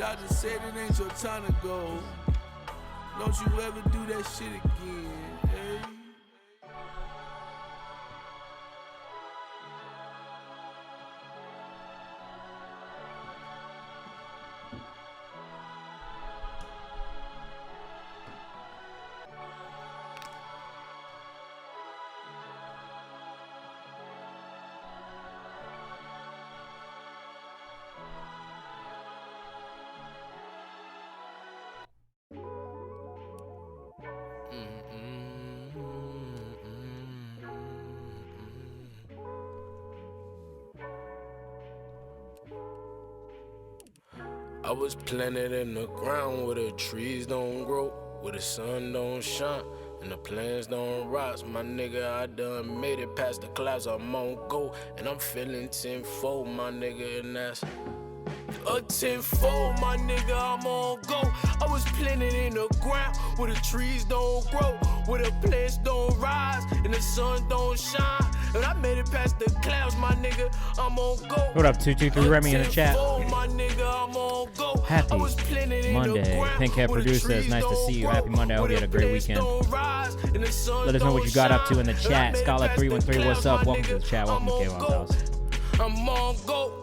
Doctor said it ain't your time to go. Don't you ever do that shit again, hey? I was planted in the ground where the trees don't grow, where the sun don't shine, and the plants don't rise. My nigga, I done made it past the clouds, I'm on go, and I'm feeling tenfold, my nigga, and that's a tenfold, my nigga, I'm on go. I was planted in the ground where the trees don't grow, where the plants don't rise, and the sun don't shine. And I made it past the clouds, my nigga, I'm on go. What up, 223 Remy in the chat? Happy Monday. Pink Hair Producer, it's nice to see you. Happy Monday. I hope you had a great weekend. Let us know what you got up to in the chat. Scarlet313, what's up? Welcome to the chat. Welcome to K1's house. I'm on go.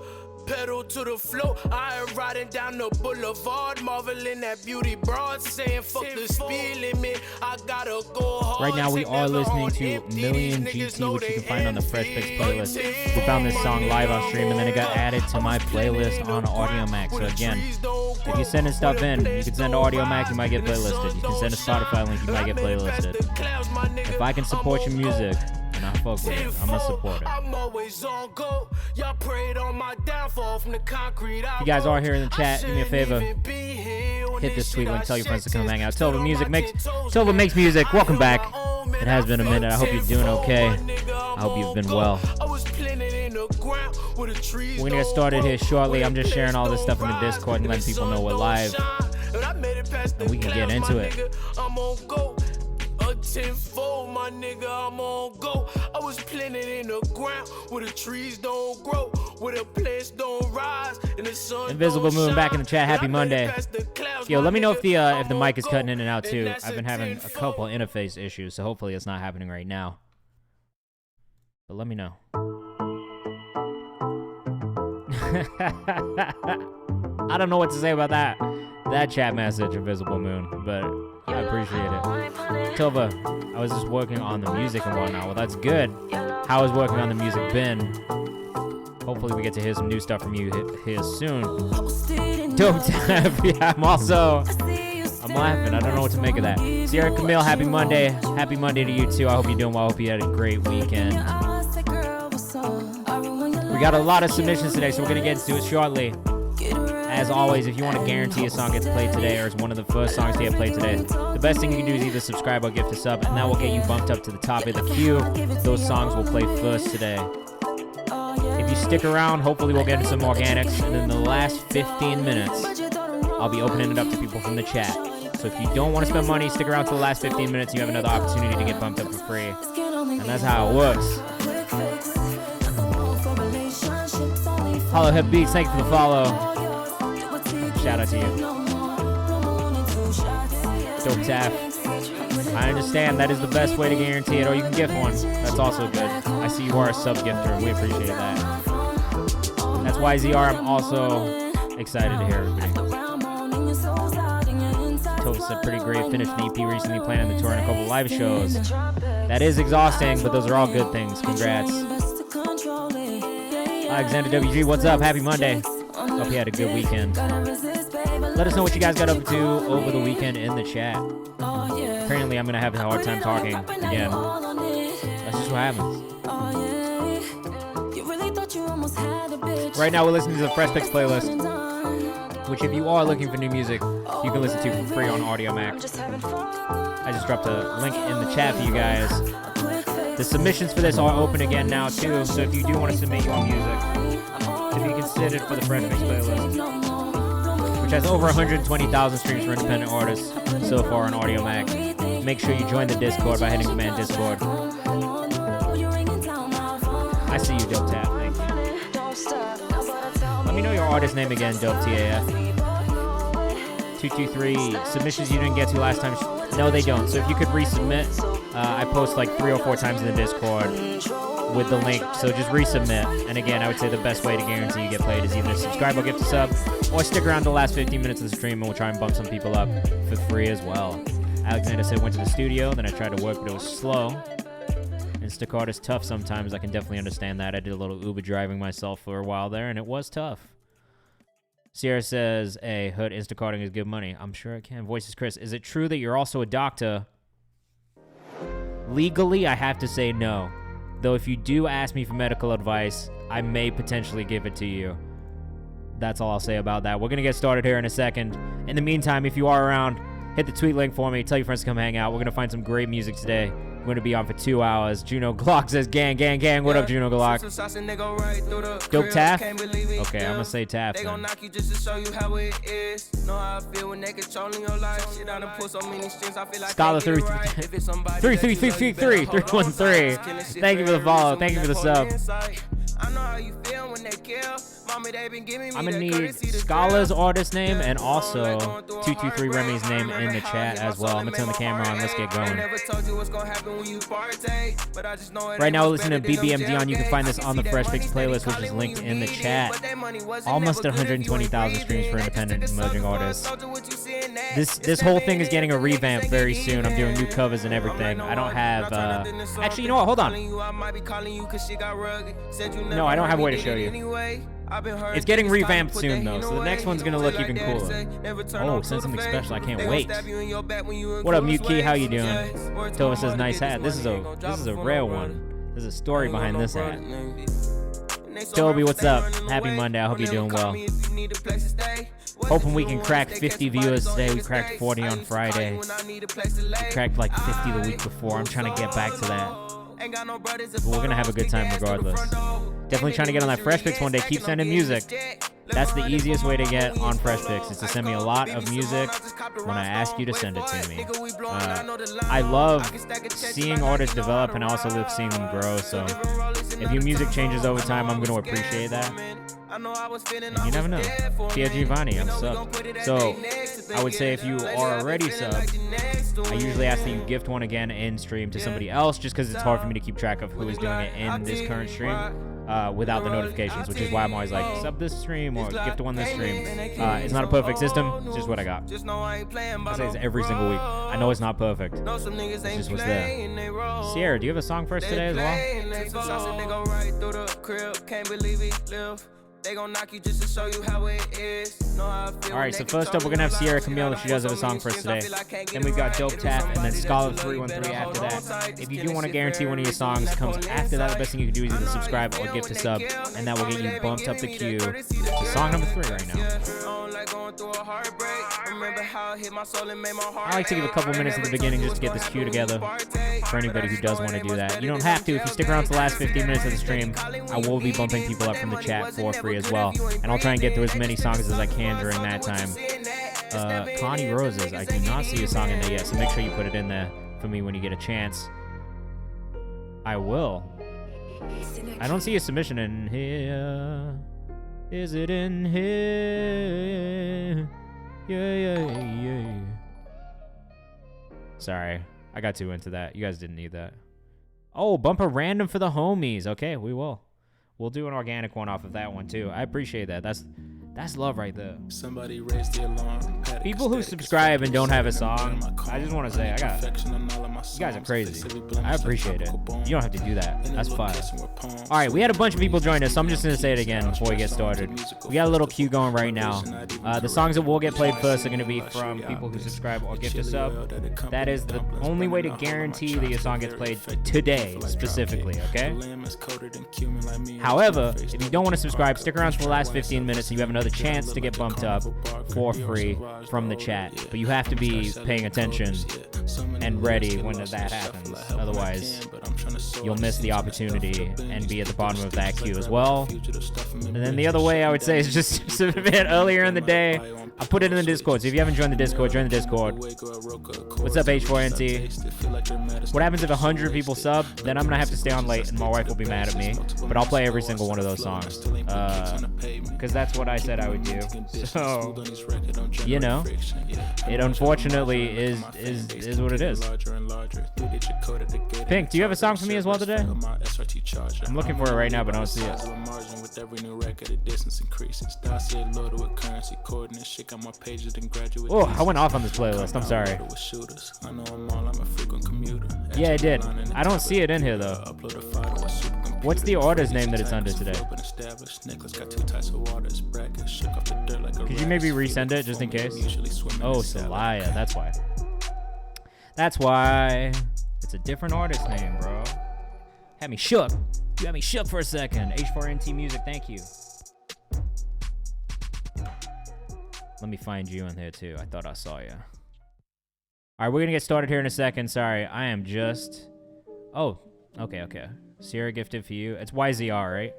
Pedal to the floor, I am riding down the boulevard, marveling at beauty broad, saying fuck the speed limit, I gotta go hard. Right now we are listening to Million GT, which you can find on the Fresh Fix playlist. We found this song live on stream, and then it got added to my playlist on AudioMac. So again, if you're sending stuff in, you can send to AudioMac, you might get playlisted. You can send a Spotify link, you might get playlisted. If I can support your music, and I fuck with it, I'm a supporter. If you guys are here in the chat, do me a favor. Hit this tweet link, tell your friends to come hang out. Tova makes music. Welcome back. It has been a minute. I hope you're doing okay. I hope you've been well. We're gonna get started here shortly. I'm just sharing all this stuff in the Discord and letting people know we're live, and we can get into it. Tenfold, my nigga, I'm on go. I was planted in the ground where the trees don't grow, where the plants don't rise, and the sun. Invisible Moon back in the chat. Happy Monday. Yo, let me know if the mic is cutting in and out too. I've been having a couple interface issues, so hopefully it's not happening right now. But let me know. I don't know what to say about that chat message, Invisible Moon, but I appreciate it. Tova, I was just working on the music and whatnot. Well, that's good. How has working on the music been? Hopefully we get to hear some new stuff from you here soon. Dope tap. Yeah, I'm laughing. I don't know what to make of that. Sierra Camille, happy Monday. Happy Monday to you too. I hope you're doing well. I hope you had a great weekend. We got a lot of submissions today, so we're going to get into it shortly. As always, if you want to guarantee a song gets played today or is one of the first songs to get played today, the best thing you can do is either subscribe or gift a sub, and that will get you bumped up to the top of the queue. Those songs will play first today. If you stick around, hopefully we'll get into some organics, and in the last 15 minutes, I'll be opening it up to people from the chat. So if you don't want to spend money, stick around to the last 15 minutes, you have another opportunity to get bumped up for free. And that's how it works. Hollow Hip Beats, thank you for the follow. Shout out to you. Dope tap. I understand that is the best way to guarantee it, or you can gift one. That's also good. I see you are a sub-gifter, and we appreciate that. That's YZR. I'm also excited to hear everybody. Tova said pretty great. Finished an EP recently, planning the tour and a couple live shows. That is exhausting, but those are all good things. Congrats. Alexander WG, what's up? Happy Monday. Hope you had a good weekend. Let us know what you guys got up to over the weekend in the chat. Apparently, I'm going to have a hard time talking again. That's just what happens. Right now, we're listening to the Fresh Fix playlist, which if you are looking for new music, you can listen to for free on AudioMac. I just dropped a link in the chat for you guys. The submissions for this are open again now, too, so if you do want to submit your music, to be considered for the Fresh Fix playlist, which has over 120,000 streams for independent artists so far on AudioMac. Make sure you join the Discord by hitting command Discord. I see you, Dope Tap. Thank you. Let me know your artist name again, Dope TAF. 223 submissions you didn't get to last time. No, they don't. So if you could resubmit, I post like 3 or 4 times in the Discord with the link. So just resubmit. And again, I would say the best way to guarantee you get played is either subscribe or gift a sub, or stick around the last 15 minutes of the stream and we'll try and bump some people up for free as well. Alexander said went to the studio, then I tried to work, but it was slow. Instacart is tough sometimes. I can definitely understand that. I did a little Uber driving myself for a while there, and it was tough. Sierra says, hey, Hood, Instacarting is good money. I'm sure it can. Voices Chris, is it true that you're also a doctor? Legally, I have to say no. Though if you do ask me for medical advice, I may potentially give it to you. That's all I'll say about that. We're going to get started here in a second. In the meantime, if you are around, hit the tweet link for me. Tell your friends to come hang out. We're going to find some great music today. We're going to be on for 2 hours. Juno Glock says, gang, gang, gang. What up, Juno Glock? Dope Taff? Okay, I'm going to say Taff. They gon' knock you just to show you how it is. Know how I feel when they controlling your life. Shit, I done put so many strings, I feel like Scholar 313. Thank you for the follow. Thank you for the sub. I know how you feel when they kill. Mommy, they been giving me I'm gonna need Scholars artist name and also 223 Remy's name in the chat as well. I'm gonna turn the camera on. Let's get going. Right now, we're listening to BBMD on. You can find this on the Fresh Fix playlist, which is linked in the chat. Almost 120,000 streams for independent emerging artists. This whole thing is getting a revamp very soon. I'm doing new covers and everything. I don't have. Actually, you know what? Hold on. No, I don't have a way to show you. It's getting revamped soon, though, so the next one's going to look even cooler. Oh, send something special. I can't wait. What up, Mute Key? How you doing? Tova says, nice hat. This is a rare one. There's a story behind this hat. Toby, what's up? Happy Monday. I hope you're doing well. Hoping we can crack 50 viewers today. We cracked 40 on Friday. We cracked like 50 the week before. I'm trying to get back to that. But we're going to have a good time regardless. Definitely trying to get on that Fresh Fix one day. Keep sending music. That's the easiest way to get on Fresh Fix, is to send me a lot of music when I ask you to send it to me. I love seeing artists develop, and I also love seeing them grow. So if your music changes over time, I'm going to appreciate that. And you never know. Tia Giovanni, I'm subbed. So I would say if you are already subbed, I usually ask that you gift one again in stream to somebody else, just because it's hard for me to keep track of who is doing it in this current stream without the notifications, which is why I'm always like, sub this stream or gift one this stream. It's not a perfect system. It's just what I got. I say it's every single week. I know it's not perfect. It's just what's there. Sierra, do you have a song for us today as well? They gon' knock you just to show you how it is. Alright, so first up, we're gonna have Sierra Camille if she does have a song for us today. Then we've got Dope Tap and then Scholar 313 after that. If you do want to guarantee one of your songs comes after that, the best thing you can do is either subscribe or gift a sub, and that will get you bumped up the queue to song number 3 right now. I like to give a couple minutes at the beginning just to get this queue together for anybody who does want to do that. You don't have to. If you stick around to the last 15 minutes of the stream, I will be bumping people up from the chat for free as well. And I'll try and get through as many songs as I can during that time. Connie Roses, I do not see a song in there yet, so make sure you put it in there for me when you get a chance. I will. I don't see a submission in here. Is it in here? Yeah. Sorry, I got too into that. You guys didn't need that. Oh, bumper random for the homies. Okay, we will. We'll do an organic one off of that one too. I appreciate that. That's love right there. Somebody raised the alarm. People who subscribe and don't have a song, I just want to say, you guys are crazy. I appreciate it. You don't have to do that. That's fine. All right, we had a bunch of people join us, so I'm just going to say it again before we get started. We got a little queue going right now. The songs that will get played first are going to be from people who subscribe or gift a sub. That is the only way to guarantee that your song gets played today, specifically, okay? However, if you don't want to subscribe, stick around for the last 15 minutes and you have another chance to get bumped up for free from the chat. But you have to be paying attention and ready when that happens. Otherwise, you'll miss the opportunity and be at the bottom of that queue as well. And then the other way I would say is just submit earlier in the day. I'll put it in the Discord, so if you haven't joined the Discord, join the Discord. What's up, H4NT? What happens if 100 people sub? Then I'm going to have to stay on late, and my wife will be mad at me. But I'll play every single one of those songs. Because that's what I said I would do. So, you know, it unfortunately is what it is. Pink, do you have a song for me as well today? I'm looking for it right now, but I don't see it. Oh, I went off on this playlist. I'm sorry. Yeah, I did. I don't see it in here, though. What's the artist name that it's under today? Could you maybe resend it, just in case? Oh, Celaya. That's why. That's why. It's a different artist name, bro. Had me shook. You had me shook for a second. H4NT Music, thank you. Let me find you in there, too. I thought I saw you. All right, we're going to get started here in a second. Sorry, I am just... Oh, okay. Sierra gifted for you. It's YZR, right?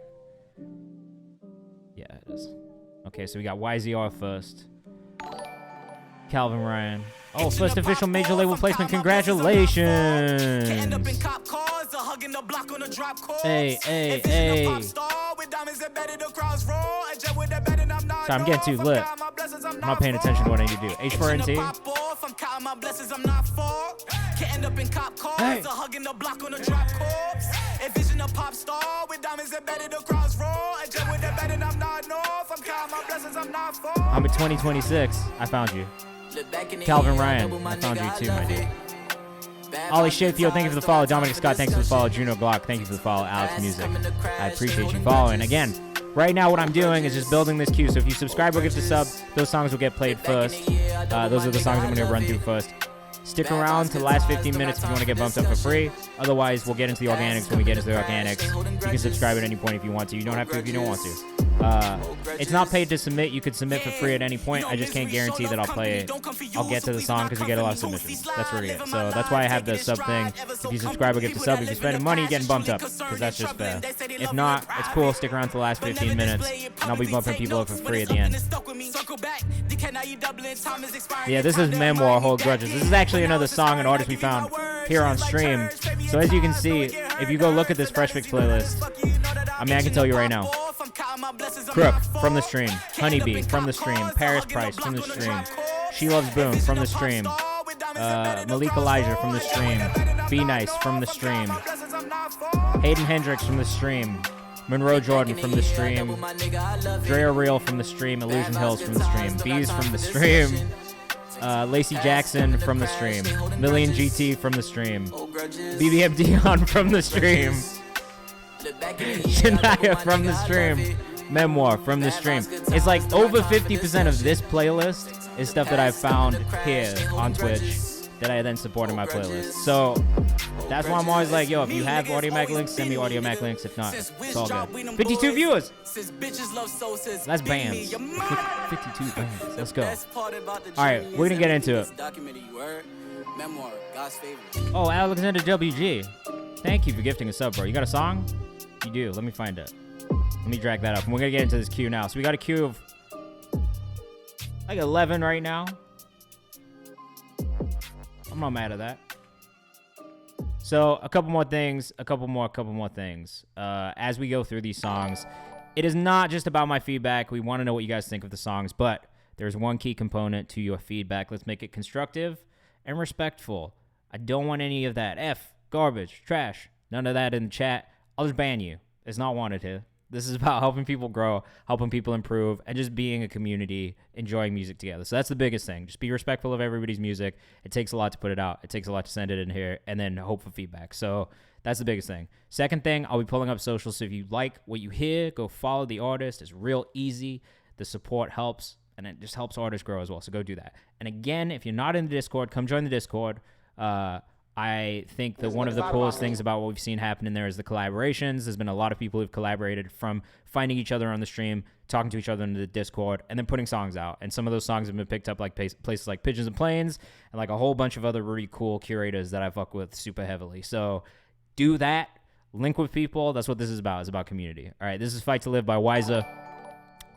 Yeah, it is. Okay, so we got YZR first. Calvin Ryan. Oh, first official major label placement. Congratulations. Hey. Sorry, I'm getting too lit. I'm not paying attention to what I need to do. H4NT. Hey. I'm in 2026. I found you. Calvin Ryan, I found you too, my dude. Ollie Shaffield, thank you for the follow. Dominic Scott, thanks for the follow. Juno Glock, thank you for the follow. Alex Music, I appreciate you following. Again, right now what I'm doing is just building this queue. So if you subscribe or give the sub, those songs will get played first. Those are the songs I'm going to run through first. Stick around to the last 15 minutes if you want to get bumped up for free. Otherwise, we'll get into the organics when we get into the organics. You can subscribe at any point if you want to. You don't have to if you don't want to. It's not paid to submit. You could submit for free at any point. I just can't guarantee that I'll play it. I'll get to the song because we get a lot of submissions. That's where we get. So that's why I have the sub thing. If you subscribe or get the sub, if you're spending money, you're getting bumped up because that's just fair. If not, it's cool. Stick around to the last 15 minutes, and I'll be bumping people up for free at the end. Yeah, this is Memoir, Hold Grudges. This is actually another song and artist we found here on stream. So as you can see, if you go look at this Fresh Fix playlist, I mean, I can tell you right now. Crook from the stream, Honeybee from the stream, Paris Price from the stream, She Loves Boom from the stream, Malik Elijah from the stream, Be Nice from the stream, Hayden Hendricks from the stream, Monroe Jordan from the stream, Drea Real from the stream, Illusion Hills from the stream, Bees from the stream, Lacey Jackson from the stream, Million GT from the stream, BBM Dion from the stream, Shania from the stream, Memoir from the stream. It's like over 50% of this playlist is stuff that I've found here on Twitch that I then support in my playlist. So that's why I'm always like, yo, if you have Audio Mac links, send me Audio Mac links. If not, it's all good. 52 viewers. That's bands. 52 bands. Let's go. All right, we're gonna get into it. Oh, Alexander WG. Thank you for gifting a sub, bro. You got a song? You do. Let me find it. Let me drag that up. And we're going to get into this queue now. So we got a queue of like 11 right now. I'm not mad at that. So a couple more things. A couple more things. As we go through these songs, it is not just about my feedback. We want to know what you guys think of the songs, but there's one key component to your feedback. Let's make it constructive and respectful. I don't want any of that F, garbage, trash, none of that in the chat. I'll just ban you. It's not wanted here. This is about helping people grow, helping people improve, and just being a community, enjoying music together. So that's the biggest thing. Just be respectful of everybody's music. It takes a lot to put it out. It takes a lot to send it in here, and then hope for feedback. So that's the biggest thing. Second thing, I'll be pulling up socials. So if you like what you hear, go follow the artist. It's real easy. The support helps, and it just helps artists grow as well. So go do that. And again, if you're not in the Discord, come join the Discord. I think that one of the coolest things about what we've seen happen in there is the collaborations. There's been a lot of people who've collaborated from finding each other on the stream, talking to each other in the Discord, and then putting songs out. And some of those songs have been picked up like places like Pigeons and Planes and like a whole bunch of other really cool curators that I fuck with super heavily. So do that, link with people. That's what this is about. It's about community. All right, this is Fight to Live by Wiza.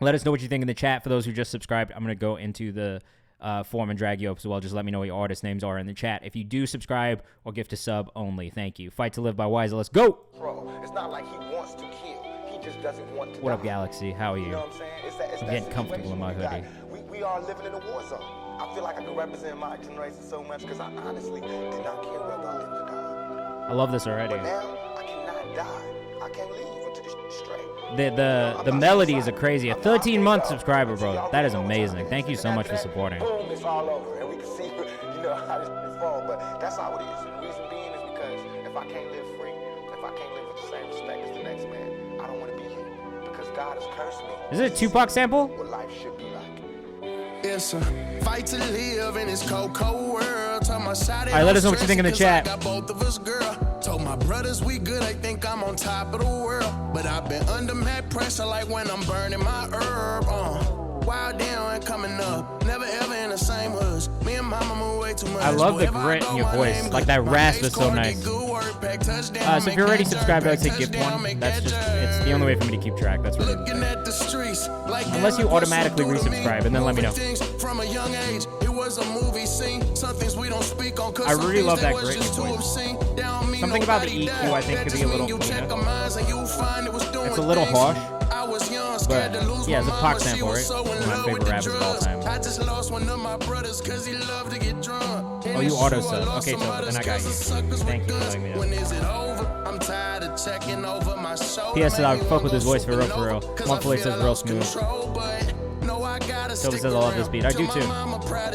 Let us know what you think in the chat. For those who just subscribed, I'm going to go into the form and drag you up as well. Just let me know what your artist names are in the chat. If you do subscribe or gift a sub only, thank you. Fight to Live by Wiza. Let's go. Bro, it's not like he wants to kill. He just doesn't want to What die. up, Galaxy? How are you? You know what I'm saying? It's I'm getting comfortable in my hoodie. We are living in a war zone. I feel like I can represent my generation so much because I honestly did not care whether I lived or died. I love this already. But now, I cannot die. I can't leave until this straight. The melodies are crazy. A 13-month subscriber, bro. That is amazing. Thank you so much for supporting. Boom, it's all over. And we can see, how this fall. But that's how it is. And the reason being is because if I can't live free, if I can't live with the same respect as the next man, I don't want to be here. Because God has cursed me. Is it a Tupac sample? What life should be like. It's a fight to live in this cold, cold world. All right, let us know what you think in the chat. Both of us, girl. Told my brothers we good, I think I'm on top of the world. But I've been under mad pressure like when I'm burning my herb. Wild down and coming up. Never ever in the same hoods. Me and mama move way too much. I love the grit in your voice. Like that rasp is so nice. So if you're already subscribed, I would say gift one. That's just, it's the only way for me to keep track. That's really unless you automatically resubscribe and then let me know. From a young age, it was a movie scene. Some things we don't speak on. I really love that grit in your voice. Something about the EQ I think could be a little cleaner. It's a little harsh. But yeah, it's a Pac sample, right? One of my favorite rappers of all time. Oh, you auto sub. Okay, so then I got you. Thank you for letting me know. P.S. I fuck with his voice for real. One place says real smooth. Toby says I love this beat. I do too.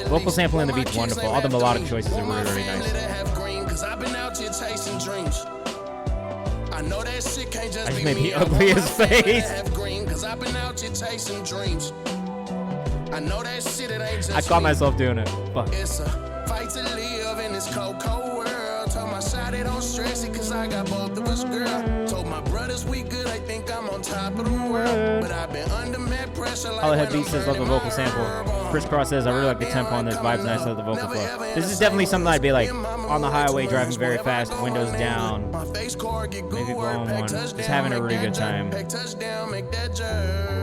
Vocal sample in the beat's wonderful. All the melodic choices are really, really nice. I just made the ugliest face. I caught myself doing it. Fuck. It's a fight to live in this cold, cold world. Told my side they don't stress it cause I got both of us, girl. Told my brothers we good, I think I'm on top of the world. But I've been under mad pressure like Head Beat says love the vocal sample. Chris Cross says I really like the tempo on this. Vibes nice, love the vocal flow. This is definitely something I'd be like on the highway driving very fast, windows down, maybe blowing one, just having a really good time.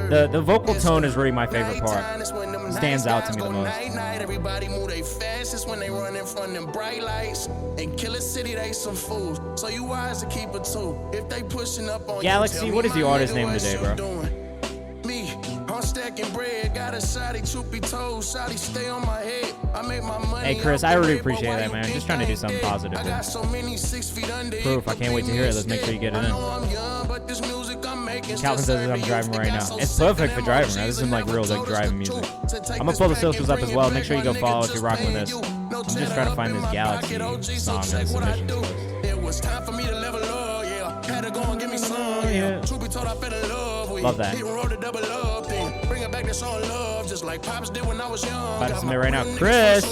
The vocal tone is really my favorite part. Stands out to me the most. Everybody move they fastest when they run in front of them bright lights. And Killer City, they some fools. So you wise to keep it too. If they pushing up on Galaxy, what is the artist name today, bro? Me, I'm stacking bread, got a shotty, truth be told, shotty stay on my head. I make my money. Hey Chris, I really appreciate that, man. Just trying to do something positive. I got so many 6 feet under. Proof, I can't wait to hear it. Let's make sure you get it in. Calvin says that I'm driving right now. It's perfect for driving, right? This is some like real like driving music. I'm gonna pull the socials up as well. Make sure you go follow if you're rocking with this. I'm just trying to find this Galaxy song in the submissions list. It was time for me to level up, yeah. Had to go and give me some, yeah. Truth be told, I fell in love with. Love that. Hit and roll the double up thing. Bring it back to song love, just like Pops did when I was young. About to submit right now. Chris,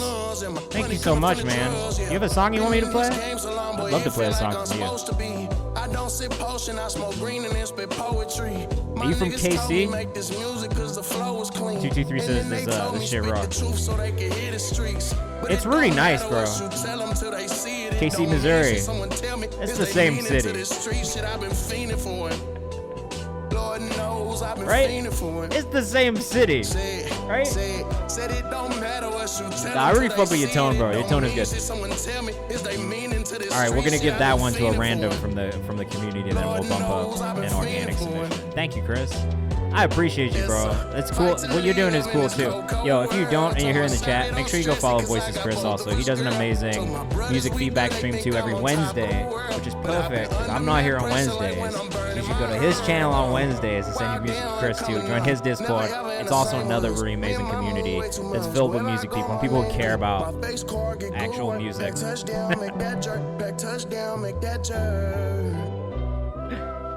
thank you so much, man. You have a song you want me to play? I'd love to play a song for you. I don't sip potion, I smoke green and then spit poetry. Are you from KC? 223 says this shit raw. It's really nice, bro. KC, Missouri. It's the same city. Right? It's the same city. Right? Nah, I really fuck with your tone, bro. Your tone is good. Alright, we're gonna give that one to a random from the community, and then we'll bump up an organic submission. Thank you, Chris. I appreciate you, bro. It's cool. What you're doing is cool too. Yo, if you don't and you're here in the chat, make sure you go follow Voices Chris also. He does an amazing music feedback stream too every Wednesday, which is perfect because I'm not here on Wednesdays. You should go to his channel on Wednesdays and send your music to Chris too. Join his Discord. It's also another really amazing community that's filled with music people and people who care about actual music.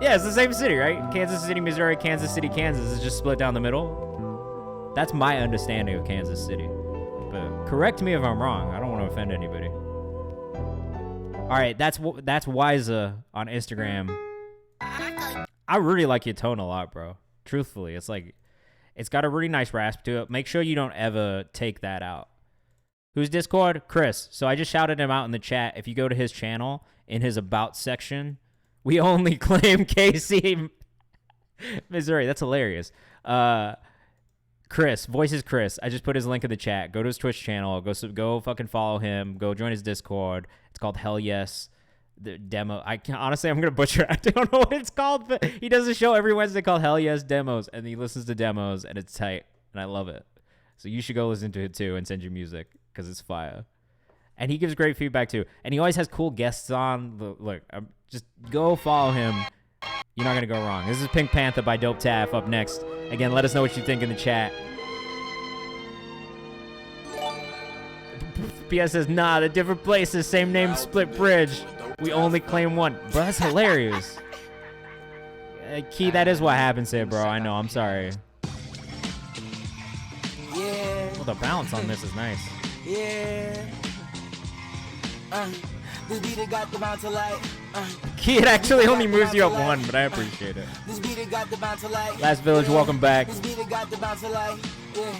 Yeah, it's the same city, right? Kansas City, Missouri, Kansas City, Kansas is just split down the middle. That's my understanding of Kansas City. But correct me if I'm wrong. I don't want to offend anybody. All right, that's Wiza on Instagram. I really like your tone a lot, bro. Truthfully, it's like it's got a really nice rasp to it. Make sure you don't ever take that out. Who's Discord? Chris. So I just shouted him out in the chat. If you go to his channel in his about section. We only claim KC, Missouri. That's hilarious. Chris, voices Chris. I just put his link in the chat. Go to his Twitch channel. Go fucking follow him. Go join his Discord. It's called Hell Yes. The demo. Honestly, I'm gonna butcher it. I don't know what it's called, but he does a show every Wednesday called Hell Yes Demos, and he listens to demos, and it's tight, and I love it. So you should go listen to it too and send your music because it's fire. And he gives great feedback too, and he always has cool guests on. Look, just go follow him. You're not gonna go wrong. This is Pink Panther by Dope Taff up next. Again, let us know what you think in the chat. PS says, nah, the different places, same name, split bridge. We only claim one. Bro, that's hilarious. Key, that is what happens here, bro. I know, I'm sorry. Yeah. Well, the balance on this is nice. Yeah. This beat got the bounce to light. Key, it actually only moves you up one, but I appreciate it. This beat got the bounce to light. Last Village, welcome back. This beat got the bounce to light. Yeah.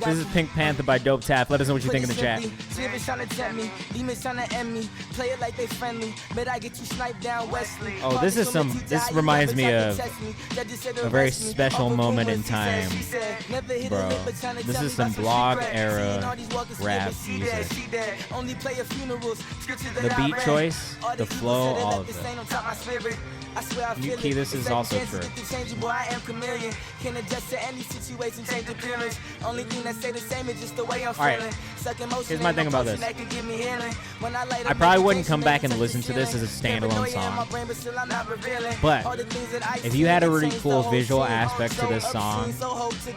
This is Pink Panther by Dope Taff. Let us know what you think in the chat. Spirits trying to tempt me, demons trying to end me. Play it like they friendly, but I get you sniped down Wesley. Oh, this reminds me of a very special moment in time, bro. This is some blog era rap music. The beat choice, the flow, all of it. You Key, this is also true. Alright, here's my thing about this. I probably wouldn't come back and listen to this as a standalone song, but if you had a really cool visual aspect to this song,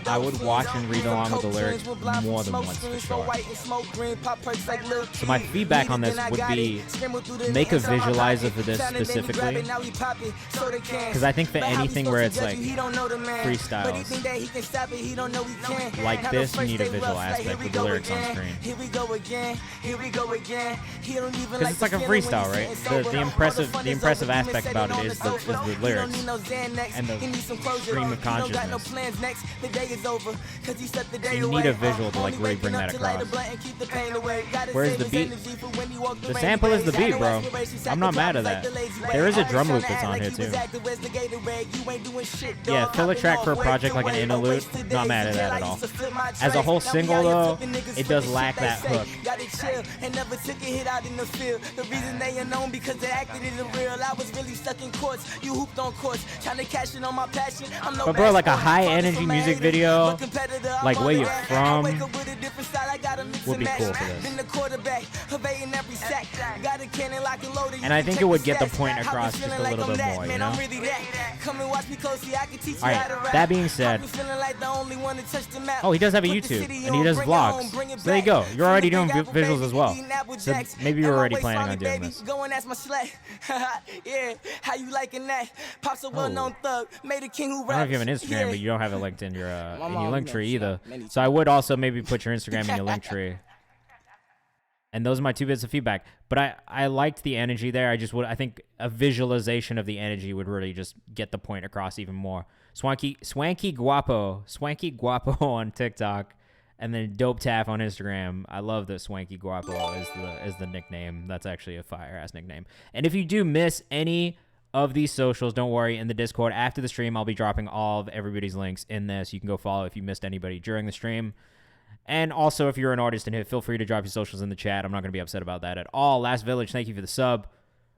I would watch and read along with the lyrics more than once for sure. So my feedback on this would be, make a visualizer for this specifically, because I think for anything where it's like freestyles like this, you need a visual aspect with the lyrics on screen. Because it's like a freestyle, right? The impressive aspect about it is the lyrics and the stream of consciousness. So you need a visual to like really bring that across. Where's the beat? The sample is the beat, bro. I'm not mad at that. There is a drum loop that's on here too. Yeah, fill a track for a project like an interlude, not mad at that at all. As a whole single though, it does lack that hook. But bro, like a high energy music video, like where you're from, would be cool for this. And I think it would get the point across just a little bit more, you know? Alright, that being said, oh, he does have a YouTube, and he does vlogs. So there you go. You're already doing visuals as well. So maybe you're already planning on doing this. Oh. I don't know if you have an Instagram, but you don't have it linked in your link tree either. So I would also maybe put your Instagram in your link tree. And those are my 2 bits of feedback. But I liked the energy there. I think a visualization of the energy would really just get the point across even more. Swanky Guapo on TikTok, and then Dope Taff on Instagram. I love that Swanky Guapo is the nickname. That's actually a fire ass nickname. And if you do miss any of these socials, don't worry. In the Discord after the stream, I'll be dropping all of everybody's links in this. You can go follow if you missed anybody during the stream. And also, if you're an artist and hit, feel free to drop your socials in the chat. I'm not going to be upset about that at all. Last Village, thank you for the sub.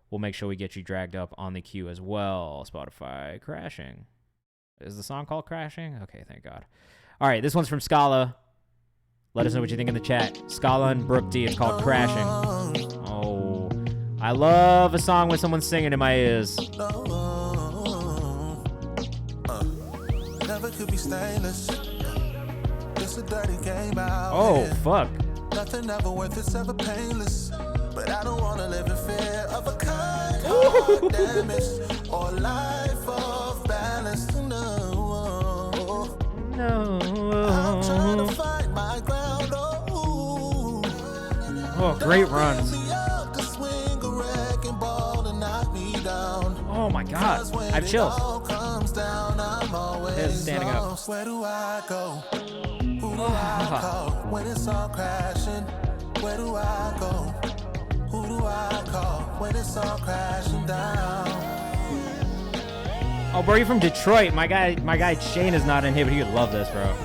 We'll make sure we get you dragged up on the queue as well. Spotify, Crashing. Is the song called Crashing? Okay, thank God. All right, this one's from Scala. Let us know what you think in the chat. Scala and Brooke D. It's called Crashing. Oh, I love a song when someone's singing in my ears. Never could be stainless. It's a dirty game out. Oh, fuck. Nothing ever worth it's ever painless. But I don't want to live in fear of a kind of damage or life of balance. No. I'm trying to find my ground. Oh, great runs. Oh my God, I have chills. He's standing up. Where do I go? Who do I call when it's all crashing? Where do I go? Who do I call when it's all crashing down? Oh, bro, you're from Detroit. My guy Shane is not in here, but he would love this, bro.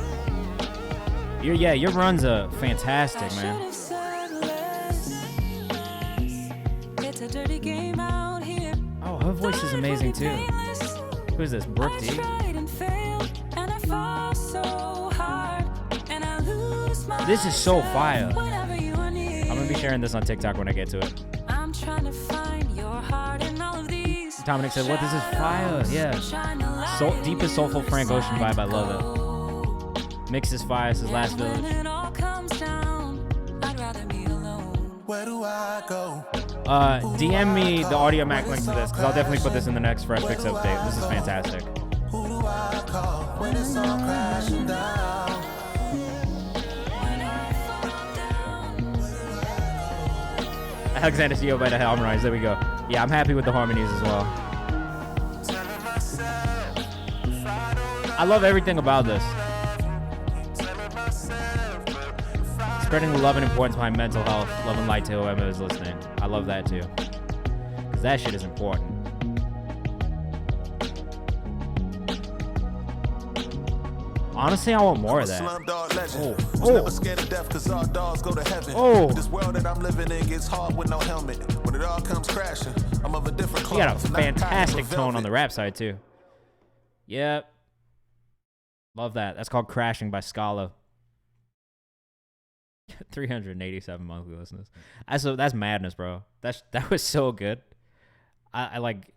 Your runs are fantastic, man. Oh, her voice is amazing too. Who's this? Brooke D? This is so fire. I'm gonna be sharing this on TikTok when I get to it. Dominic said, "What? This is fire." Yeah. Deepest soulful Frank Ocean vibe. I love it. Mix is fire. This is Last Village. Where do I go? DM me the audio Mac link to this, because I'll definitely put this in the next Fresh Fix update. This is fantastic. Who do I call when it's all crashing down? Alexander CEO by the Harmonize. There we go. Yeah, I'm happy with the harmonies as well. I love everything about this. Spreading the love and importance behind mental health. Love and light to whoever is listening. I love that too. Because that shit is important. Honestly, I want more of that. Never scared of death cause all dogs go to heaven. This world that I'm living in gets hard with no helmet. When it all comes crashing, I'm of a different class. He got a fantastic tone on the rap side too. Yep. Love that. That's called Crashing by Scala. 387 monthly listeners. That's madness, bro. That was so good. I like.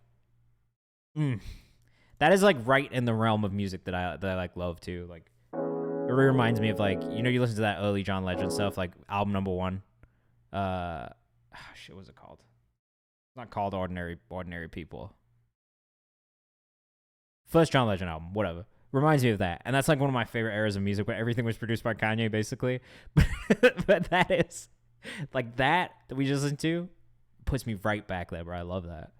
That is like right in the realm of music that I like love too. Like, it really reminds me of like, you know, you listen to that early John Legend stuff, like album number 1. Shit, what's it called? It's not called Ordinary People. First John Legend album, whatever. Reminds me of that. And that's like one of my favorite eras of music where everything was produced by Kanye, basically. But that is, like that we just listened to, puts me right back there, bro. I love that.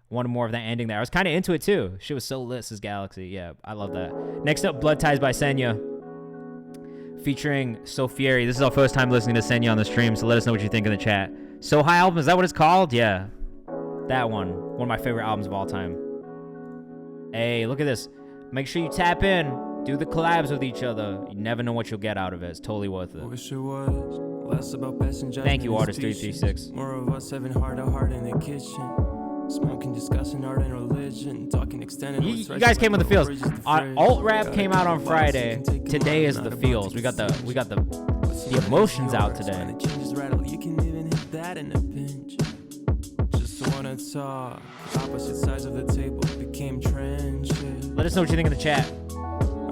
Wanted more of that ending there. I was kind of into it too. Shit was so lit, this Galaxy. Yeah, I love that. Next up, Blood Ties by Senya, featuring Sofieri. This is our first time listening to Senya on the stream, so let us know what you think in the chat. So High album, is that what it's called? Yeah, that one. One of my favorite albums of all time. Hey, look at this. Make sure you tap in. Do the collabs with each other. You never know what you'll get out of it. It's totally worth it. Wish it was less about passing. Thank you, Artist336. More of us having heart to heart in the kitchen. Smoking, discussing art and religion, talking extended. You guys came with the feels. Alt rap came out on Friday. Today is the feels. We got the emotions out today. You can even hit that in a pinch. Just wanna talk. Opposite sides of the table became trenches. Let us know what you think in the chat.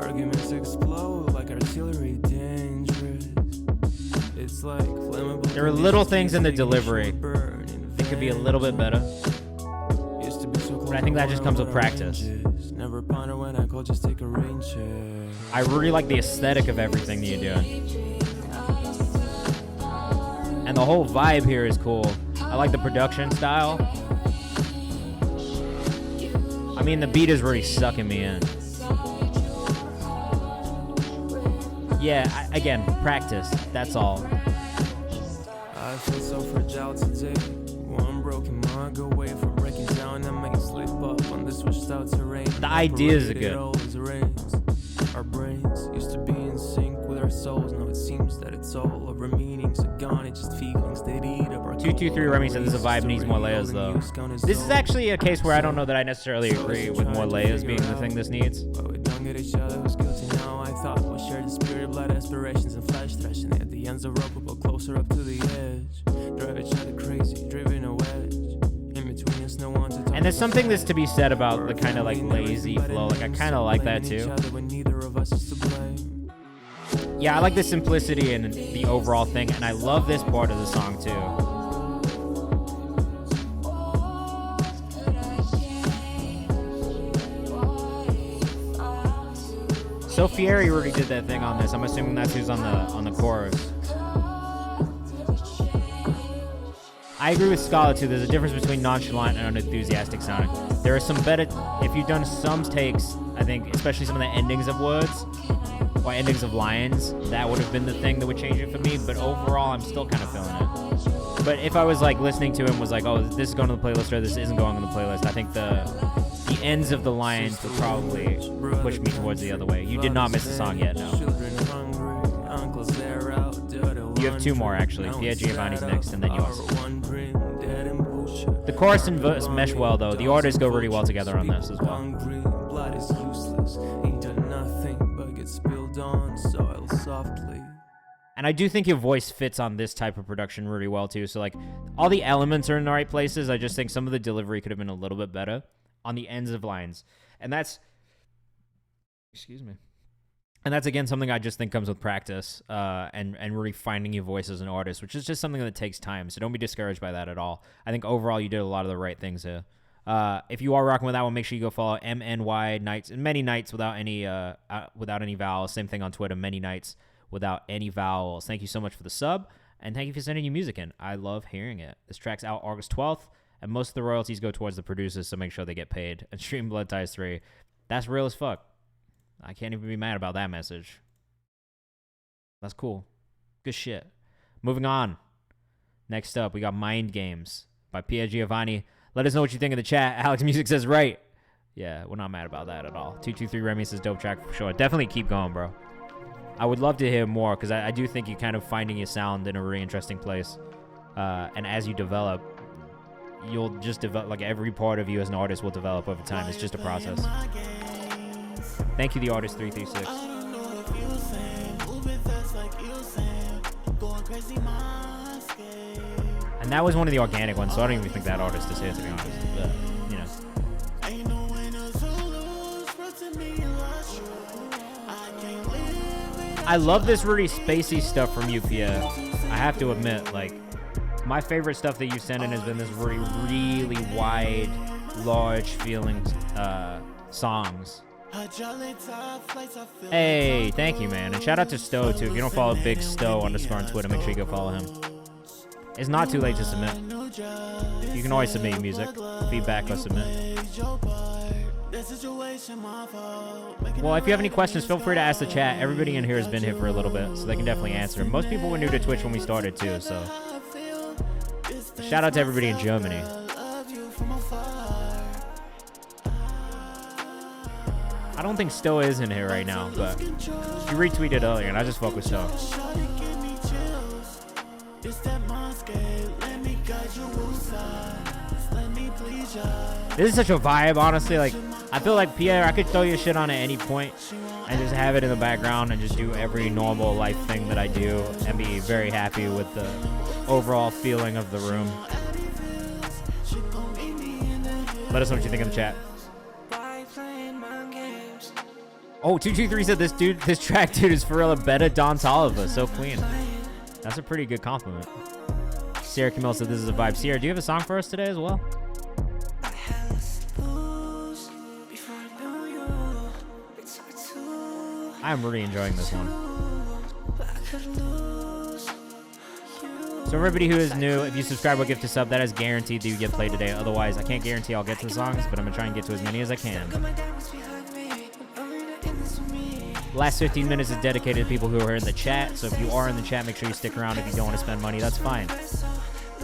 Arguments explode like artillery, dangerous. It's like flammable. There are little things in the delivery that could be a little bit better. But I think that just comes with practice. Never ponder when I call, just take a rain check. I really like the aesthetic of everything that you're doing. And the whole vibe here is cool. I like the production style. I mean, the beat is really sucking me in. Yeah, again, practice. That's all. I feel so fragile today. One broken mug away from breaking down and making slip up on this switched out terrain. The ideas are good. Our brains used to be in sync with our souls. Now it seems that it's all over meanings are gone. It's just feelings that eat up our 223 Remy said this is a vibe, needs more layers though. This is actually a case where I don't know that I necessarily agree with more layers being the thing this needs. We don't get each other was guilty now. I thought we shared the spirit, blood, aspirations, and flesh thrashing at the ends of rope, but closer up to the edge. Drive each other crazy, driven a wedge. In between us, no one to talk. And there's something that's to be said about the kind of like lazy flow. Like I kind of like that too. Yeah, I like the simplicity and the overall thing, and I love this part of the song too. Sofieri already did that thing on this. I'm assuming that's who's on the chorus. I agree with Scala too. There's a difference between nonchalant and unenthusiastic sounding. There are some better, if you've done some takes, I think, especially some of the endings of words, or endings of lines, that would have been the thing that would change it for me. But overall, I'm still kind of feeling it. But if I was like listening to him, was like, oh, this is going to the playlist or this isn't going on the playlist, I think the ends of the lines would probably push me towards the other way. You did not miss a song yet, no. You have 2 more, actually. Pierre Giovanni's next, and then yours. The chorus and verse mesh well, though. The orders go really well together on this as well. And I do think your voice fits on this type of production really well, too. So, like, all the elements are in the right places. I just think some of the delivery could have been a little bit better on the ends of lines. And that's... Excuse me. And that's, again, something I just think comes with practice and really finding your voice as an artist, which is just something that takes time. So don't be discouraged by that at all. I think overall you did a lot of the right things here. If you are rocking with that one, make sure you go follow MNY Nights. Many Nights without any vowels. Same thing on Twitter, Many Nights without any vowels. Thank you so much for the sub, and thank you for sending your music in. I love hearing it. This track's out August 12th, and most of the royalties go towards the producers, so make sure they get paid. And Stream Blood Ties 3. That's real as fuck. I can't even be mad about that message. That's cool. Good shit. Moving on. Next up, we got Mind Games by Pierre Giovanni. Let us know what you think in the chat. Alex Music says right. Yeah, we're not mad about that at all. 223 Remy says dope track for sure. Definitely keep going, bro. I would love to hear more because I do think you're kind of finding your sound in a really interesting place. And as you develop, you'll just develop, like every part of you as an artist will develop over time. It's just a process. Thank you, the artist 336. And that was one of the organic ones, so I don't even think that artist is here, to be honest. But, you know. I love this really spacey stuff from you, Pierre. I have to admit, like, my favorite stuff that you send in has been this really, really wide, large feeling songs. Hey, thank you, man. And shout out to Stowe, too. If you don't follow Big Stowe _ on Twitter, make sure you go follow him. It's not too late to submit. You can always submit your music, feedback, or submit. Well, if you have any questions, feel free to ask the chat. Everybody in here has been here for a little bit, so they can definitely answer. Most people were new to Twitch when we started, too, so... Shout out to everybody in Germany. I don't think Stowe is in here right now, but she retweeted earlier, and I just fuck with Stowe. This is such a vibe, honestly. Like, I feel like Pierre, I could throw your shit on at any point and just have it in the background and just do every normal life thing that I do and be very happy with the overall feeling of the room. Let us know what you think in the chat. Oh, 223 said this track, dude, is for real a better Don Toliver. So clean. That's a pretty good compliment. Sierra Camille said this is a vibe. Sierra, do you have a song for us today as well? I'm really enjoying this one. So everybody who is new, if you subscribe or gift a sub, that is guaranteed that you get played today. Otherwise, I can't guarantee I'll get to the songs, but I'm going to try and get to as many as I can. The last 15 minutes is dedicated to people who are in the chat. So if you are in the chat, make sure you stick around. If you don't want to spend money, that's fine.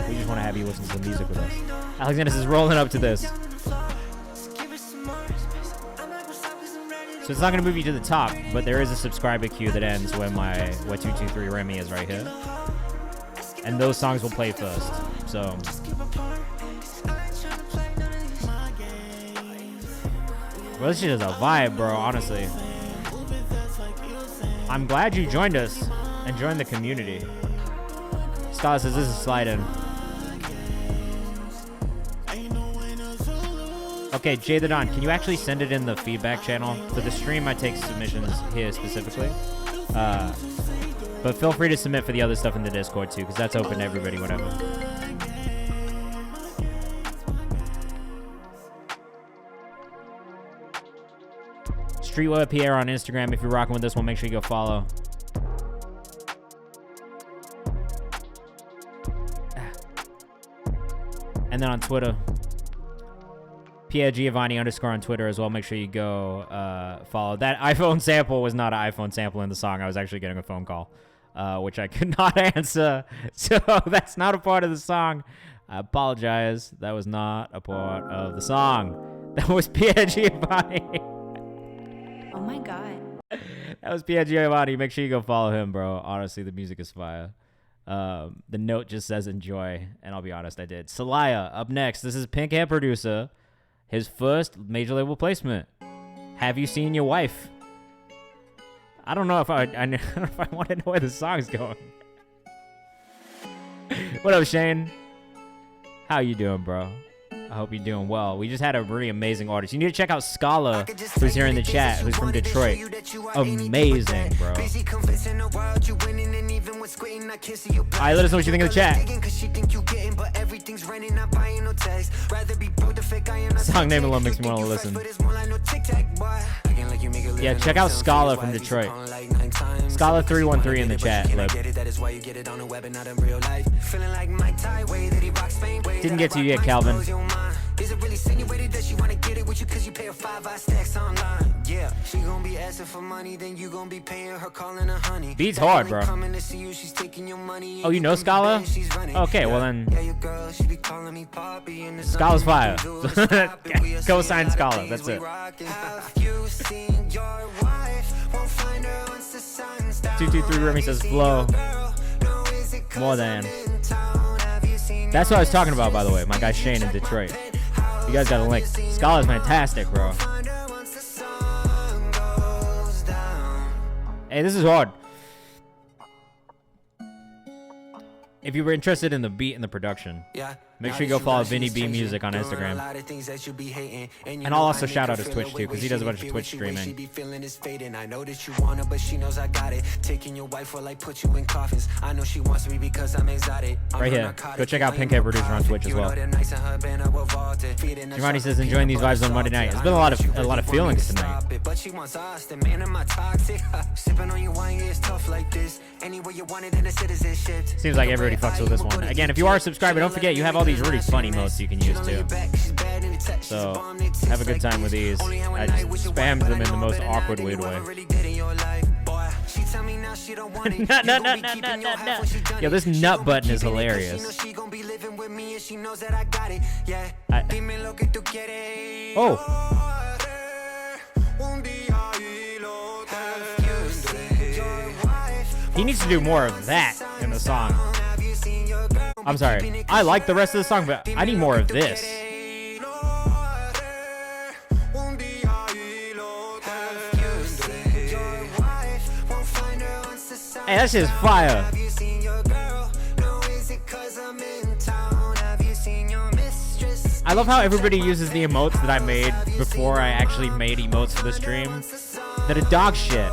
We just want to have you listen to the music with us. Alexander is rolling up to this. So it's not going to move you to the top, but there is a subscriber queue that ends when where 223 Remy is right here. And those songs will play first. So... Well, this shit is a vibe, bro, honestly. I'm glad you joined us and joined the community. Scott says this is slide-in. Okay, Jay the Don, can you actually send it in the feedback channel? For the stream, I take submissions here specifically. But feel free to submit for the other stuff in the Discord too, because that's open to everybody, whatever. Streetwear Pierre on Instagram. If you're rocking with this one, make sure you go follow. And then on Twitter, Pierre Giovanni _ on Twitter as well. Make sure you go follow. That iPhone sample was not an iPhone sample in the song. I was actually getting a phone call, which I could not answer. So that's not a part of the song. I apologize. That was not a part of the song. That was Pierre Giovanni. Oh my God. That was Pierre Giovanni. Make sure you go follow him, bro. Honestly, the music is fire. The note just says enjoy, and I'll be honest, I did. Celaya, up next. This is Pink Hair Producer. His first major label placement. Have You Seen Your Wife? I don't know if I don't know if I want to know where the song's going. What up, Shane? How you doing, bro? I hope you're doing well. We just had a really amazing artist. You need to check out Scala, who's here in the chat, who's from Detroit. Amazing, bro. Alright, let us know what you think in the chat. Song name alone makes me want to listen. Yeah, check out Scala from Detroit. Scala 313 in the chat. Didn't get to you yet, Calvin. Is it really insinuated that she wanna get it with you cause you pay her 5 stacks online? Yeah, she gonna be asking for money, then you gonna be paying her, calling her honey. Beats hard, bro. Oh, you know Scala? Okay, well then. Scala's fire. Go sign Scala, that's it. 223 Remy says flow. More than. That's what I was talking about, by the way. My guy Shane in Detroit. You guys got a link. Scala's fantastic, bro. Hey, this is hard. If you were interested in the beat and the production, make sure you go follow Vinny B Music on Instagram. And I'll also shout out his Twitch too, because he does a bunch of Twitch streaming. Right here. Go check out Pink Hair Producer on Twitch as well. Giovanni says enjoying these vibes on Monday night. There's been a lot of feelings tonight. Seems like everybody fucks with this one. Again, if you are a subscriber, don't forget you have all these really funny modes you can use too. So have a good time with these. I just spammed them in the most awkward, weird way. No. Yo, this nut button is hilarious. He needs to do more of that in the song. I'm sorry. I like the rest of the song, but I need more of this. Hey, that shit's fire. I love how everybody uses the emotes that I made before I actually made emotes for the stream that are dog shit.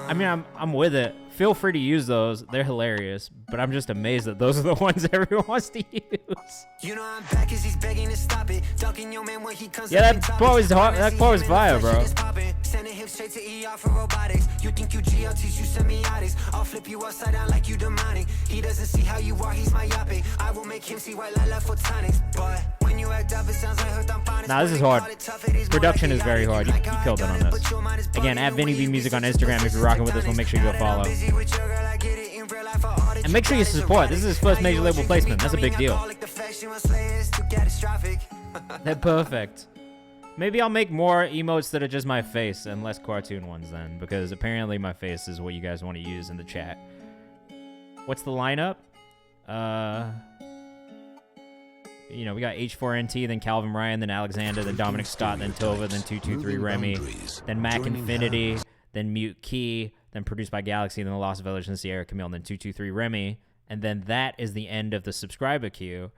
I mean, I'm with it. Feel free to use those. They're hilarious. But I'm just amazed that those are the ones everyone wants to use. Yeah, that part was hard. That part was fire, bro. You think you GLTs, you semi-autos. I'll flip you upside down like you demonic. He doesn't see how you are, he's myopic. I will make him see white light photonics. But when you act up, it sounds like hurt, I'm fine. Nah, this is hard. Production is very hard. You killed it on this. Again, at Vinny B Music on Instagram. If you're rocking with this one, make sure you go follow. And make sure you support. This is his first major label placement. That's a big deal. They're perfect. Maybe I'll make more emotes that are just my face and less cartoon ones then, because apparently my face is what you guys want to use in the chat. What's the lineup? You know, we got H4NT, then Calvin Ryan, then Alexander, then Dominic Scott, then Tova, then 223 Remy, then Mac Infinity, then Mute Key, then Produced by Galaxy, then The Lost Village, then Sierra Camille, then 223 Remy, and then that is the end of the subscriber queue.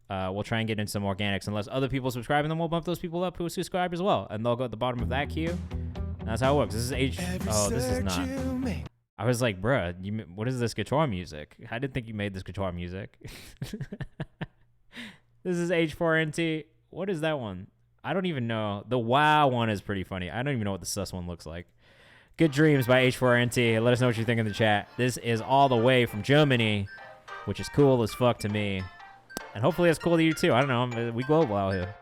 We'll try and get in some organics. Unless other people subscribe, and then we'll bump those people up who subscribe as well. And they'll go at the bottom of that queue. And that's how it works. This is Oh, this is not. I was like, bruh, what is this guitar music? I didn't think you made this guitar music. This is H4NT. What is that one? I don't even know. The WoW one is pretty funny. I don't even know what the sus one looks like. Good Dreams by H4NT. Let us know what you think in the chat. This is all the way from Germany, which is cool as fuck to me. And hopefully it's cool to you too. I don't know. We global out here.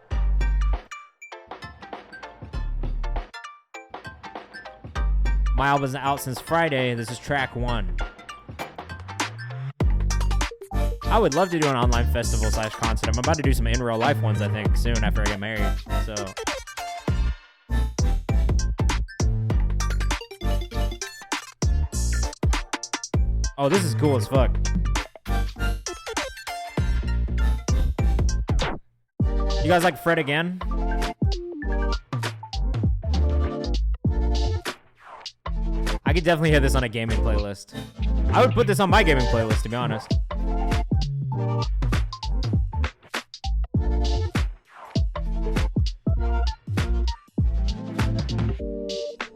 My album's out since Friday. This is track 1. I would love to do an online festival / concert. I'm about to do some in real life ones, I think, soon after I get married. So. Oh, this is cool as fuck. You guys like Fred Again? I could definitely hear this on a gaming playlist. I would put this on my gaming playlist, to be honest.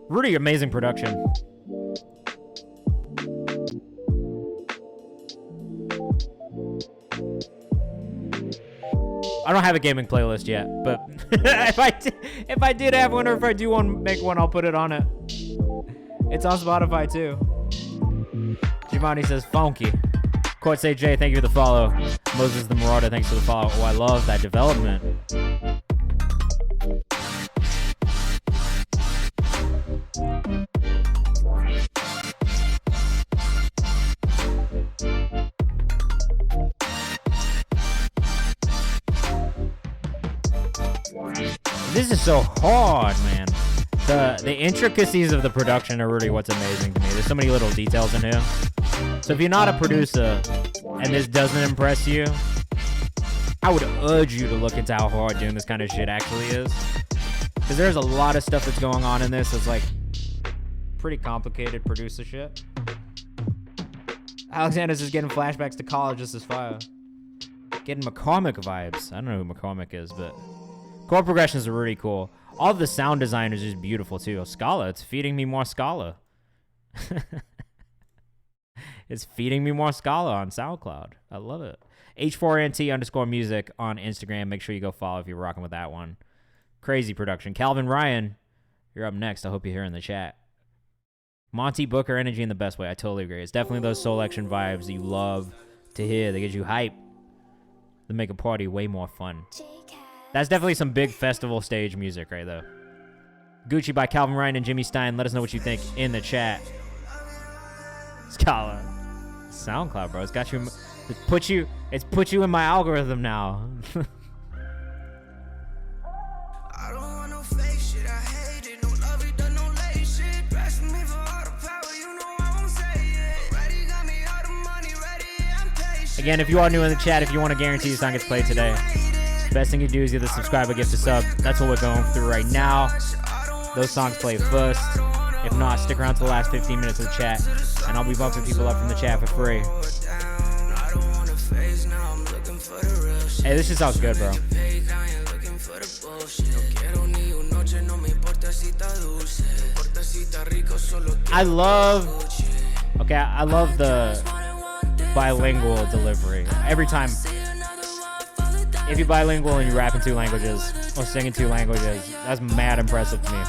Really amazing production. I don't have a gaming playlist yet, but if I did have one, or if I do make one, I'll put it on it. It's on Spotify too. Giovanni says funky. Court say Jay, thank you for the follow. Moses the Marauder, thanks for the follow. Oh, I love that development. This is so hard, man. The intricacies of the production are really what's amazing to me. There's so many little details in here. So if you're not a producer and this doesn't impress you, I would urge you to look into how hard doing this kind of shit actually is. Because there's a lot of stuff that's going on in this that's like pretty complicated producer shit. Alexander's just getting flashbacks to college just as fire. Getting McCormick vibes. I don't know who McCormick is, but chord progressions are really cool. All of the sound design is just beautiful too. Oh, Scala, it's feeding me more Scala. It's feeding me more Scala on SoundCloud. I love it. H4NT_music on Instagram. Make sure you go follow if you're rocking with that one. Crazy production. Calvin Ryan, you're up next. I hope you're here in the chat. Monty Booker energy in the best way. I totally agree. It's definitely those Soul Action vibes that you love to hear. They get you hype. They make a party way more fun. That's definitely some big festival stage music right there. Gucci by Calvin Ryan and Jimmy Stein. Let us know what you think in the chat. Scala. SoundCloud, bro. It's got you. It's put you in my algorithm now. I don't want no fake shit. I hate it. No love it, done no late shit. Pressing me for all the power. You know I won't say it. Ready, got me all the money. Ready, I'm patient. Again, if you are new in the chat, if you want to guarantee your song gets played today, best thing you do is either subscribe or gift a sub. That's what we're going through right now. Those songs play first. If not, stick around to the last 15 minutes of the chat, and I'll be bumping people up from the chat for free. Hey, this shit sounds good, bro. I love the bilingual delivery. Every time, if you're bilingual and you rap in 2 languages or sing in 2 languages, that's mad impressive to me.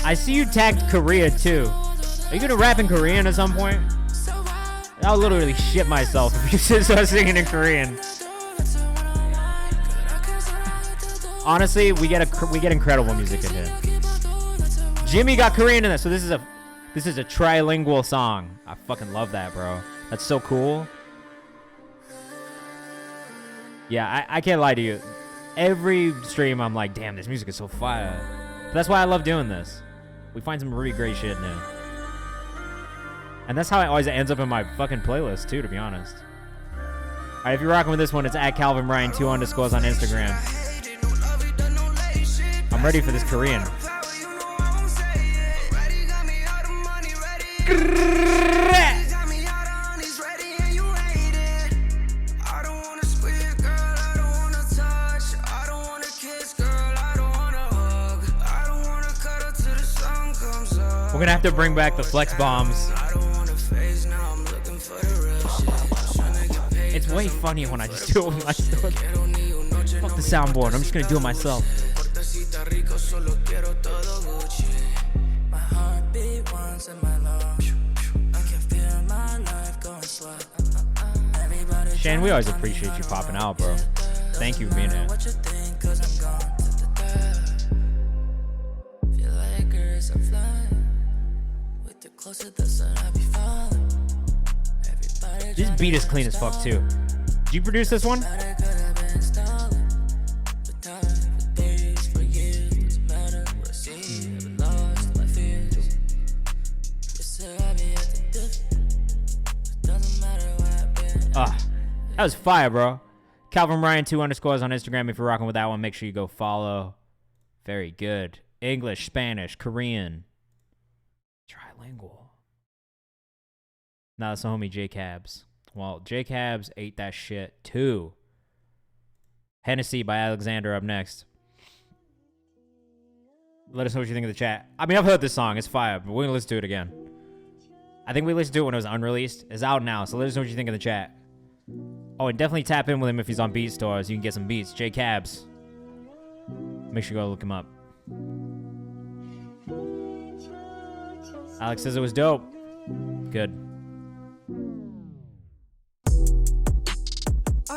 I see you tagged Korea too. Are you gonna rap in Korean at some point? I'll literally shit myself if you start singing in Korean. Honestly, we get incredible music in here. Jimmy got Korean in this, so this is a trilingual song. I fucking love that, bro. That's so cool. Yeah, I can't lie to you. Every stream, I'm like, damn, this music is so fire. But that's why I love doing this. We find some really great shit new. And that's how it always ends up in my fucking playlist, too, to be honest. Alright, if you're rocking with this one, it's at Calvin Ryan, 2 underscores on Instagram. I'm ready for this Korean. We're gonna have to bring back the flex bombs. It's way funnier when I just do it with myself. Fuck the soundboard, I'm just gonna do it myself. Shane, we always appreciate you popping out, bro. Thank you for being here. This beat is clean as fuck too. Did you produce this one? That was fire, bro. Calvin Ryan 2 underscores on Instagram. If you're rocking with that one, make sure you go follow. Very good. English, Spanish, Korean. Trilingual. Now that's the homie J Cabs. Well, J Cabs ate that shit too. Hennessy by Alexander up next. Let us know what you think of the chat. I mean, I've heard this song. It's fire, but we're going to listen to it again. I think we listened to it when it was unreleased. It's out now, so let us know what you think in the chat. Oh, and definitely tap in with him if he's on Beat Stores. You can get some beats. J Cabs. Make sure you go look him up. Alex says it was dope. Good.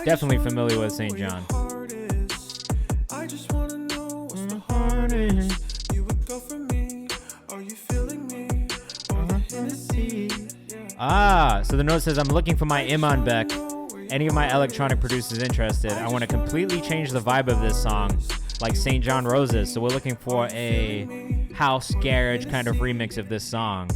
Definitely familiar with St. John. I just wanna know what's the hardest. You would go for me. Are you feeling me? Or the Hennessy? Ah, so the note says, I'm looking for my Iman Beck. Any of my electronic producers interested? I want to completely change the vibe of this song, like St. John Roses. So we're looking for a house garage kind of remix of this song.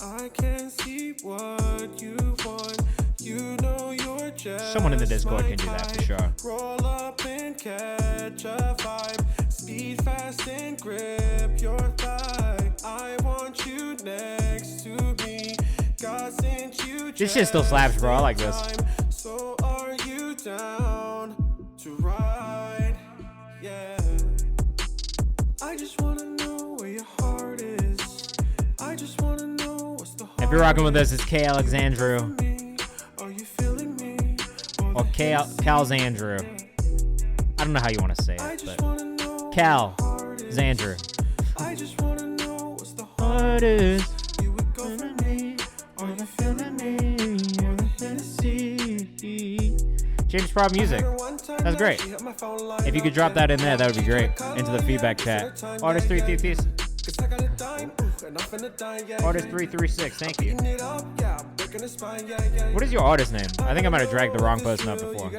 I can see what you want. You know you're just Someone in the Discord can do that for sure. Roll up and catch a vibe. Speed fast and grip your thigh. I want you next to me. God sent you. This shit still slaps, bro. I like this. So are you down to ride? Yeah. I just wanna know where your heart is. I just wanna know what's the heart. If you're rocking with us, it's K Alexandru. Are you feeling me? Or Calzandru. I don't know how you want to say it, but Cal Xandru. I just wanna know what's the Heart is. You would go for me. Are you feeling me? Or the Hennessy? James Prop Music. That's great. If you could drop that in there, that would be great. Into the feedback chat. Artist 336. Artist 336. Thank you. What is your artist name? I think I might have dragged the wrong person up before.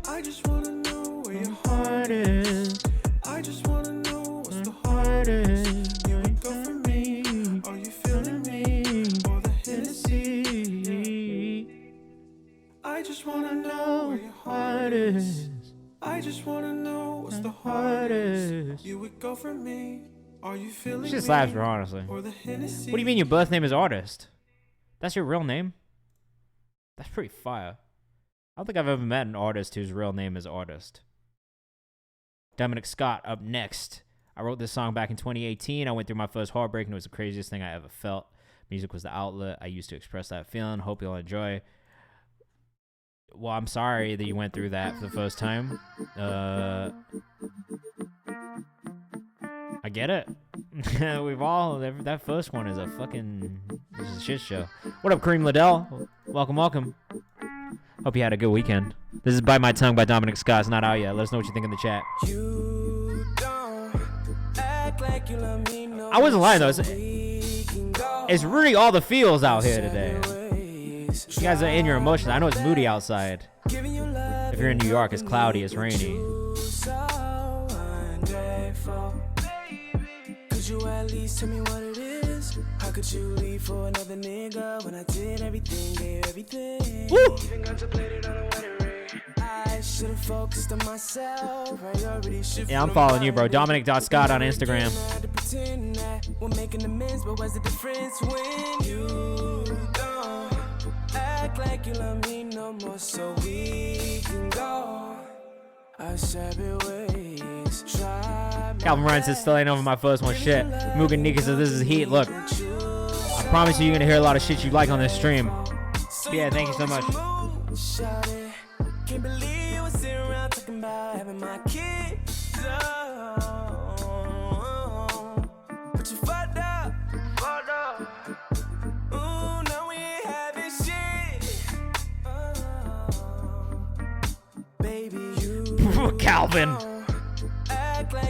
I just wanna know where your heart is. I just wanna know what's the hardest. You would go for me. Are you feeling me? Or the Hennessy? I just wanna know where your heart is. I just wanna know what's the hardest. You would go for me. Are you feeling This me? shit slaps, bro, honestly. Or the Hennessy? What do you mean your birth name is Artist? That's your real name? That's pretty fire. I don't think I've ever met an artist whose real name is Artist. Dominic Scott up next. I wrote this song back in 2018. I went through my first heartbreak and it was the craziest thing I ever felt. Music was the outlet I used to express that feeling. Hope you'll enjoy. Well, I'm sorry that you went through that for the first time. I get it. We've all, that first one is a fucking it's a shit show. What up, Kareem Liddell? Welcome, welcome. Hope you had a good weekend. This is Bite My Tongue by Dominic Scott. It's not out yet. Let us know what you think in the chat. You don't act like you love me, no. I wasn't lying, though. It's really all the feels out here today. You guys are in your emotions. I know it's moody outside. If you're in New York, it's cloudy, it's rainy. Could you at least tell me what it is? How could you leave for another nigga when I did everything, gave everything? Woo! Even contemplated on a wedding ring. I should've focused on myself. Yeah, I'm following you, bro. Dominic.Scott on Instagram. We're making amends, but what's the difference when you don't act like you love me no more, so we can go our separate ways. Try Calvin Ryan says, still ain't over my first one. Shit. Muga Nika says, this is heat. Look, I promise you're going to hear a lot of shit you like on this stream. Yeah, thank you so much. Can't believe we're sitting around talking about having my kids on. But you fucked up. Ooh, no, we ain't having shit. Baby, you Calvin.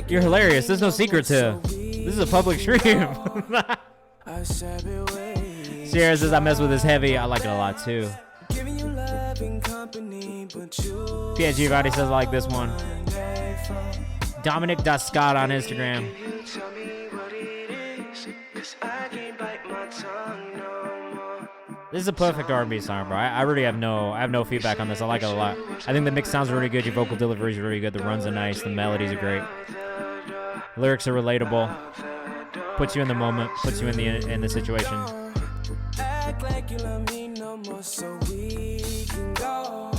You're hilarious. There's no secret to. This is a public stream. Sierra says I mess with this heavy. I like it a lot too. Pierre Giovanni says I like this one. Dominic.Scott on Instagram. This is a perfect R&B song, bro. I really have no feedback on this. I like it a lot. I think the mix sounds really good. Your vocal delivery is really good. The runs are nice. The melodies are great. Lyrics are relatable. Puts you in the moment. Puts you in the situation. Act like you love me no more, so we can go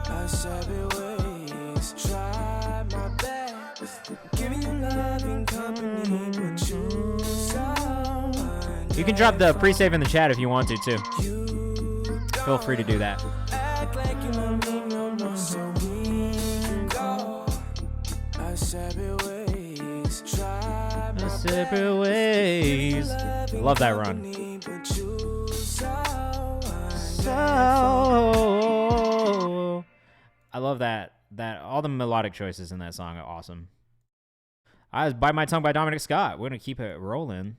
our separate ways. Try my best, giving you love and company, but you so. You can drop the pre-save in the chat if you want to too. Feel free to do that. Act like you love me no more, so we can go our separate ways. Try my Separate ways. Love that run. So I love that all the melodic choices in that song are awesome. I was Bite My Tongue by Dominic Scott. We're gonna keep it rolling.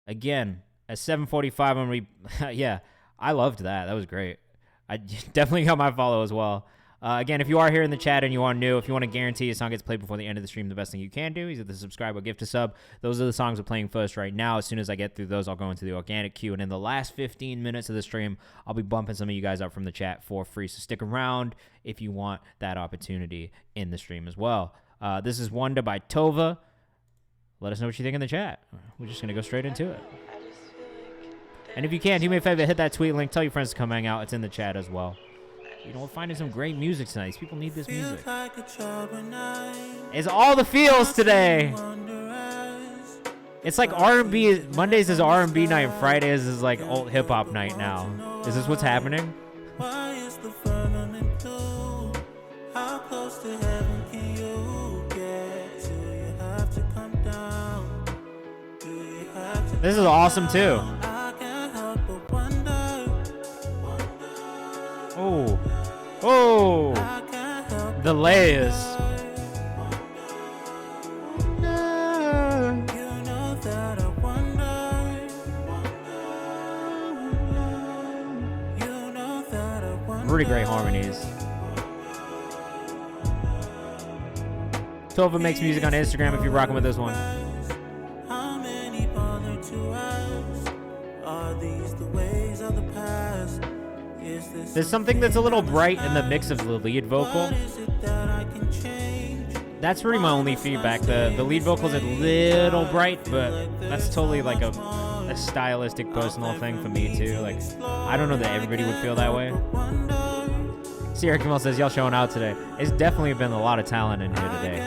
Again, at 7:45 when we yeah, I loved that. That was great. I definitely got my follow as well. Again, if you are here in the chat and you are new, if you want to guarantee a song gets played before the end of the stream, the best thing you can do is either subscribe or gift a sub. Those are the songs we're playing first right now. As soon as I get through those, I'll go into the organic queue. And in the last 15 minutes of the stream, I'll be bumping some of you guys up from the chat for free. So stick around if you want that opportunity in the stream as well. This is Wonder by Tova. Let us know what you think in the chat. We're just going to go straight into it. And if you can, do me a favor, hit that tweet link. Tell your friends to come hang out. It's in the chat as well. You know, we're finding some great music tonight. These people need this music. It's all the feels today. It's like R&B. Mondays is R&B night. Fridays is like old hip hop night now. Is this what's happening? This is awesome too. Oh. Oh. The layers. Really great harmonies. Tova makes music on Instagram if you're rocking with this one. There's something that's a little bright in the mix of the lead vocal. That's really my only feedback. The lead vocal's a little bright, but that's totally like a stylistic, personal thing for me too. Like, I don't know that everybody would feel that way. Sierra Kamal says, y'all showing out today. It's definitely been a lot of talent in here today.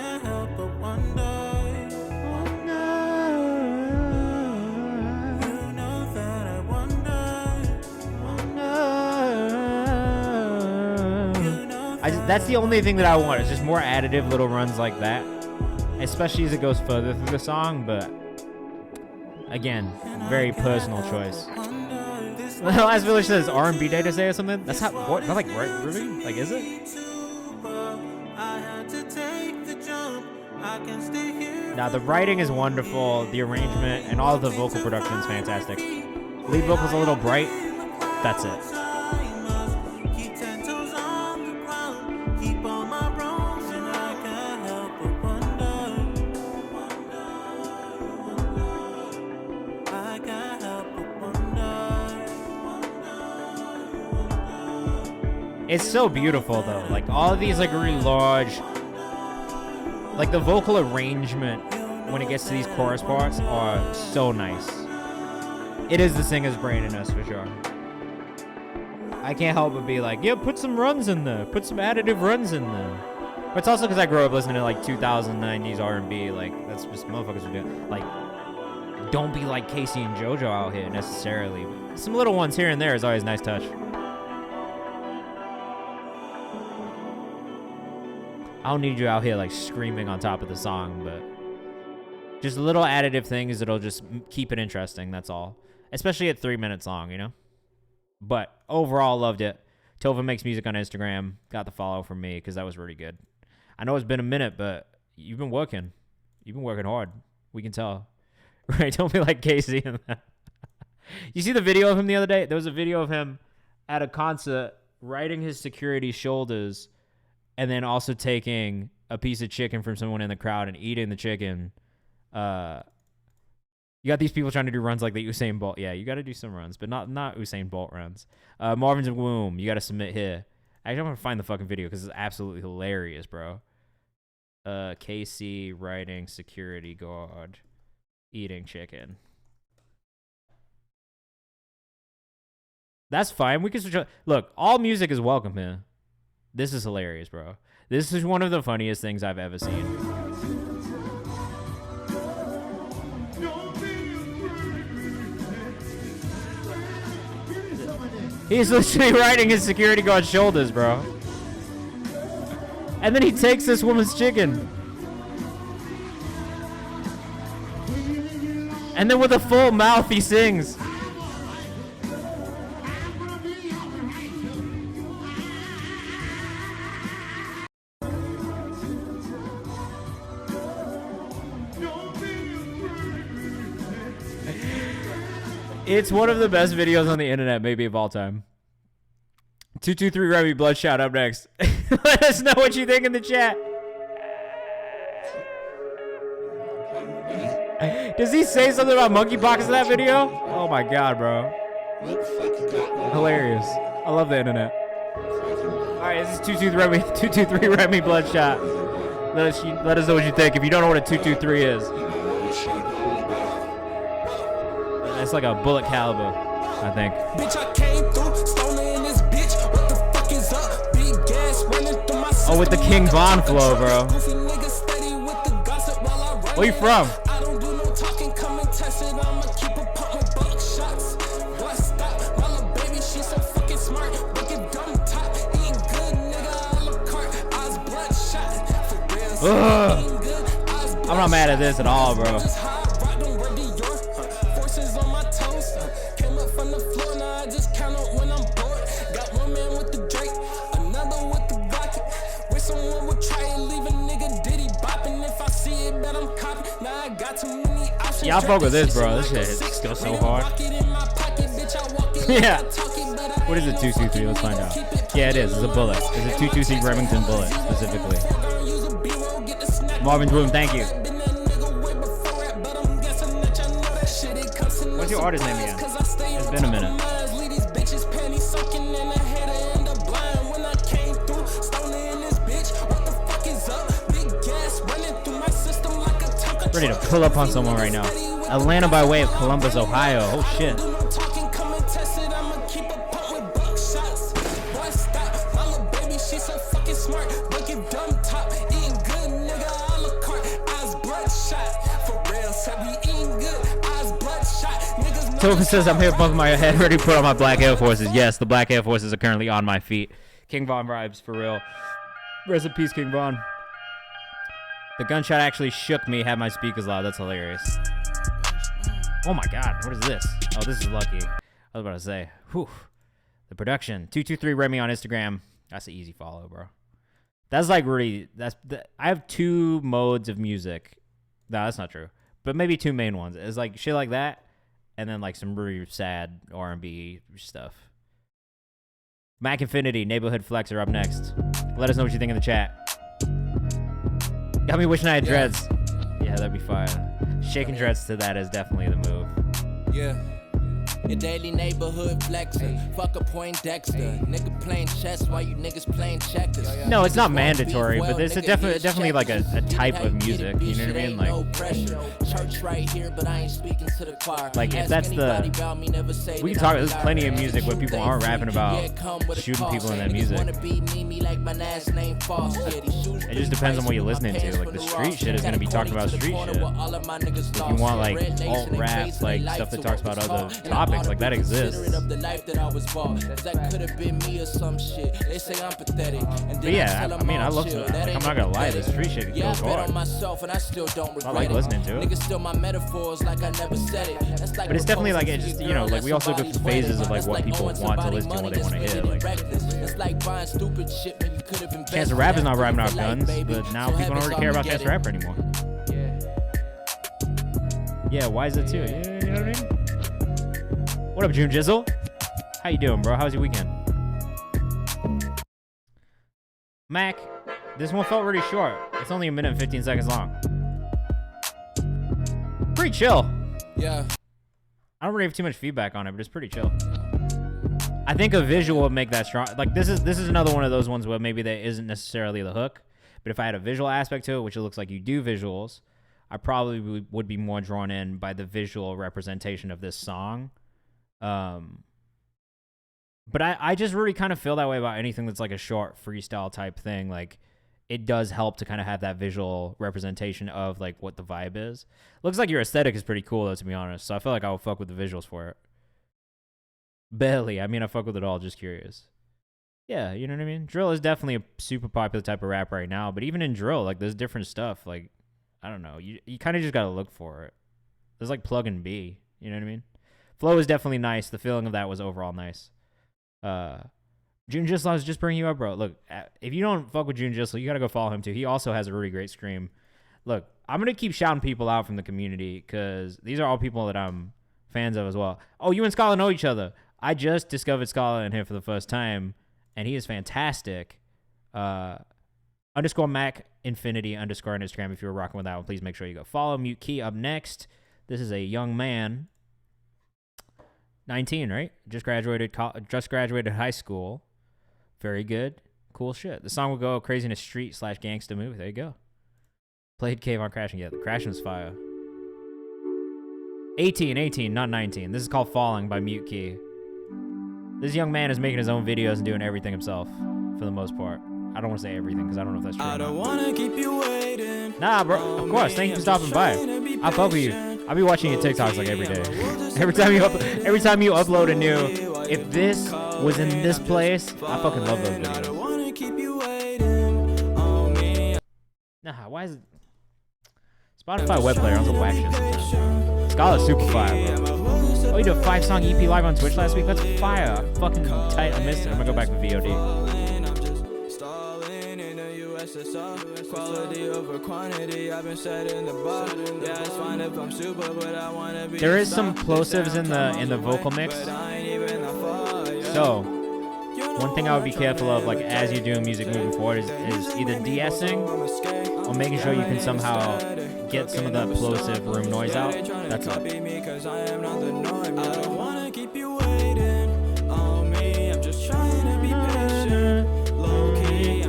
That's the only thing that I want. Is just more additive little runs like that, especially as it goes further through the song. But again, very personal choice. The last village says R&B day to say or something. That's how. What? Like really? Like is it? Now the writing is wonderful. The arrangement and all of the vocal production is fantastic. Lead vocal's a little bright. That's it. It's so beautiful though. Like all of these like really large, like the vocal arrangement when it gets to these chorus parts are so nice. It is the singer's brain in us for sure. I can't help but be like, yeah, put some runs in there. Put some additive runs in there. But it's also because I grew up listening to like 2090s R&B. Like that's just motherfuckers are doing. Like, don't be like Casey and JoJo out here necessarily. But some little ones here and there is always a nice touch. I don't need you out here like screaming on top of the song, but just little additive things that'll just keep it interesting. That's all. Especially at 3 minutes long, you know? But overall, loved it. Tova Makes Music on Instagram. Got the follow from me because that was really good. I know it's been a minute, but you've been working. You've been working hard. We can tell. Right? Don't be like Casey and that. You see the video of him the other day? There was a video of him at a concert riding his security's shoulders and then also taking a piece of chicken from someone in the crowd and eating the chicken. You got these people trying to do runs like the Usain Bolt. Yeah, you got to do some runs, but not Usain Bolt runs. Marvin's Womb, you got to submit here. I don't want to find the fucking video because it's absolutely hilarious, bro. KC riding security guard eating chicken. That's fine. We can switch up. Look, all music is welcome here. This is hilarious, bro. This is one of the funniest things I've ever seen. He's literally riding his security guard's shoulders, bro. And then he takes this woman's chicken. And then with a full mouth, he sings. It's one of the best videos on the internet, maybe of all time. 223 Remy Bloodshot up next. Let us know what you think in the chat. Does he say something about monkeypox in that video? Oh my god, bro. Hilarious. I love the internet. Alright, this is 223 Remy Bloodshot. Let us know what you think. If you don't know what a 223 is. It's like a bullet caliber, I think. Bitch, I came through, stolen in this bitch. What the fuck is up? Big gas running through my system. Oh, with the King Von flow, bro. Where you from? I don't do no talking, come and test it. I'ma keep a pump with buck shots. What's that? My little baby, she's so fucking smart. Look at dumb top, eating good, nigga. A la carte, eyes bloodshot. For real, I'm not mad at this at all, bro. Y'all fuck with this, bro. This shit goes so hard. Yeah. What is a 223? Let's find out. Yeah, it is. It's a bullet. It's a 223 Remington bullet, specifically. Marvin's Room, thank you. What's your artist name again? It's been a minute. Ready to pull up on someone right now. Atlanta by way of Columbus, Ohio. Oh shit. Tova says I'm here bumping my head, ready to put on my black Air Forces. Yes, the black Air Forces are currently on my feet. King Von vibes, for real. Rest in peace, King Von. The gunshot actually shook me, had my speakers loud. That's hilarious. Oh my god, what is this? Oh, this is lucky. I was about to say. Whew. The production. 223 Remy on Instagram. That's an easy follow, bro. That's like really, I have 2 modes of music. No, that's not true. But maybe 2 main ones. It's like shit like that, and then like some really sad R&B stuff. Mac Infinity, Neighborhood Flex are up next. Let us know what you think in the chat. Got me wishing I had dreads. Yeah, that'd be fine. Shaking dreads to that is definitely the move. Yeah. Your daily neighborhood flexing. Fuck a Poindexter. Nigga playing chess while you niggas playing checkers. No, it's not mandatory, but there's definitely like a type of music. You know what I mean? Like, church right here, but I ain't speaking to the choir. Like if that's the, we can talk. There's plenty of music where people aren't rapping about shooting people in that music. It just depends on what you're listening to. Like the street shit is gonna be talking about street shit. If you want like alt rap, like stuff that talks about other topics, perfect. Like, that exists. Of the life that I was bought. That could have been me or some shit. They say I'm pathetic. And But yeah, I mean, I love to. Like, I'm not gonna lie, the street shit goes I bet hard. on myself and I still don't regret I like listening to it. Niggas steal my metaphors like I never said it. That's like But it's definitely like, it just, you know, like we also go through phases of like what people want to listen to, what they want to hear. Like, it's like buying stupid shit when you could have invested. Chance the Rapper is not rapping off guns, but now people don't really care about Chance the Rapper anymore. Yeah, why is it too? Yeah, you know what I mean? What up, June Jizzle? How you doing, bro? How's your weekend? Mac, this one felt really short. It's only 1 minute and 15 seconds long. Pretty chill. Yeah. I don't really have too much feedback on it, but it's pretty chill. I think a visual would make that strong. Like, this is another one of those ones where maybe there isn't necessarily the hook, but if I had a visual aspect to it, which it looks like you do visuals, I probably would be more drawn in by the visual representation of this song. But I just really kind of feel that way about anything that's like a short freestyle type thing. Like, it does help to kind of have that visual representation of like what the vibe is. Looks like your aesthetic is pretty cool though, to be honest. So I feel like I would fuck with the visuals for it. Barely. I mean, I fuck with it all, just curious. Yeah, you know what I mean? Drill is definitely a super popular type of rap right now, but even in drill, like, there's different stuff. Like, I don't know. You kind of just got to look for it. There's like plug and B, you know what I mean? Flow is definitely nice. The feeling of that was overall nice. June Gisel, I was just bringing you up, bro. Look, if you don't fuck with June Gisel, you got to go follow him too. He also has a really great scream. Look, I'm going to keep shouting people out from the community because these are all people that I'm fans of as well. Oh, you and Scala know each other. I just discovered Scala in here for the first time, and he is fantastic. Underscore Mac Infinity underscore on Instagram. If you were rocking with that one, please make sure you go follow. Mute Key up next. This is a young man, 19, right? Just graduated high school. Very good, cool shit. The song will go crazy in a street / gangsta movie. There you go. Played Cave on Crashing. Yeah, the Crashing was fire. 18, not 19. This is called Falling by Mute Key. This young man is making his own videos and doing everything himself, for the most part. I don't want to say everything, because I don't know if that's true. I don't want to keep you waiting. Nah, bro. Of course. Thank you for stopping by. I fuck with you. I'll be watching your TikToks like every day. every time you upload a new, if this was in this place, I fucking love those videos. Nah, why is it? Spotify web player on some whack shit sometimes. Scala's super fire, bro. Oh, you did a 5-song EP live on Twitch last week? That's fire. I'm fucking tight. I missed it. I'm gonna go back to VOD. There is some plosives in the vocal mix. So, one thing I would be careful of, like, as you're doing music moving forward is either de-essing or making sure you can somehow get some of that plosive room noise out. That's all.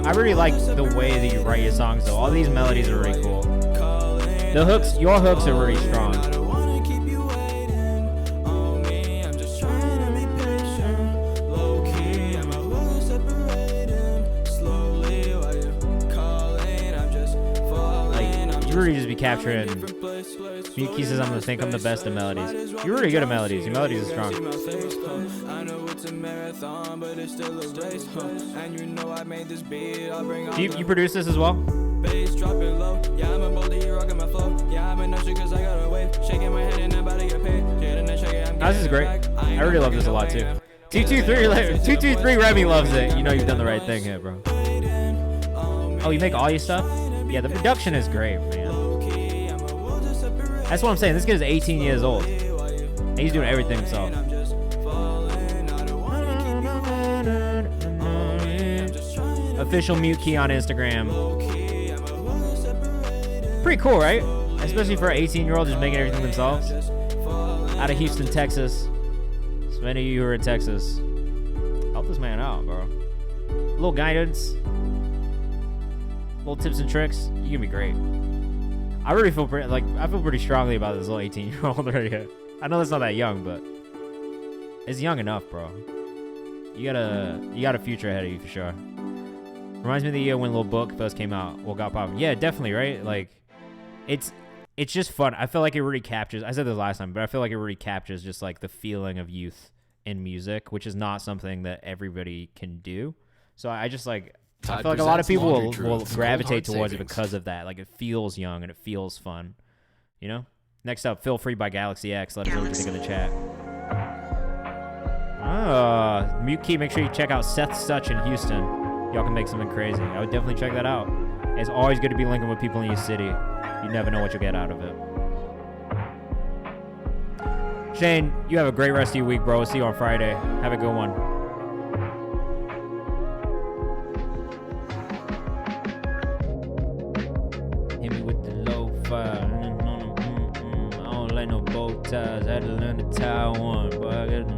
I really like the way that you write your songs though. All these melodies are really cool. The hooks, your hooks are really strong. Like, you really just be capturing. Miki says I'm gonna think I'm the best at melodies. You're really good at melodies. Your melodies are strong. Do you produce this as well? This is great. I really love this a lot too. 223 Remy loves it. You know you've done the right thing here, bro. Oh, you make all your stuff? Yeah, the production is great, man. That's what I'm saying. This kid is 18 years old. And he's doing everything himself. Official Mute Key on Instagram. Pretty cool, right? Especially for an 18-year-old just making everything themselves. Out of Houston, Texas. So many of you who are in Texas, help this man out, bro. A little guidance. Little tips and tricks. You can be great. I really feel pretty strongly about this little 18-year-old right here. I know that's not that young, but it's young enough, bro. You got a future ahead of you for sure. Reminds me of the year when Lil Book first came out. What got poppin'? Yeah, definitely, right? Like, it's just fun. I feel like it really captures, I said this last time, but I feel like it really captures just like the feeling of youth in music, which is not something that everybody can do. So I just like, I feel like a lot of people will gravitate towards it because of that. Like it feels young and it feels fun, you know? Next up, Feel Free by Galaxy X. Let us know what you think in the chat. Mute Key, make sure you check out Seth Such in Houston. Y'all can make something crazy. I would definitely check that out. It's always good to be linking with people in your city. You never know what you'll get out of it. Shane, you have a great rest of your week, bro. We'll see you on Friday. Have a good one. Hit me with the lo-fi. I don't like no bow ties. I had to learn to tie one. But I got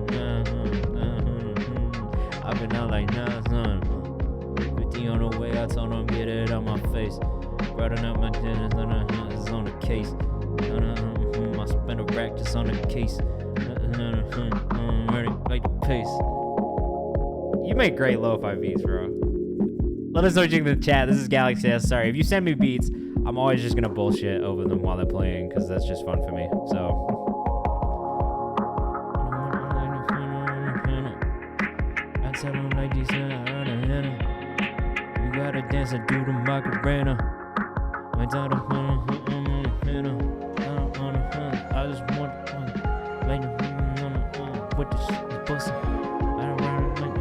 I've been out like 9 son. 50 on the way. I told him get it on my face. Riding up my dinner. It's on the case. I spent a rack just on the case. Ready, like the pace. You make great lo-fi beats, bro. Let us know what you think in the chat. This is Galaxy S. Sorry, if you send me beats, I'm always just gonna bullshit over them while they're playing because that's just fun for me. So. I tell them like this, you gotta dance and do the Macarena. I tell them, I just want like with the pussy. I don't run like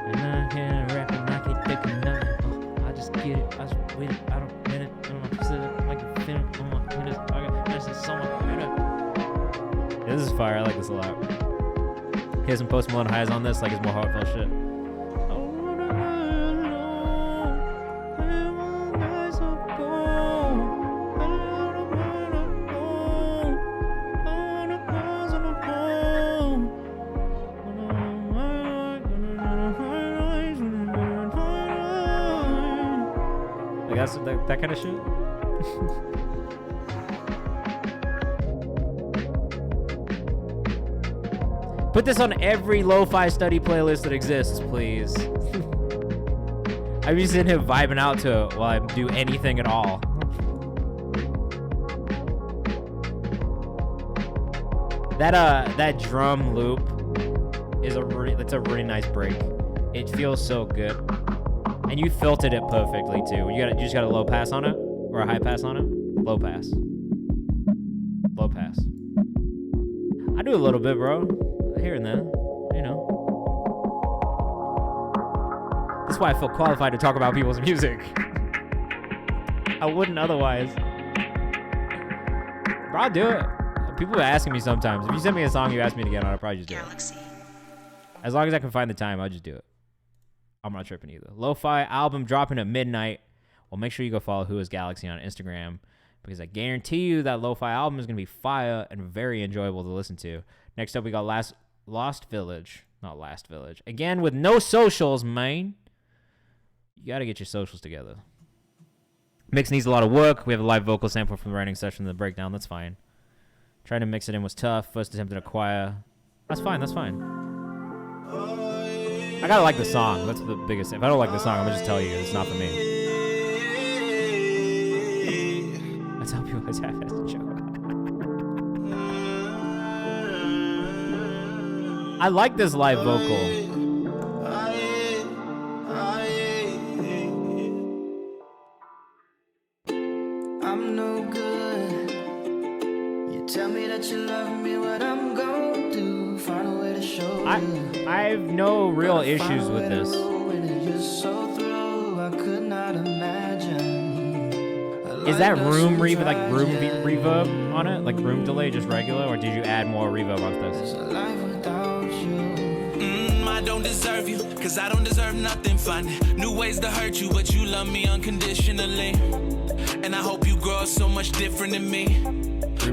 and I can't rap and I can't think of nothing. I just get it, I just with it, I don't get it. I'm like a fin on my fingers. This is so much better. This is fire, I like this a lot. Here's some Post Malone highs on this, like it's more heartfelt shit. That kind of shit. Put this on every lo-fi study playlist that exists, please. I'm just sitting here vibing out to it while I do anything at all. That drum loop is a really nice break. It feels so good. And you filtered it perfectly too. You just got a low pass on it or a high pass on it? Low pass. Low pass. I do a little bit, bro. Here and there, you know. That's why I feel qualified to talk about people's music. I wouldn't otherwise. Bro, I'll do it. People are asking me sometimes. If you send me a song you ask me to get on, I'll probably just do it. As long as I can find the time, I'll just do it. I'm not tripping either. Lo-fi album dropping at midnight. Well, make sure you go follow Who Is Galaxy on Instagram because I guarantee you that lo-fi album is going to be fire and very enjoyable to listen to. Next up, we got Lost Village. Not Last Village. Again, with no socials, man. You got to get your socials together. Mix needs a lot of work. We have a live vocal sample from the writing session in the breakdown. That's fine. Trying to mix it in was tough. First attempt at a choir. That's fine. That's fine. I gotta like the song. That's the biggest thing. If I don't like the song, I'm gonna just tell you it's not for me. That's how people always have as a joke. I like this live vocal. I'm no good. You tell me that you love me, what I'm gonna do. Find a way to show you. I have no real issues with this. Is that room reverb, like room reverb on it? Like room delay, just regular? Or did you add more reverb on this? I don't deserve you, cause I don't deserve nothing fun. New ways to hurt you, but you love me unconditionally. And I hope you grow so much different than me. I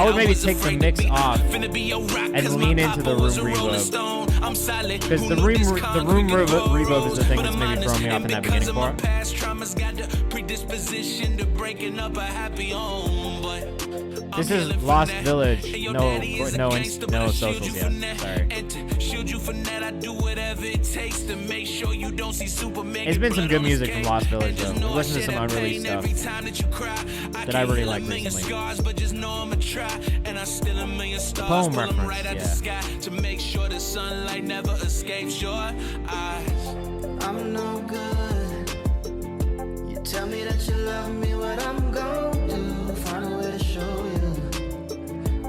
would maybe take the mix off and lean into the room reverb. Because the room reverb is the thing that's maybe throwing me off in that beginning part. Predisposition to breaking up a happy home, but This is Lost Village. No socials yet. Sorry. It's been some good music from Lost Village though. We listened to some unreleased stuff that I really like recently. Poem reference, yeah. To make sure the sunlight never escapes your eyes. I'm no good. You tell me that you love me, what I'm going to find a way to show you,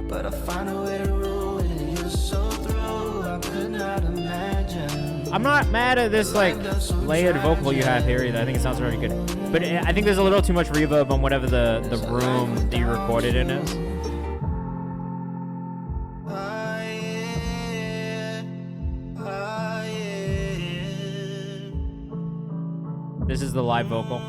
but I find a way to ruin you. So through, I could not imagine. I'm not mad at this like layered vocal you have here either. I think it sounds very good, but I think there's a little too much reverb on whatever the room that you recorded in is. This is the live vocal.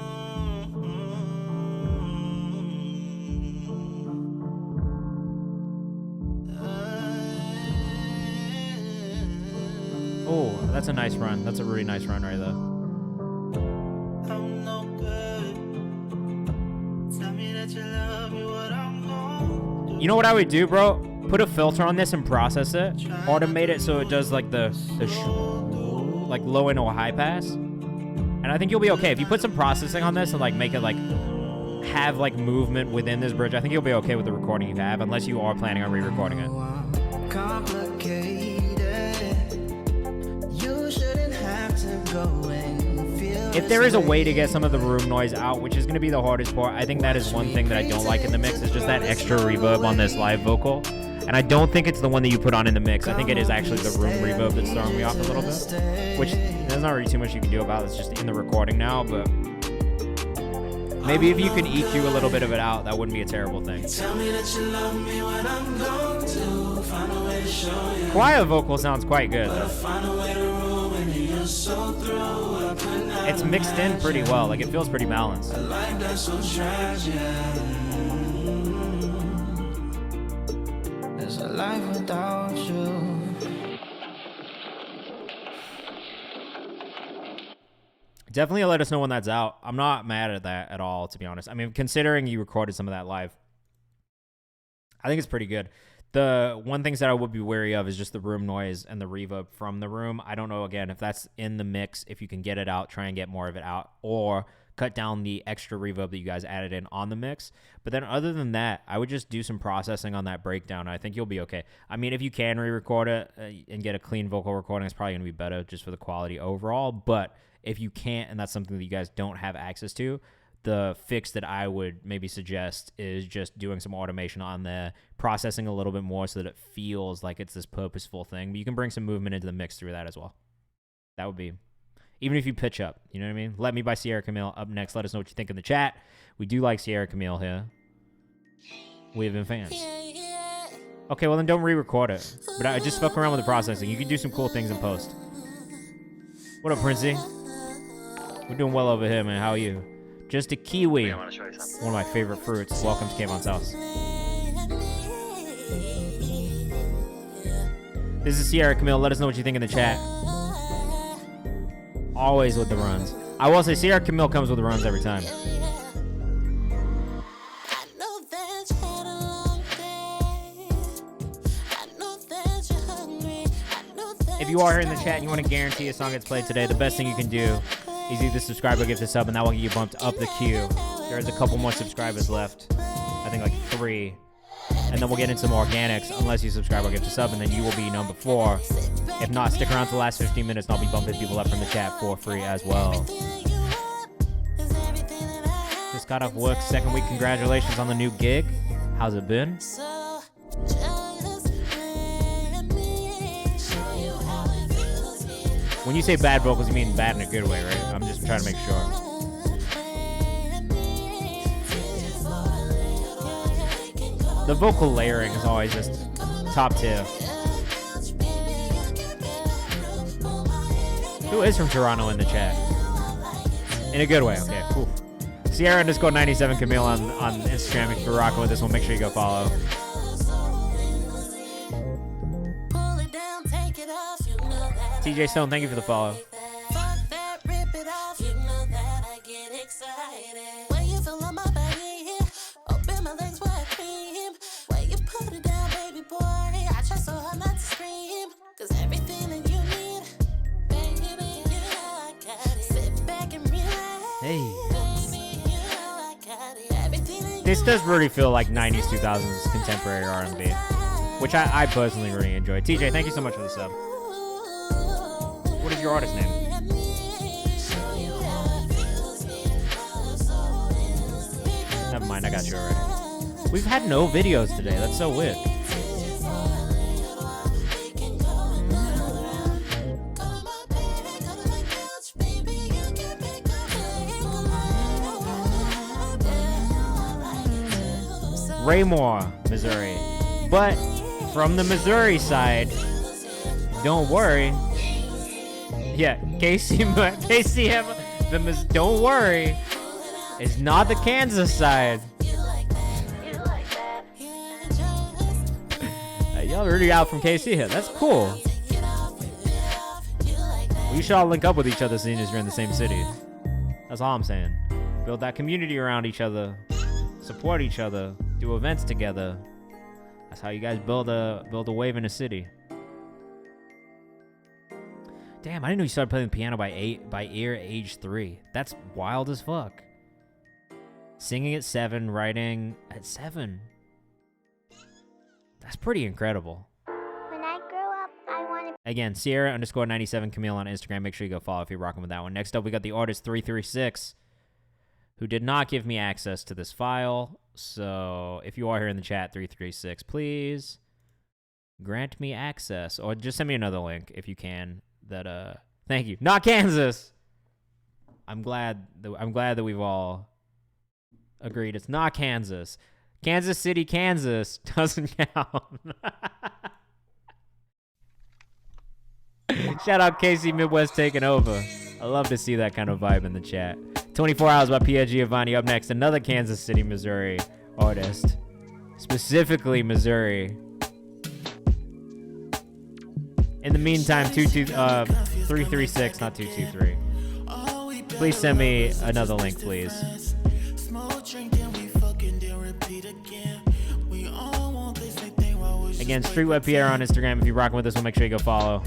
Oh, that's a nice run. That's a really nice run right there. You know what I would do, bro? Put a filter on this and process it. Automate it so it does like like low end or high pass. And I think you'll be okay. If you put some processing on this and like make it like have like movement within this bridge, I think you'll be okay with the recording you have, unless you are planning on re-recording it. You shouldn't have to go and feel. If there is a way to get some of the room noise out, which is going to be the hardest part, I think that is one thing that I don't like in the mix, is just that extra reverb on this live vocal. And I don't think it's the one that you put on in the mix. I think it is actually the room reverb that's throwing me off a little bit, which there's not really too much you can do about it. It's just in the recording now, but maybe if you can EQ a little bit of it out, that wouldn't be a terrible thing. Choir vocal sounds quite good, though. It's mixed in pretty well. Like, it feels pretty balanced. There's a life without you. Definitely let us know when that's out. I'm not mad at that at all, to be honest. I mean, considering you recorded some of that live, I think it's pretty good. The one things that I would be wary of is just the room noise and the reverb from the room. I don't know, again, if that's in the mix, if you can get it out, try and get more of it out, or cut down the extra reverb that you guys added in on the mix. But then other than that, I would just do some processing on that breakdown. I think you'll be okay. I mean, if you can re-record it and get a clean vocal recording, it's probably going to be better just for the quality overall. But if you can't, and that's something that you guys don't have access to, the fix that I would maybe suggest is just doing some automation on there, processing a little bit more so that it feels like it's this purposeful thing. But you can bring some movement into the mix through that as well. That would be, even if you pitch up, you know what I mean? Let Me by Sierra Camille up next. Let us know what you think in the chat. We do like Sierra Camille here. We have been fans. Okay, well then don't re-record it. But I just fuck around with the processing. You can do some cool things in post. What up, Princey? We're doing well over here, man. How are you? Just a kiwi. One of my favorite fruits. Welcome to Kayvan's house. This is Sierra Camille. Let us know what you think in the chat. Always with the runs. I will say Sierra Camille comes with the runs every time. If you are here in the chat and you want to guarantee a song gets played today, the best thing you can do is either subscribe or give this sub, and that will get you bumped up the queue. There's a couple more subscribers left. I think like 3. And then we'll get into some organics unless you subscribe or give this sub, and then you will be number 4. If not, stick around to the last 15 minutes and I'll be bumping people up from the chat for free as well. Just got off work, second week. Congratulations on the new gig. How's it been? When you say bad vocals, you mean bad in a good way, right? I'm just trying to make sure. The vocal layering is always just top tier. Who is from Toronto in the chat? In a good way, okay. Cool. Sierra _97 Camille on Instagram. If you're rocking with this one, make sure you go follow. TJ Stone, thank you for the follow. This does really feel like 90s, 2000s contemporary R&B, which I personally really enjoy. TJ, thank you so much for the sub. What is your artist name? Never mind, I got you already. We've had no videos today. That's so weird. Raymore, Missouri. But from the Missouri side, don't worry. Yeah, KCM, don't worry. It's not the Kansas side. Y'all really out from KC here. That's cool. We should all link up with each other seeing as you're in the same city. That's all I'm saying. Build that community around each other. Support each other. Do events together. That's how you guys build a wave in a city. Damn, I didn't know you started playing the piano by ear at age 3. That's wild as fuck. Singing at 7, writing at 7. That's pretty incredible. When I grow up, I want to... Again, Sierra_97 Camille on Instagram. Make sure you go follow if you're rocking with that one. Next up, we got the artist 336, who did not give me access to this file. So if you are here in the chat, 336, please grant me access. Or just send me another link if you can. Thank you. Not Kansas! I'm glad that we've all agreed it's not Kansas. Kansas City, Kansas doesn't count. Shout out KC Midwest taking over. I love to see that kind of vibe in the chat. 24 Hours by Pia Giovanni. Up next, another Kansas City, Missouri artist. Specifically Missouri. In the meantime, 336, not 223. Please send me another link, please. Again, Streetweb Pierre on Instagram. If you're rocking with us, we'll make sure you go follow.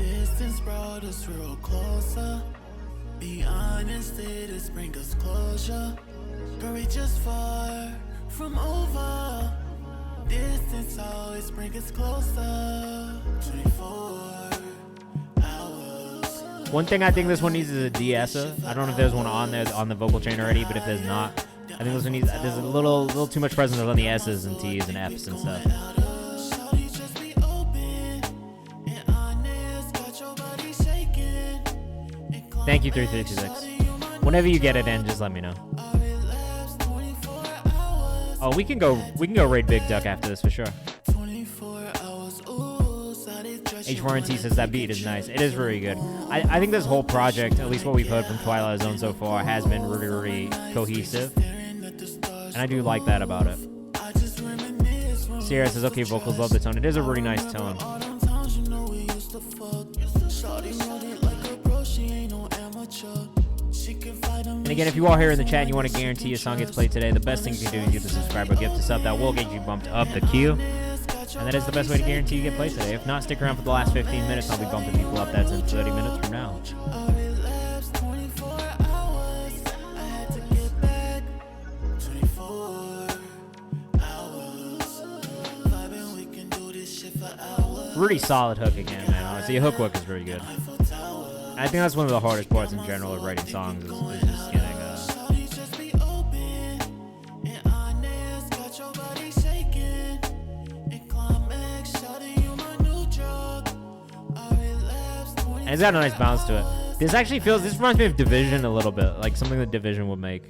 Be honest, it is bring us closure. Reach us far from over. Distance always bring us closer. 24 hours. One thing I think this one needs is a de-esser. I don't know if there's one on there on the vocal chain already, but if there's not, I think this one needs. There's a little too much presence on the S's and T's and F's and stuff. Thank you, 336. Whenever you get it in, just let me know. Oh, we can go raid Big Duck after this for sure. H4NT says that beat is nice. It is really good. I think this whole project, at least what we've heard from Twilight Zone so far, has been really, really cohesive. And I do like that about it. Sierra says, okay, vocals, love the tone. It is a really nice tone. And again, if you are here in the chat and you want to guarantee your song gets played today, the best thing you can do is give the subscriber gift to sub. That will get you bumped up the queue. And that is the best way to guarantee you get played today. If not, stick around for the last 15 minutes. I'll be bumping people up. That's in 30 minutes from now. Really solid hook again, man. Honestly, your hook work is really good. I think that's one of the hardest parts in general of writing songs is just getting and it's got a nice bounce to it. This reminds me of Division a little bit, like something that Division would make.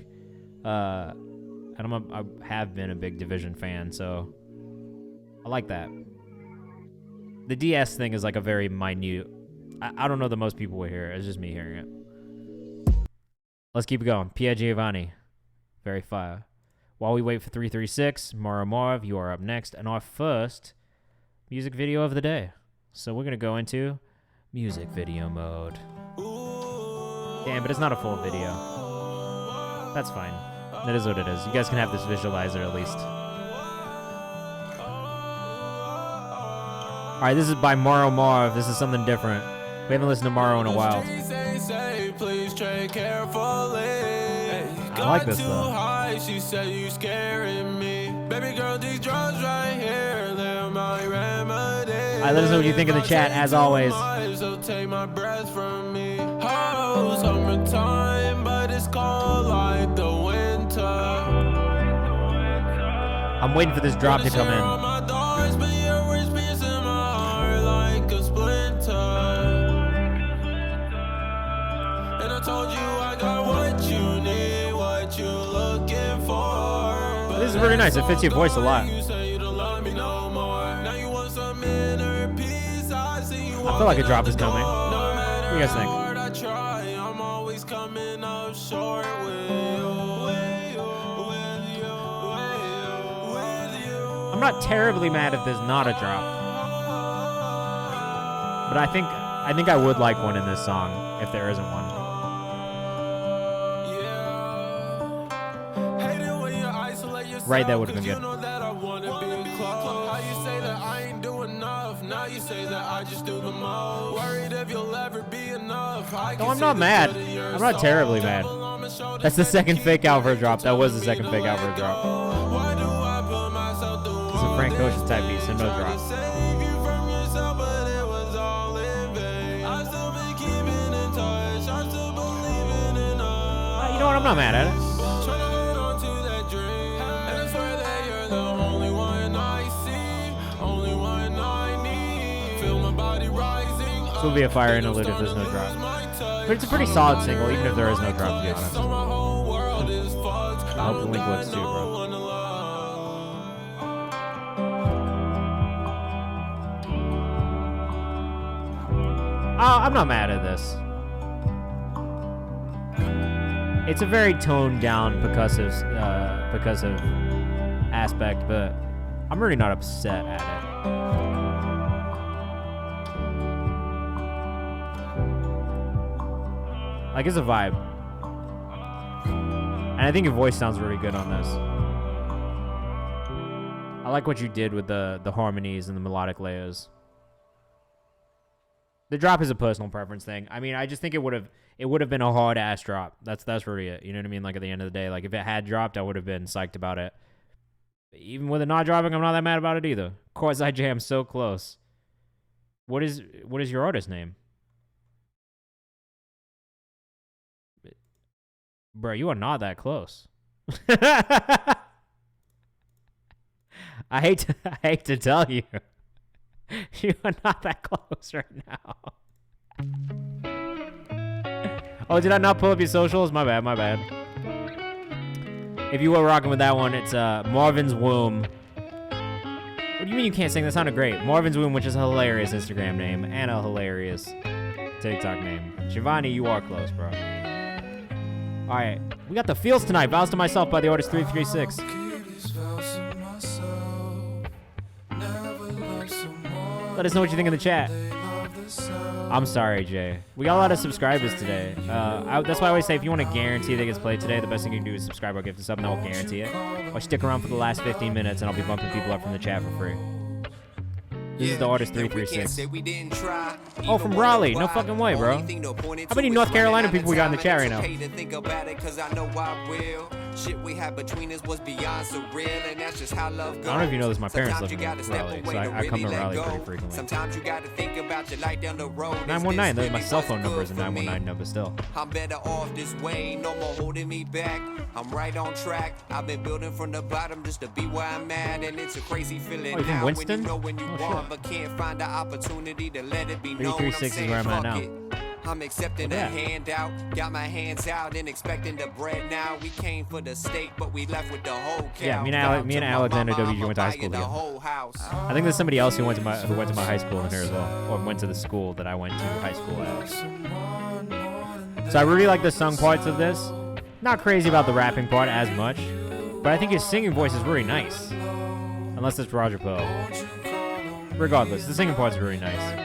And I have been a big Division fan, so I like that. The DS thing is like a very minute. I don't know that most people will hear it. It's just me hearing it. Let's keep it going. Pia Giovanni. Very fire. While we wait for 336, Mara Marv, you are up next. And our first music video of the day. So we're going to go into music video mode. Damn, but it's not a full video. That's fine. That is what it is. You guys can have this visualizer at least. Alright, this is by Maro Marv. This is something different. We haven't listened to Maro in a while. I like this though. She said you scaring me. Baby girl, these drugs right here, they're my remedy. All right, let us know what you think in the chat, as always. So take my breath from me. Oh, summertime, but it's cold like the winter. I'm waiting for this drop to come in. And I told you I got what you need, what you looking for. This is really nice. It fits your voice a lot. You say you don't love me no more. Now you want some inner peace. I see you. I feel like a drop is coming. What do you guys think? I try, I'm always coming up short with you. I'm not terribly mad if there's not a drop. But I think I would like one in this song if there isn't one. Right, that would have been good. How you say that I ain't doing enough. Now you say that I just do the most. Worried if you'll ever be enough. No, I'm not mad. I'm not terribly mad. That's the second fake out for a drop. That was the second fake out for a drop. It's a Frank Ocean type beat, so no drop. You know what? I'm not mad at it. This will be a fire interlude if there's no drop. But it's a pretty solid single, even if there is no drop, to be honest. I hope the link works too, bro. I'm not mad at this. It's a very toned down percussive aspect, but I'm really not upset at it. Like, it's a vibe. And I think your voice sounds really good on this. I like what you did with the harmonies and the melodic layers. The drop is a personal preference thing. I mean, I just think it would have been a hard ass drop. That's really it. You know what I mean? Like, at the end of the day, like, if it had dropped, I would have been psyched about it. Even with it not dropping, I'm not that mad about it either. Of course, I jam so close. What is your artist name? Bro, you are not that close. I hate to tell you. You are not that close right now. Oh, did I not pull up your socials? My bad. If you were rocking with that one, it's Marvin's Womb. What do you mean you can't sing? That sounded great. Marvin's Womb, which is a hilarious Instagram name and a hilarious TikTok name. Shivani, you are close, bro. All right, we got the feels tonight. Vows to Myself by the artist 336. Let us know what you think in the chat. I'm sorry, Jay. We got a lot of subscribers today. That's why I always say if you want to guarantee that it gets played today, the best thing you can do is subscribe or gift us up, and I will guarantee it. Or stick around for the last 15 minutes, and I'll be bumping people up from the chat for free. This is the artist 336. Oh, from Raleigh. No fucking way, bro. How many North Carolina people we got in the chat right now? Shit we had between us was beyond surreal, and that's just how love goes. I don't know if you know this, my parents live in Raleigh, so I come to Raleigh pretty frequently. Sometimes you gotta think about your life down the road. 919, my cell phone number is a 919 number still. I'm better off this way, no more holding me back. I'm right on track. I've been building from the bottom just to be where I'm at, and it's a crazy feeling now when you know when you want, but can't find the opportunity to let it be known. 336 is where I'm at now. I'm accepting a handout, got my hands out and expecting the bread now. We came for the steak, but we left with the whole cow. Yeah, me and Alexander W. went to high school together. I think there's somebody else who went to my high school in here as well, or went to the school that I went to high school at. So I really like the sung parts of this. Not crazy about the rapping part as much, but I think his singing voice is really nice. Unless it's Roger Poe. Regardless, the singing part's really nice.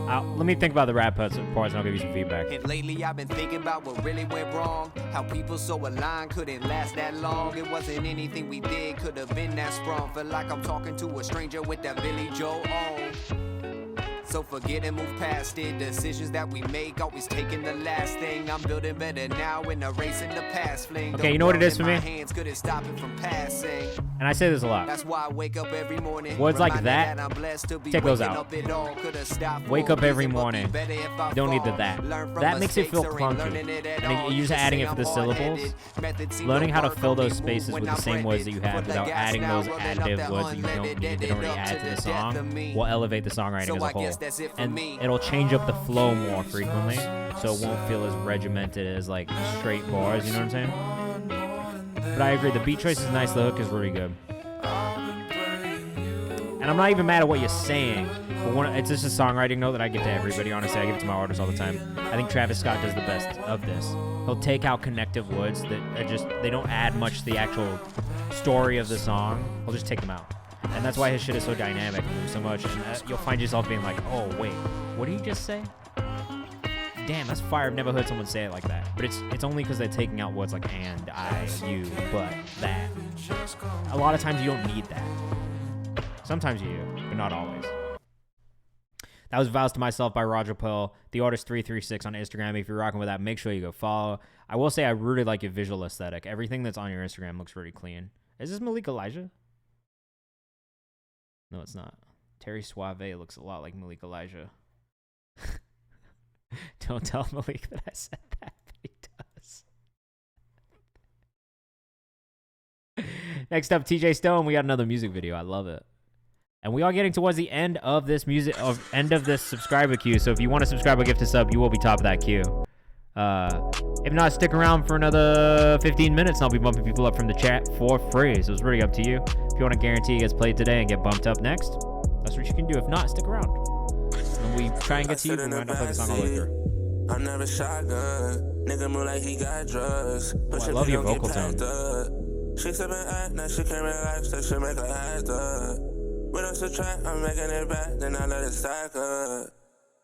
Let me think about the rap parts and I'll give you some feedback. And lately I've been thinking about what really went wrong. How people so aligned couldn't last that long. It wasn't anything we did could have been that strong. Feel like I'm talking to a stranger with that Billy Joel on. So forget and move past it. Decisions that we make, always taking the last thing. I'm building better now in a race in the past fling. Okay, you know what it is for me? Hands couldn't stop it from passing. And I say this a lot. That's why I wake up every morning. Words like that, take those out. Wake up every morning. You don't need the that. That makes it feel clunky. And you're just adding it for the syllables. Learning how to fill those spaces with the same words that you have without adding those additive words that you don't need, that already add to the song, will elevate the songwriting as a whole. And it'll change up the flow more frequently, so it won't feel as regimented as like straight bars, you know what I'm saying? But I agree, the beat choice is nice, the hook is really good. And I'm not even mad at what you're saying, but it's just a songwriting note that I give to everybody, honestly. I give it to my artists all the time. I think Travis Scott does the best of this. He'll take out connective words that are just, they don't add much to the actual story of the song. He'll just take them out. And that's why his shit is so dynamic and moves so much. And you'll find yourself being like, oh, wait, what did he just say? Damn, that's fire. I've never heard someone say it like that. But it's only because they're taking out words like and, I, you, but, that. A lot of times you don't need that. Sometimes you do, but not always. That was Vows to Myself by Roger Pearl, the artist 336 on Instagram. If you're rocking with that, make sure you go follow. I will say I really like your visual aesthetic. Everything that's on your Instagram looks really clean. Is this Malik Elijah? No, it's not. Terry Suave looks a lot like Malik Elijah. Don't tell Malik that I said that, but he does. Next up, TJ Stone. We got another music video. I love it. And we are getting towards the end of this end of this subscriber queue. So if you want to subscribe or gift a sub, you will be top of that queue. If not, stick around for another 15 minutes and I'll be bumping people up from the chat for free. So it's really up to you. If you want to guarantee it gets played today and get bumped up next, that's what you can do. If not, stick around. And we try and get to you and we end up playing the song all the way through. I'm never shotgun. Nigga move like he got drugs. Oh, I love your vocal tone. She sippin' act, now she can't relax, that shit make her act up. When I subtract, I'm making it back, then I let it stack up.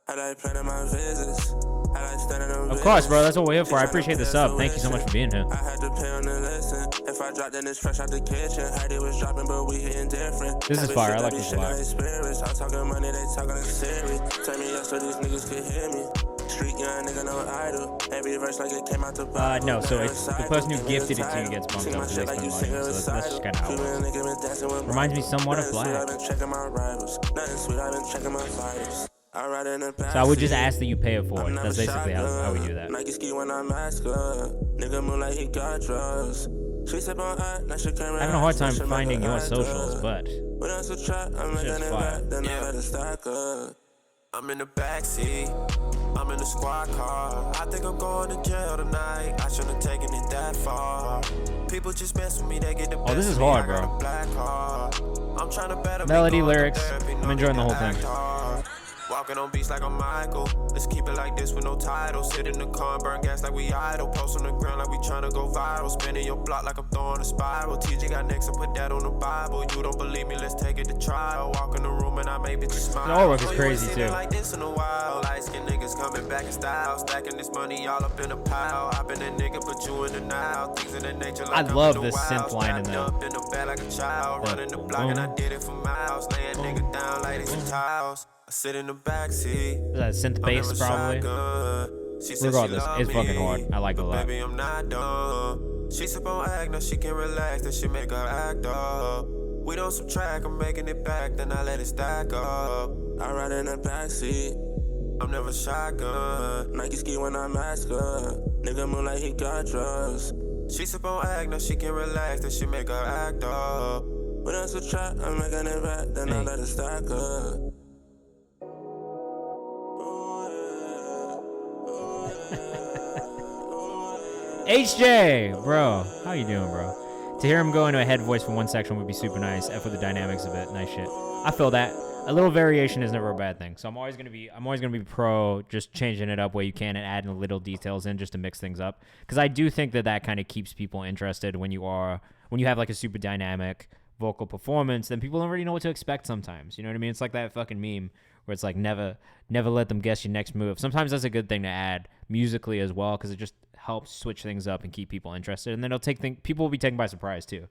I like planning my visits. I like standing on Of course, bro, that's what we're here for. I appreciate the sub. Thank you so much for being here. I had to pay on the listen. If I dropped, then it's fresh out the kitchen. Heard it was dropping, but we hitting different. This is fire. I like this a lot. I talking money, they talking serious. Tell me yes, so these niggas could hear me. Street young nigga, no idol. Every verse like it came out the bottle. No, so it's the person who gifted it to you gets bumped up. So that's just kind of how it works. Reminds me somewhat of Black. So I would just ask that you pay it forward. That's basically how we do that. I'm having a hard time finding your socials, but it's fire. I'm in the backseat, I'm in the squad car. I think I'm going to jail tonight. I shouldn't have taken it that far. People just mess with me, they get the best. Oh, this is hard, bro. I'm trying to better melody, lyrics. I'm enjoying the whole thing. Walking on beats like I'm Michael. Let's keep it like this with no title. Sit in the car and burn gas like we idle. Post on the ground like we tryna go viral. Spinning your block like I'm throwing a spiral. TJ got next, I put that on the Bible. You don't believe me, let's take it to trial. Walk in the room and I make bitches smile. The artwork is crazy too. Like this in a while. Light skin niggas coming back in style. Stacking this money all up in a pile. I've been a nigga, put you in the now. Things in the nature like I love this synth line in there. Up in the bed like a child. Running the block and I did it for miles. Laying nigga down like these tiles. I sit in the backseat. Is that synth bass probably? Regardless, it's fucking hard. I like it a lot. Baby, I'm not dumb. She sip on act, now she can relax. That shit make her act up. We don't subtract, I'm making it back, then I let it stack up. I ride in the backseat. I'm never shotgun. Nike ski when I mask up. Nigga move like he got drugs. She sip on act, now she can relax. That shit make her act up. We don't subtract, I'm making it back, then I let it stack up. HJ, bro, how you doing, bro? To hear him go into a head voice for one section would be super nice. F with the dynamics of it, nice shit. I feel that a little variation is never a bad thing. So I'm always gonna be pro just changing it up where you can and adding little details in just to mix things up. Because I do think that kind of keeps people interested when you have like a super dynamic vocal performance. Then people don't really know what to expect sometimes. You know what I mean? It's like that fucking meme where it's like never let them guess your next move. Sometimes that's a good thing to add musically as well because it just helps switch things up and keep people interested. And then people will be taken by surprise too.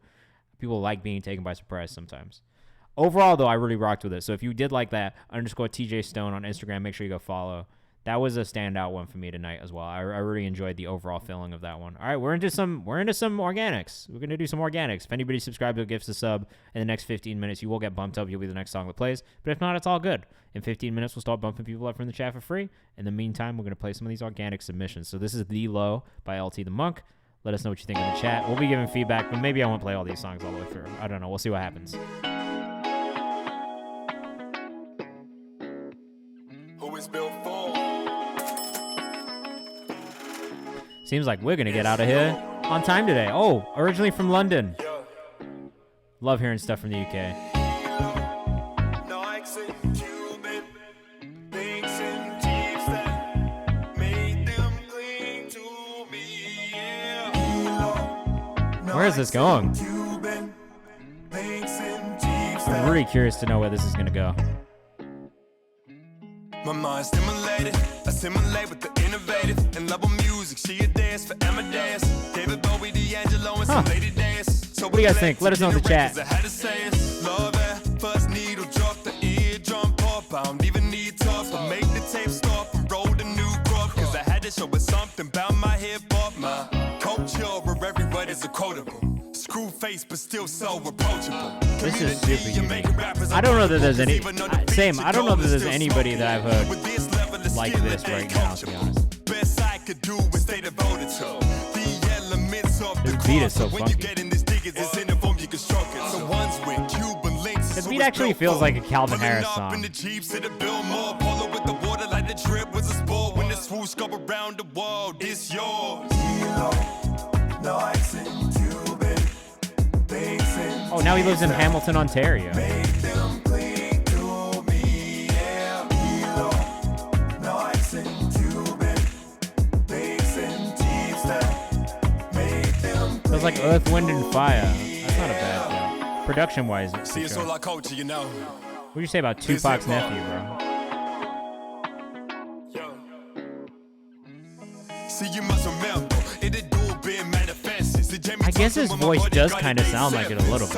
People like being taken by surprise sometimes. Overall, though, I really rocked with it. So if you did like that, _TJ Stone on Instagram, make sure you go follow. That was a standout one for me tonight as well. I really enjoyed the overall feeling of that one. All right, we're into some organics. We're gonna do some organics. If anybody subscribes or gives a sub in the next 15 minutes, you will get bumped up. You'll be the next song that plays. But if not, it's all good. In 15 minutes, we'll start bumping people up from the chat for free. In the meantime, we're gonna play some of these organic submissions. So this is The Low by LT the Monk. Let us know what you think in the chat. We'll be giving feedback, but maybe I won't play all these songs all the way through. I don't know. We'll see what happens. Who is built for? Seems like we're going to get out of here on time today. Oh, originally from London. Love hearing stuff from the UK. Where is this going? I'm really curious to know where this is going to go. My mind stimulated, assimilate with the innovative and love of music. She a dance for Amadeus, David Bowie, D'Angelo, and some lady dance. So what do you guys think? Let us know in the chat. Love it, first needle drop, the eardrum pop. I don't even need talk, but make the tape stop and roll the new crop. Cause I had to show it something about my hip hop. My culture where every word is a quotable. Screw face, but still so approachable. This is super unique. I don't know that there's any. I don't know that there's anybody that I've heard like this right now, to be honest. Best I could do is stay devoted to the elements of the beat is so when funky. you get in this digits, it's in the form you can stroke it. The ones with Cuban links. This beat actually feels like a Calvin Harris song. In the Jeeps to the Billmore, polo with the water like the drip was a sport. When the swoosh go around the world, it's yours. Oh, now he lives in Hamilton, Ontario. Feels like Earth, Wind, and Fire. That's not a bad thing. Production-wise, it's See, it's sure. all our culture, you know. What do you say about Tupac's nephew, bro? See, you must remember, it did do been manifested. I guess his voice does kind of sound like it a little bit.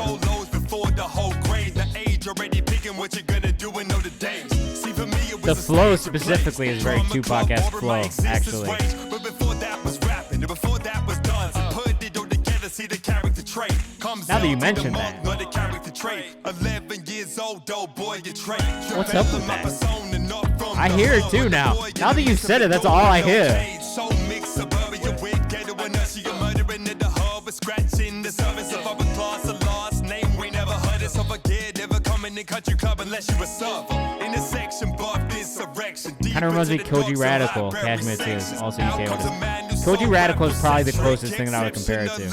The flow specifically is very Tupac-esque flow, actually. Now that you mention that. What's up with that? I hear it too now. Now that you've said it, that's all I hear. Scratching the service of our class, a last name we never heard it. So forget never coming in country club unless you a server. In the section, but this erection. Kind of reminds me of Koji Radical. Cashmere Tears, also UK artist. Koji Radical is probably the closest thing that I would compare it to.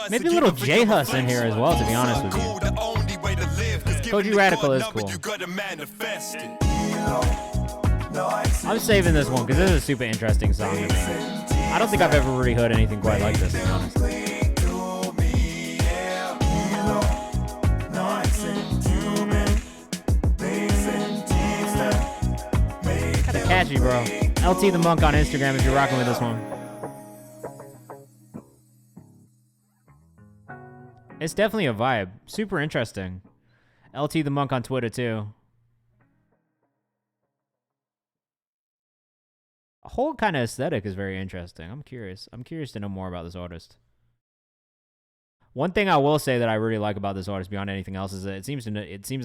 Maybe a little J-Hus in here as well, to be honest with you. Koji Radical is cool. I'm saving this one because this is a super interesting song to me. I don't think I've ever really heard anything quite like this, to be honest. Kinda catchy, bro. LT the Monk on Instagram if you're rocking with this one. It's definitely a vibe. Super interesting. LT the Monk on Twitter, too. A whole kind of aesthetic is very interesting. I'm curious. I'm curious to know more about this artist. One thing I will say that I really like about this artist beyond anything else is that it seems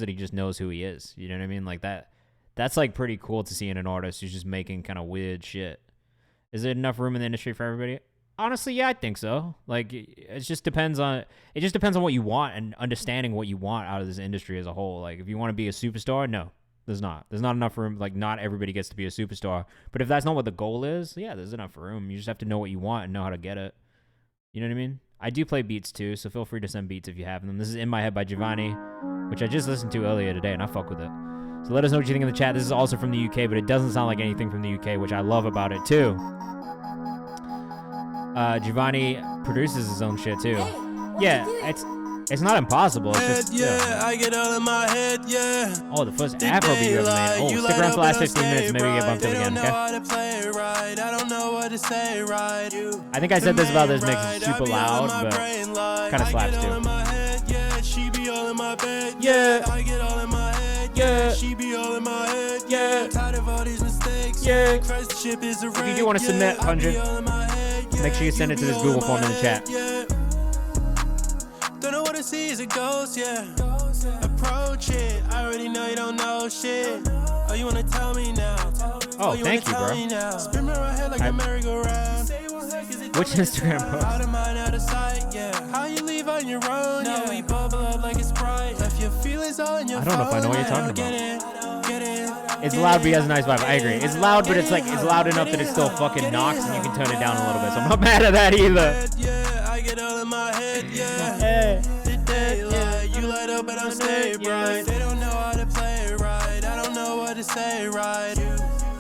that he just knows who he is. You know what I mean? Like that's like pretty cool to see in an artist who's just making kind of weird shit. Is there enough room in the industry for everybody? Honestly, yeah, I think so. Like it just depends on what you want and understanding what you want out of this industry as a whole. Like if you want to be a superstar, no. There's not enough room. Like, not everybody gets to be a superstar. But if that's not what the goal is, yeah, there's enough room. You just have to know what you want and know how to get it. You know what I mean? I do play beats, too, so feel free to send beats if you have them. This is In My Head by Giovanni, which I just listened to earlier today, and I fuck with it. So let us know what you think in the chat. This is also from the UK, but it doesn't sound like anything from the UK, which I love about it, too. Giovanni produces his own shit, too. Yeah, it's not impossible. It's just, I get all in my head, yeah. Oh, the first Afro beat you ever made. Oh, stick around for the last 15 minutes and maybe get bumped up again, okay? I don't know what to say right. I think I said this about this mix. It's super loud, but Kind of slaps too. Yeah, she be all in my bed. Yeah, I get all in my head. Yeah, she be all in my head. Yeah, tired of all these mistakes. Yeah. Christ, the ship is a If you do want to submit 100, make sure you send it to this Google form in the chat. Don't know what to see as it goes, yeah. Approach it. I already know you don't know shit. Oh, you wanna tell me now? Oh, thank you, bro. Spin me around head like a merry-go-round. Which Instagram post? Out of mind, out of sight, yeah. How you leave on your own? Now we bubble up like a Sprite. Left your feelings all in your phone. I don't know if I know what you're talking about. Get it. It's loud, but he has a nice vibe. I agree. It's loud, but it's like it's loud enough that it still fucking knocks, and you can turn it down a little bit. So I'm not mad at that either. Yeah, I get all in my head, yeah. Hey. The daylight, you light up and I'm stay bright. They don't know how to play it right. I don't know what to say right.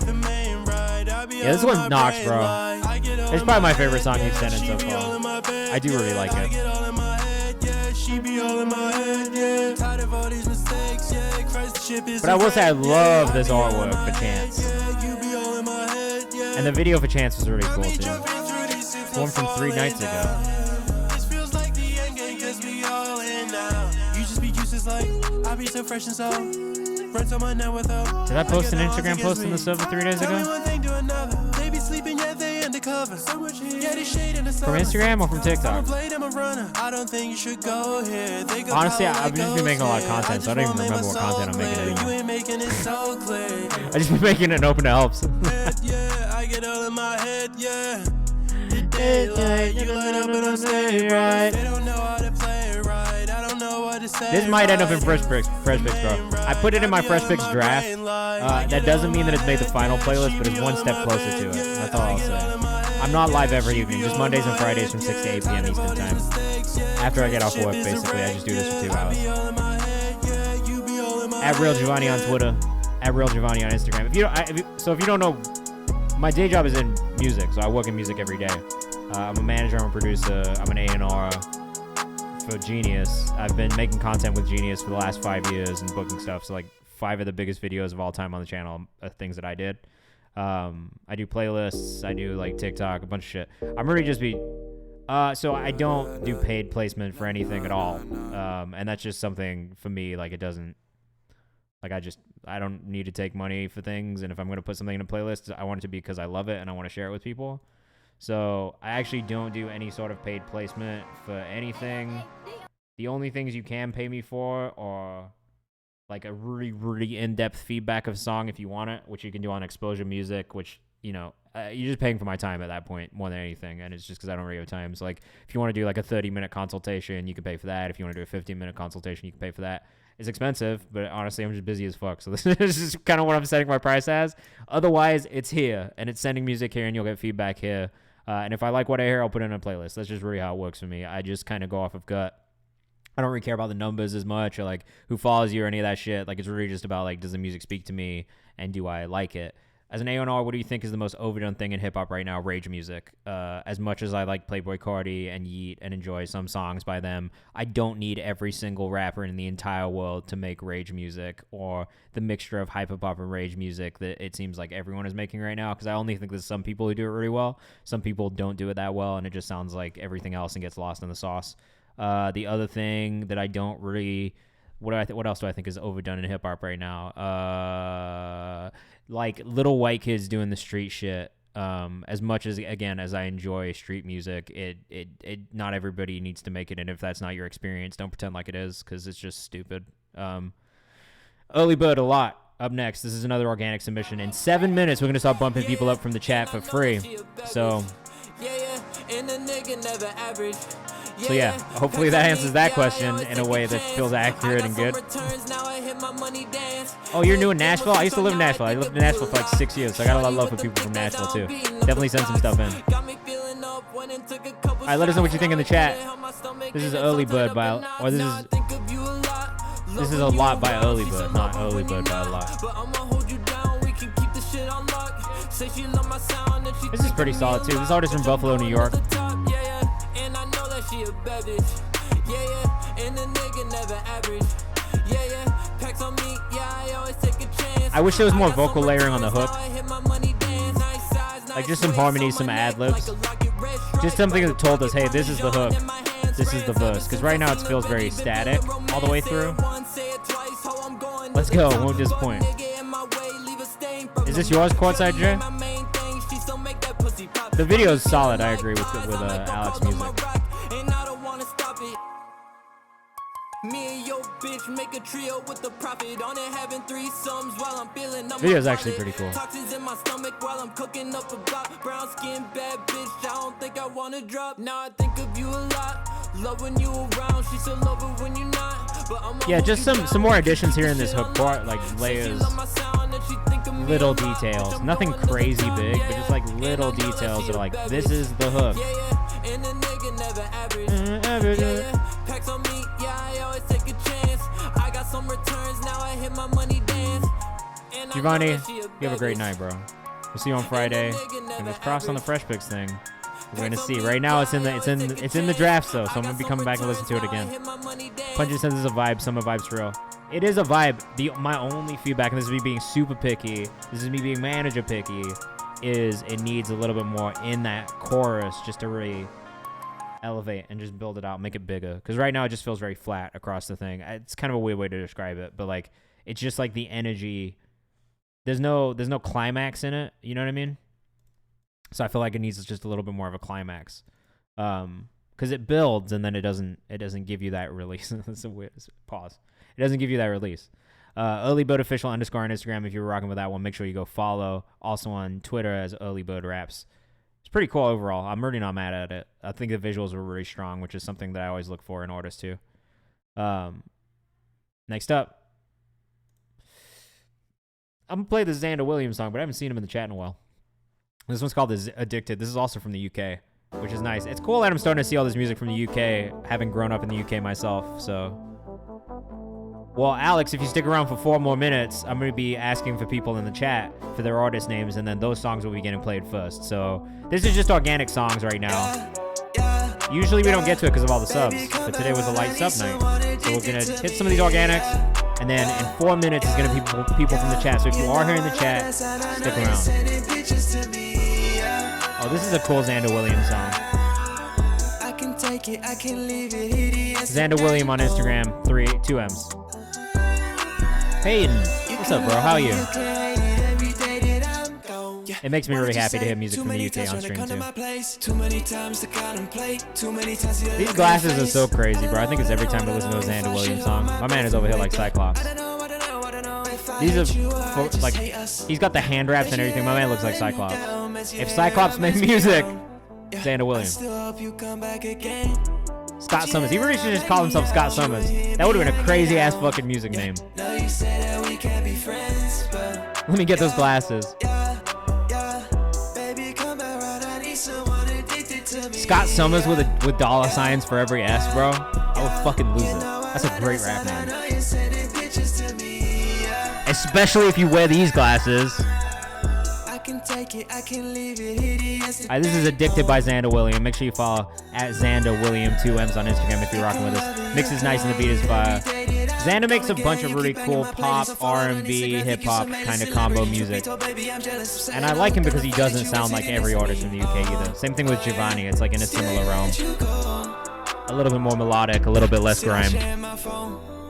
The main ride. Yeah, this one knocks, bro. It's probably my favorite song you've sent in so far. I do really like it. She be all in my head, yeah. Tired of all these mistakes, yeah. Christ, the ship is. But I will say I love this artwork for Chance. And the video for Chance was really cool too. One from 3 nights ago. This feels like the end game, 'cause we all in now. You just be useless like I be so fresh and so. Friends on my net with them. Did I post an Instagram post in the server 3 days ago? They be sleeping, yet they undercover. Yeah, they shade in the From Instagram or from TikTok? I don't think you should go here. Honestly, I've just been making a lot of content, so I don't even remember what content I'm making anymore. You ain't making it so clear. I just been making it open to helps. Yeah, I get all in my head, yeah. The daylight, you light up and I'm stay right. They don't know how to play it right. I don't know what to say. This might end up in Fresh Picks, bro. I put it in my Fresh Picks draft. That doesn't mean that it's made the final playlist, but it's one step closer to it. That's all I'll say. I'm not live every evening, just Mondays and Fridays from 6 to 8 p.m. Eastern time. After I get off work, basically, I just do this for 2 hours. At Real Giovanni on Twitter. At Real Giovanni on Instagram. If you don't know, my day job is in music, so I work in music every day. I'm a manager, I'm a producer, I'm an A&R for Genius. I've been making content with Genius for the last 5 years and booking stuff. So like 5 of the biggest videos of all time on the channel are things that I did. I do playlists, I do like TikTok, a bunch of shit. I'm really just so I don't do paid placement for anything at all. And that's just something for me, like it doesn't, like I don't need to take money for things. And if I'm going to put something in a playlist, I want it to be because I love it and I want to share it with people. So I actually don't do any sort of paid placement for anything. The only things you can pay me for are like a really, really in-depth feedback of a song if you want it, which you can do on Exposure Music, which, you know, you're just paying for my time at that point more than anything. And it's just because I don't really have time. So like if you want to do like a 30-minute consultation, you can pay for that. If you want to do a 15-minute consultation, you can pay for that. It's expensive, but honestly, I'm just busy as fuck. So this is kind of what I'm setting my price as. Otherwise, it's here, and it's sending music here, and you'll get feedback here. And if I like what I hear, I'll put it in a playlist. That's just really how it works for me. I just kind of go off of gut. I don't really care about the numbers as much or like who follows you or any of that shit. Like it's really just about like, does the music speak to me and do I like it? As an A&R, what do you think is the most overdone thing in hip hop right now? Rage music. As much as I like Playboi Carti and Yeet and enjoy some songs by them, I don't need every single rapper in the entire world to make rage music or the mixture of hype hop and rage music that it seems like everyone is making right now. Because I only think there's some people who do it really well. Some people don't do it that well, and it just sounds like everything else and gets lost in the sauce. The other thing that I don't really, what else do I think is overdone in hip hop right now? Like little white kids doing the street shit. As much as again as I enjoy street music, it not everybody needs to make it, and if that's not your experience, don't pretend like it is because it's just stupid. Early Bird a lot. Up next, this is another organic submission. In 7 minutes, we're gonna start bumping people up from the chat for free. So yeah, hopefully that answers that question in a way that feels accurate and good. Oh, you're new in Nashville? I used to live in Nashville. I lived in Nashville for like 6 years, so I got a lot of love for people from Nashville too. Definitely send some stuff in. Alright, let us know what you think in the chat. This is Early Bird by, or this is a lot by Early Bird, not Early Bird by a lot. This is pretty solid too. This artist from Buffalo, New York. I wish there was more vocal layering on the hook. Like just some harmonies, some ad-libs. Just something that told us, hey, this is the hook. this is the verse, because right now it feels very static all the way through. Let's go, won't disappoint. Is this yours, Courtside J? The video is solid, I agree with Alex's music. Me and your bitch make a trio with the profit on it, having threesomes while I'm feeling up. Video's actually pretty cool. Toxins in my stomach while I'm cooking up a block. Brown skin, bad bitch, I don't think I wanna drop. Now I think of you a lot. Love when you around, she so love it when you're not. But I'm yeah, just some more additions here in this hook part, like layers, little details. Nothing crazy big, but just like little details that are like, this is the hook. And the nigga never average. Packs on me, yeah, I always take a chance. I got some returns, now I hit my money dance. Giovanni, you have a great night, bro. We'll see you on Friday. Fingers crossed on the Fresh Picks thing. We're gonna see. Right now, it's in the drafts though, so I'm gonna be coming back and listen to it again. Punch says this is a vibe. Summer vibes for real. It is a vibe. My only feedback, and this is me being super picky, this is me being manager picky, is it needs a little bit more in that chorus just to really elevate and just build it out, make it bigger. Because right now it just feels very flat across the thing. It's kind of a weird way to describe it, but like it's just like the energy. There's no climax in it. You know what I mean? So I feel like it needs just a little bit more of a climax, because it builds and then it doesn't give you that release. It's a weird pause. It doesn't give you that release. Early Bird Official _ on Instagram. If you were rocking with that one, make sure you go follow. Also on Twitter as Early Bird Raps. It's pretty cool overall. I'm really not mad at it. I think the visuals were really strong, which is something that I always look for in artists too. Next up, I'm gonna play the Xander Williams song, but I haven't seen him in the chat in a while. This one's called Addicted. This is also from the UK, which is nice. It's cool that I'm starting to see all this music from the UK, having grown up in the UK myself, so. Well, Alex, if you stick around for 4 more minutes, I'm going to be asking for people in the chat for their artist names, and then those songs will be getting played first. So this is just organic songs right now. Usually we don't get to it because of all the subs, but today was a light sub night. So we're going to hit some of these organics, and then in 4 minutes is going to be people from the chat. So if you are here in the chat, stick around. Oh, this is a cool Xander Williams song. Xander Williams on Instagram, 2 M's. Hayden, what's up, bro? How are you? It makes me really happy to hear music from the UK on stream, too. These glasses are so crazy, bro. I think it's every time I listen to a Xander Williams song. My man is over here like Cyclops. These are, like, he's got the hand wraps and everything. My man looks like Cyclops. If Cyclops made music, Xander Williams. Scott Summers. He really should just call himself Scott Summers. That would have been a crazy ass fucking music name. Let me get those glasses. Scott Summers with dollar signs for every S, bro. I would fucking lose it. That's a great rap name. Especially if you wear these glasses. Alright, this is Addicted by Xander Williams. Make sure you follow at Xander Williams 2 M's on Instagram if you're rocking with us. Mix is nice and the beat is fire. Xander makes a bunch of really cool pop, R&B, hip-hop kind of combo music. And I like him because he doesn't sound like every artist in the UK either. Same thing with Giovanni. It's like in a similar realm. A little bit more melodic, a little bit less grime.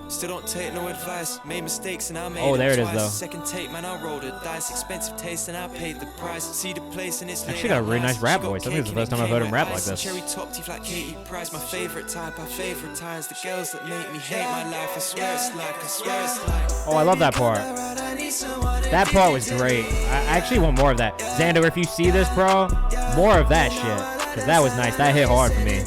Still don't take no advice. Made mistakes and I made Oh, there it is though. Second tape, man, I rolled a dice. Expensive taste and I paid the price. See the place and it's actually got a really nice rap voice. I think it's the first time I've heard him rap like this. Cherry top teeth like Katie Price. My favorite type, I favoritize the girls that make me hate my life. I swear it's like. Oh, I love that part. That part was great. I actually want more of that. Xander, if you see this, bro, more of that shit. Because that was nice. That hit hard for me.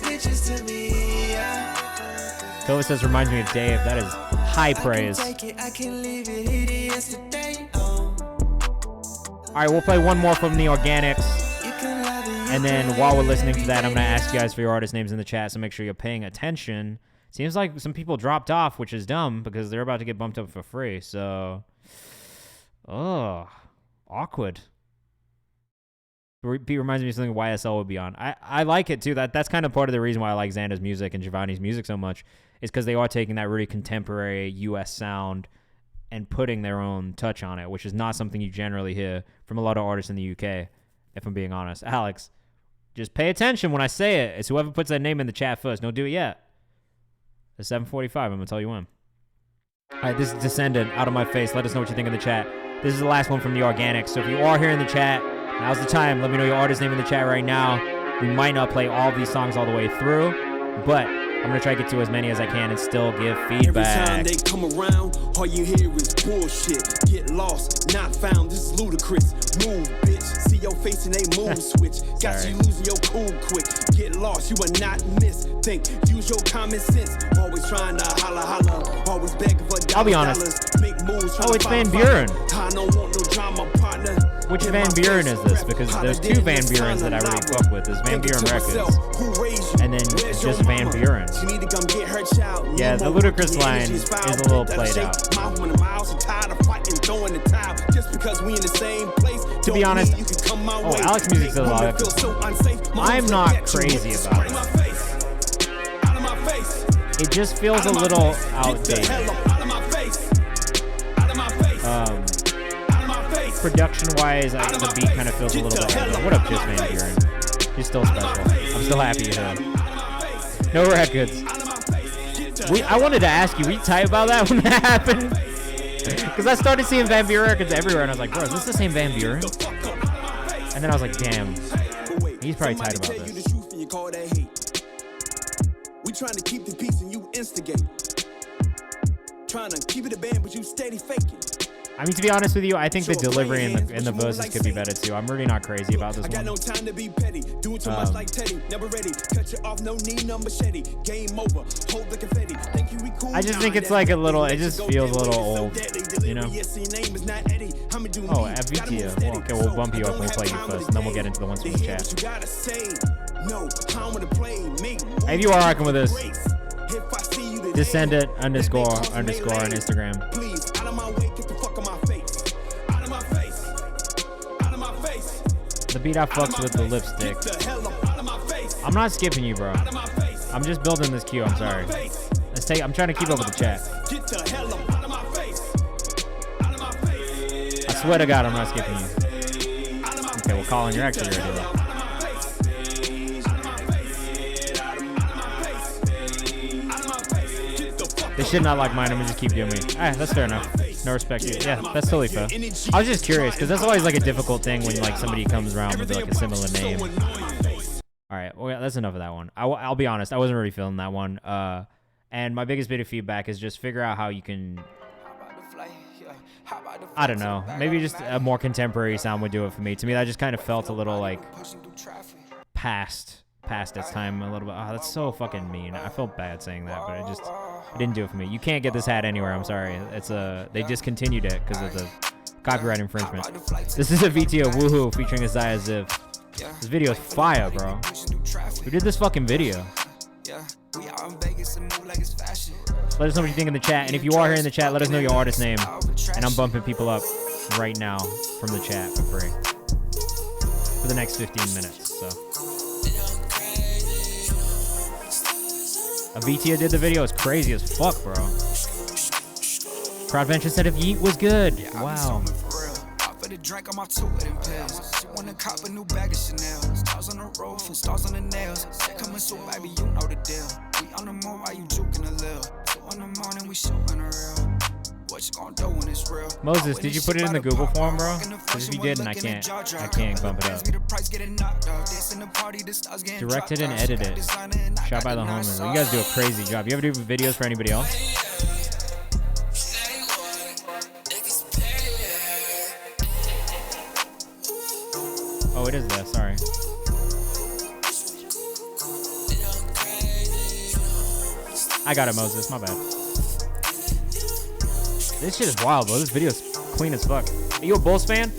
Phyllis says, reminds me of Dave. That is high praise. Alright, we'll play one more from the organics. And then while we're listening to that, I'm going to ask you guys for your artist names in the chat, so make sure you're paying attention. Seems like some people dropped off, which is dumb, because they're about to get bumped up for free, so... Oh, awkward. Beat reminds me of something YSL would be on. I like it, too. That's kind of part of the reason why I like Xander's music and Giovanni's music so much, is because they are taking that really contemporary U.S. sound and putting their own touch on it, which is not something you generally hear from a lot of artists in the UK, if I'm being honest. Alex, Just pay attention when I say it. It's whoever puts that name in the chat first. Don't do it yet. It's 7:45. I'm going to tell you when. All right, this is Descendant, Out of My Face. Let us know what you think in the chat. This is the last one from the Organics. So if you are here in the chat, now's the time. Let me know your artist name in the chat right now. We might not play all of these songs all the way through, but I'm going to try to get to as many as I can and still give feedback. Every time they come around, all you hear is bullshit. Get lost, not found, this is ludicrous. Move, bitch, see your face and they move switch. Got you losing your cool quick. Get lost, you are not missed. Think, use your common sense. Always trying to holla, always begging for dollars. I'll be honest. Make moves, oh, it's Van Buren. I don't want no drama, partner. Which Van Buren is this? Because there's two Van Burens that I really fuck with. There's Van Buren Records, and then just Van Buren. Yeah, the ludicrous line is a little played out. To be honest, oh, Alex Music's a lot of. I'm not crazy about it. It just feels a little outdated. Production-wise, the beat kind of feels a little bit older. What up, Just Van Buren? You're still special. I'm still happy you're here. No records. I wanted to ask you, were you tight about that when that happened? Because I started seeing Van Buren records everywhere, and I was like, bro, is this the same Van Buren? And then I was like, damn, he's probably tight about this. We trying to keep the peace and you instigate. Trying to keep it a band, but you steady faking. I mean, to be honest with you, I think the delivery in the verses could be better too. I'm really not crazy about this one. No time to be petty. Doing too much like Teddy. Never ready. Cut you off, no need, no machete. Game over. Hold the confetti. Think you cool. I just think it's like a little. It just feels a little old, you know. Oh, at VTO. Well, okay, we'll bump you up when we play you first, and then we'll get into the ones from the chat. If you are rocking with us, Descendant _ on Instagram. Please, out of my way, get the fuck on my face. Out of my face. Out of my face. The beat I fucks with the lipstick. I'm not skipping you, bro. I'm just building this queue. I'm sorry. I'm trying to keep up with the chat. I swear to God, I'm not skipping you. Okay, well, Colin, you're actually ready though. They should not like mine. I'm gonna just keep doing me. Alright, that's fair enough. No respect. Yeah, that's totally fair. I was just curious because that's always like a difficult thing when like somebody comes around with like a similar name. All right, well, that's enough of that one. I'll be honest. I wasn't really feeling that one. And my biggest bit of feedback is just figure out how you can. I don't know. Maybe just a more contemporary sound would do it for me. To me, that just kind of felt a little like past its time a little bit. Oh, that's so fucking mean. I felt bad saying that, but it didn't do it for me. You can't get this hat anywhere. I'm sorry. They discontinued it because of the copyright infringement. This is a VTO Woohoo featuring Isaiah Ziv. This video is fire, bro. Who did this fucking video? Let us know what you think in the chat, and if you are here in the chat, let us know your artist name, and I'm bumping people up right now from the chat for free for the next 15 minutes. So. Avitia did the video. It's crazy as fuck, bro. Proudventure said if Yeet was good. Wow. Drink on my two of them pills. She wanna cop a new bag of Chanel. Stars on the roof and stars on the nails. Coming soon, baby, you know the deal. We on the move, why you juking a little? 2 in the morning, we shooting a real. What you gonna do when it's real? Moses, did you put it in the Google form, bro? Because if you didn't, I can't bump it up. Directed and edited. Shot by the homies. You guys do a crazy job. You ever do videos for anybody else? Oh, it is there. Sorry. I got it, Moses. My bad. This shit is wild, bro. This video is clean as fuck. Are you a Bulls fan?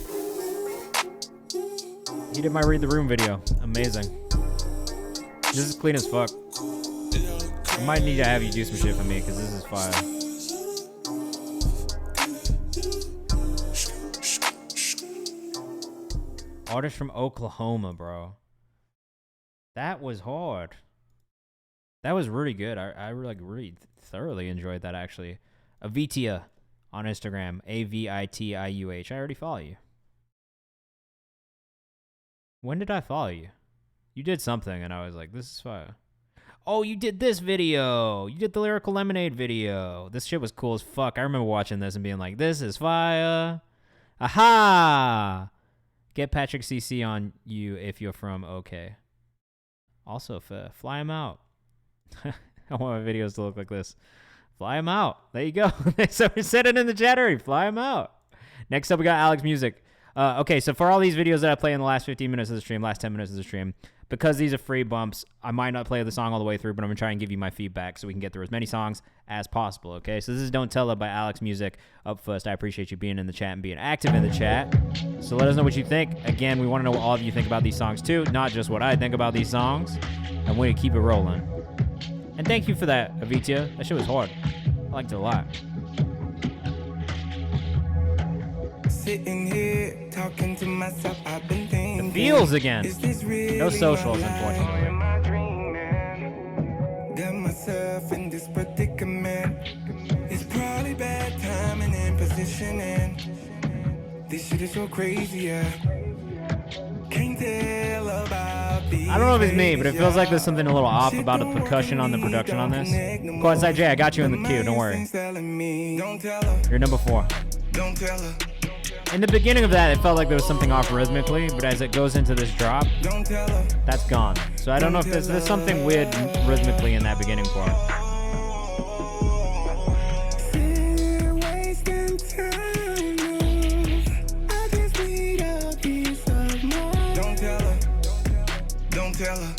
You did my Read the Room video. Amazing. This is clean as fuck. I might need to have you do some shit for me because this is fire. Artist from Oklahoma, bro. That was hard. That was really good. I really thoroughly enjoyed that, actually. Avitia on Instagram. AVITIUH. I already follow you. When did I follow you? You did something, and I was like, this is fire. Oh, you did this video. You did the Lyrical Lemonade video. This shit was cool as fuck. I remember watching this and being like, this is fire. Aha! Get Patrick CC on you if you're from OK. Also, fly him out. I want my videos to look like this. Fly him out. There you go. Somebody said it in the chat already. Fly him out. Next up, we got Alex Music. Okay, so for all these videos that I play in the last 15 minutes of the stream, last 10 minutes of the stream, because these are free bumps, I might not play the song all the way through, but I'm going to try and give you my feedback so we can get through as many songs as possible, okay? So this is Don't Tell Her by Alex Music up first. I appreciate you being in the chat and being active in the chat. So let us know what you think. Again, we want to know what all of you think about these songs too, not just what I think about these songs. And we're going to keep it rolling. And thank you for that, Avitia. That shit was hard. I liked it a lot. Sitting here talking to myself, I've been thinking. The feels again. Really no socials, unfortunately. Got myself in this predicament. It's probably bad timing and positioning. This shit is so crazy, yeah. Can't tell about these. I don't know if it's me, but it feels like there's something a little off about the percussion on the production on this. Coinside J, I got you in the queue. Don't worry. You're number 4. Don't tell her. In the beginning of that, it felt like there was something off rhythmically, but as it goes into this drop, that's gone. So I don't know if there's something weird rhythmically in that beginning part. Don't tell her. Don't tell her.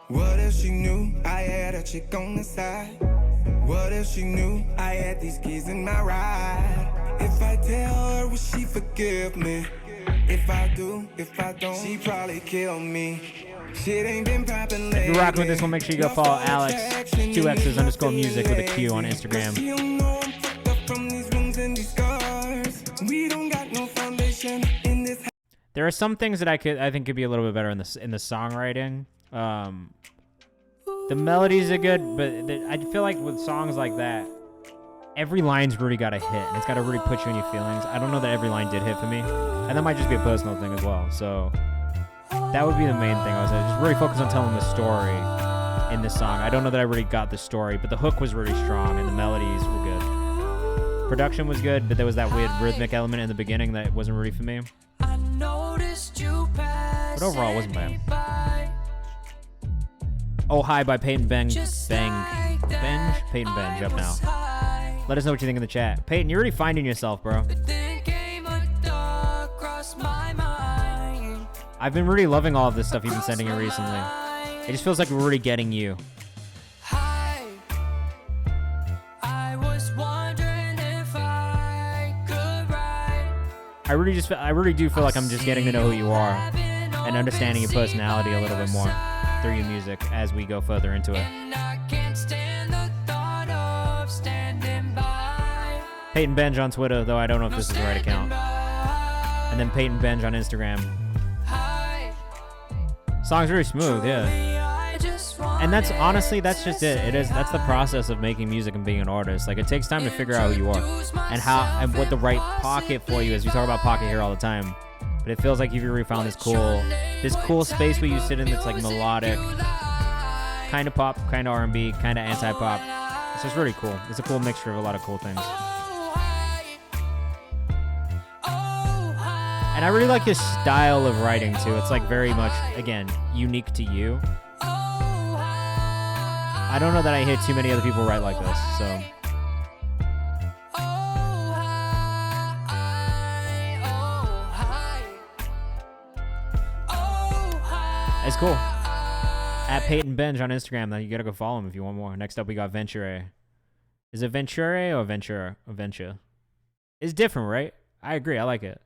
What if she knew I had a chick on the side? What if she knew I had these keys in my ride? If I tell her, will she forgive me? If I do, if I don't, she probably kill me. Shit ain't been poppin' lately. If you're rocking with this one, make sure you go follow Alex, 2X's_music with a Q on Instagram. There are some things that I think could be a little bit better in the songwriting. The melodies are good, but I feel like with songs like that, every line's really got to hit, and it's got to really put you in your feelings. I don't know that every line did hit for me, and that might just be a personal thing as well. So that would be the main thing. I was just really focused on telling the story in this song. I don't know that I really got the story, but the hook was really strong, and the melodies were good. Production was good, but there was that weird rhythmic element in the beginning that wasn't really for me. But overall, it wasn't bad. Oh Hi by Peyton Benj up now. Let us know what you think in the chat. Peyton, you're already finding yourself, bro. I've been really loving all of this stuff you've been sending me recently. It just feels like we're really getting you. I really do feel like I'm just getting to know who you are and understanding your personality a little bit more through your music as we go further into it. Peyton Benj on Twitter, though I don't know if this is the right account. And then Peyton Benj on Instagram. Song's really smooth, yeah. And that's honestly, that's just it. That's the process of making music and being an artist. Like, it takes time to figure out who you are and what the right pocket for you is. We talk about pocket here all the time. But it feels like you've really found this cool space where you sit in that's like melodic, kind of pop, kind of R&B, kind of anti-pop. It's just really cool. It's a cool mixture of a lot of cool things. And I really like his style of writing too. It's like very much, again, unique to you. I don't know that I hear too many other people write like this, so. It's cool. At Peyton Benj on Instagram, though, you gotta go follow him if you want more. Next up, we got Venture. Is it Venture or Ventura? Or Venture? It's different, right? I agree. I like it.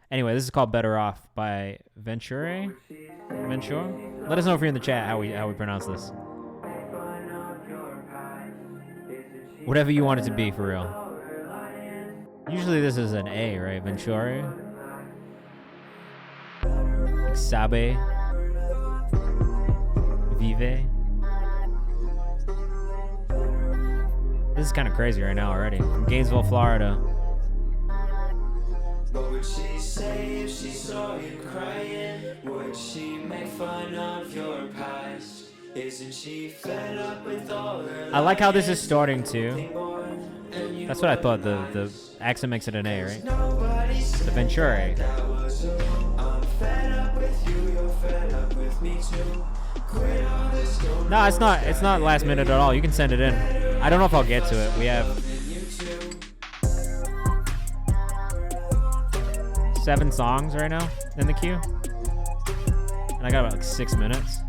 Anyway, this is called Better Off by Venture. Venture? Let us know if you're in the chat how we pronounce this. Whatever you want it to be, for real. Usually this is an A, right? Venture. Sabe. Vive. This is kind of crazy right now already. From Gainesville, Florida. would she say if she saw you crying? Would she make fun of your past? Isn't she fed up with all her I like how this is starting too. That's what I thought. The accent makes it an A, right? The Venturi. I'm fed up with you, you're fed up with me too. Quit all this, don't No, it's not. It's not last minute at all. You can send it in. I don't know if I'll get to it. We have 7 songs right now in the queue, and I got about like 6 minutes.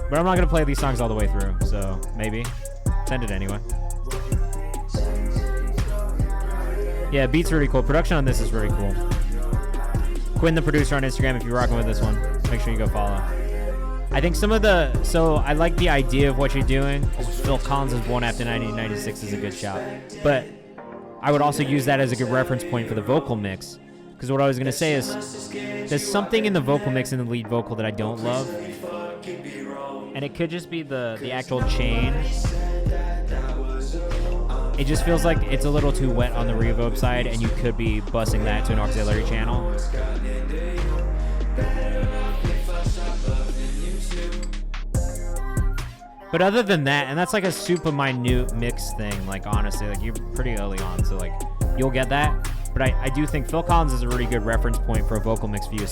But I'm not gonna play these songs all the way through, so maybe send it anyway. Yeah, beat's really cool. Production on this is really cool. Quinn, the producer on Instagram, if you're rocking with this one, make sure you go follow. I think some of the, so I like the idea of what you're doing. Phil Collins was born after 1996 is a good shout. But I would also use that as a good reference point for the vocal mix. Because what I was going to say is, there's something in the vocal mix in the lead vocal that I don't love. And it could just be the actual chain. It just feels like it's a little too wet on the reverb side, and you could be busing that to an auxiliary channel. But other than that, and that's like a super minute mix thing, like honestly, like you're pretty early on, so like you'll get that. But I do think Phil Collins is a really good reference point for a vocal mix for you,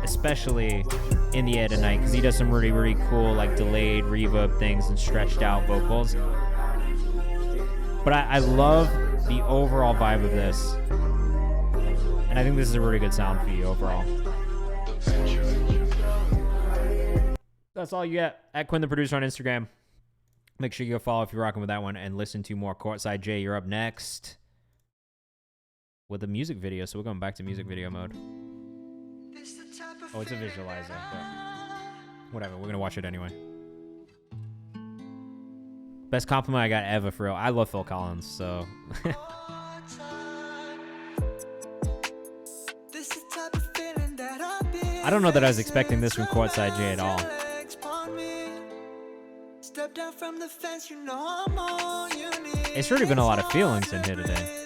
especially in the air tonight, because he does some really, really cool like delayed reverb things and stretched out vocals. But I love the overall vibe of this, and I think this is a really good sound for you overall. That's all you get at Quinn the Producer on Instagram. Make sure you go follow if you're rocking with that one, and listen to more Courtside Jay. You're up next with a music video, so we're going back to music video mode. Oh, it's a visualizer, but whatever, we're gonna watch it anyway. Best compliment I got ever, for real. I love Phil Collins, so. I don't know that I was expecting this from Courtside Jay at all. It's really been a lot of feelings in here today.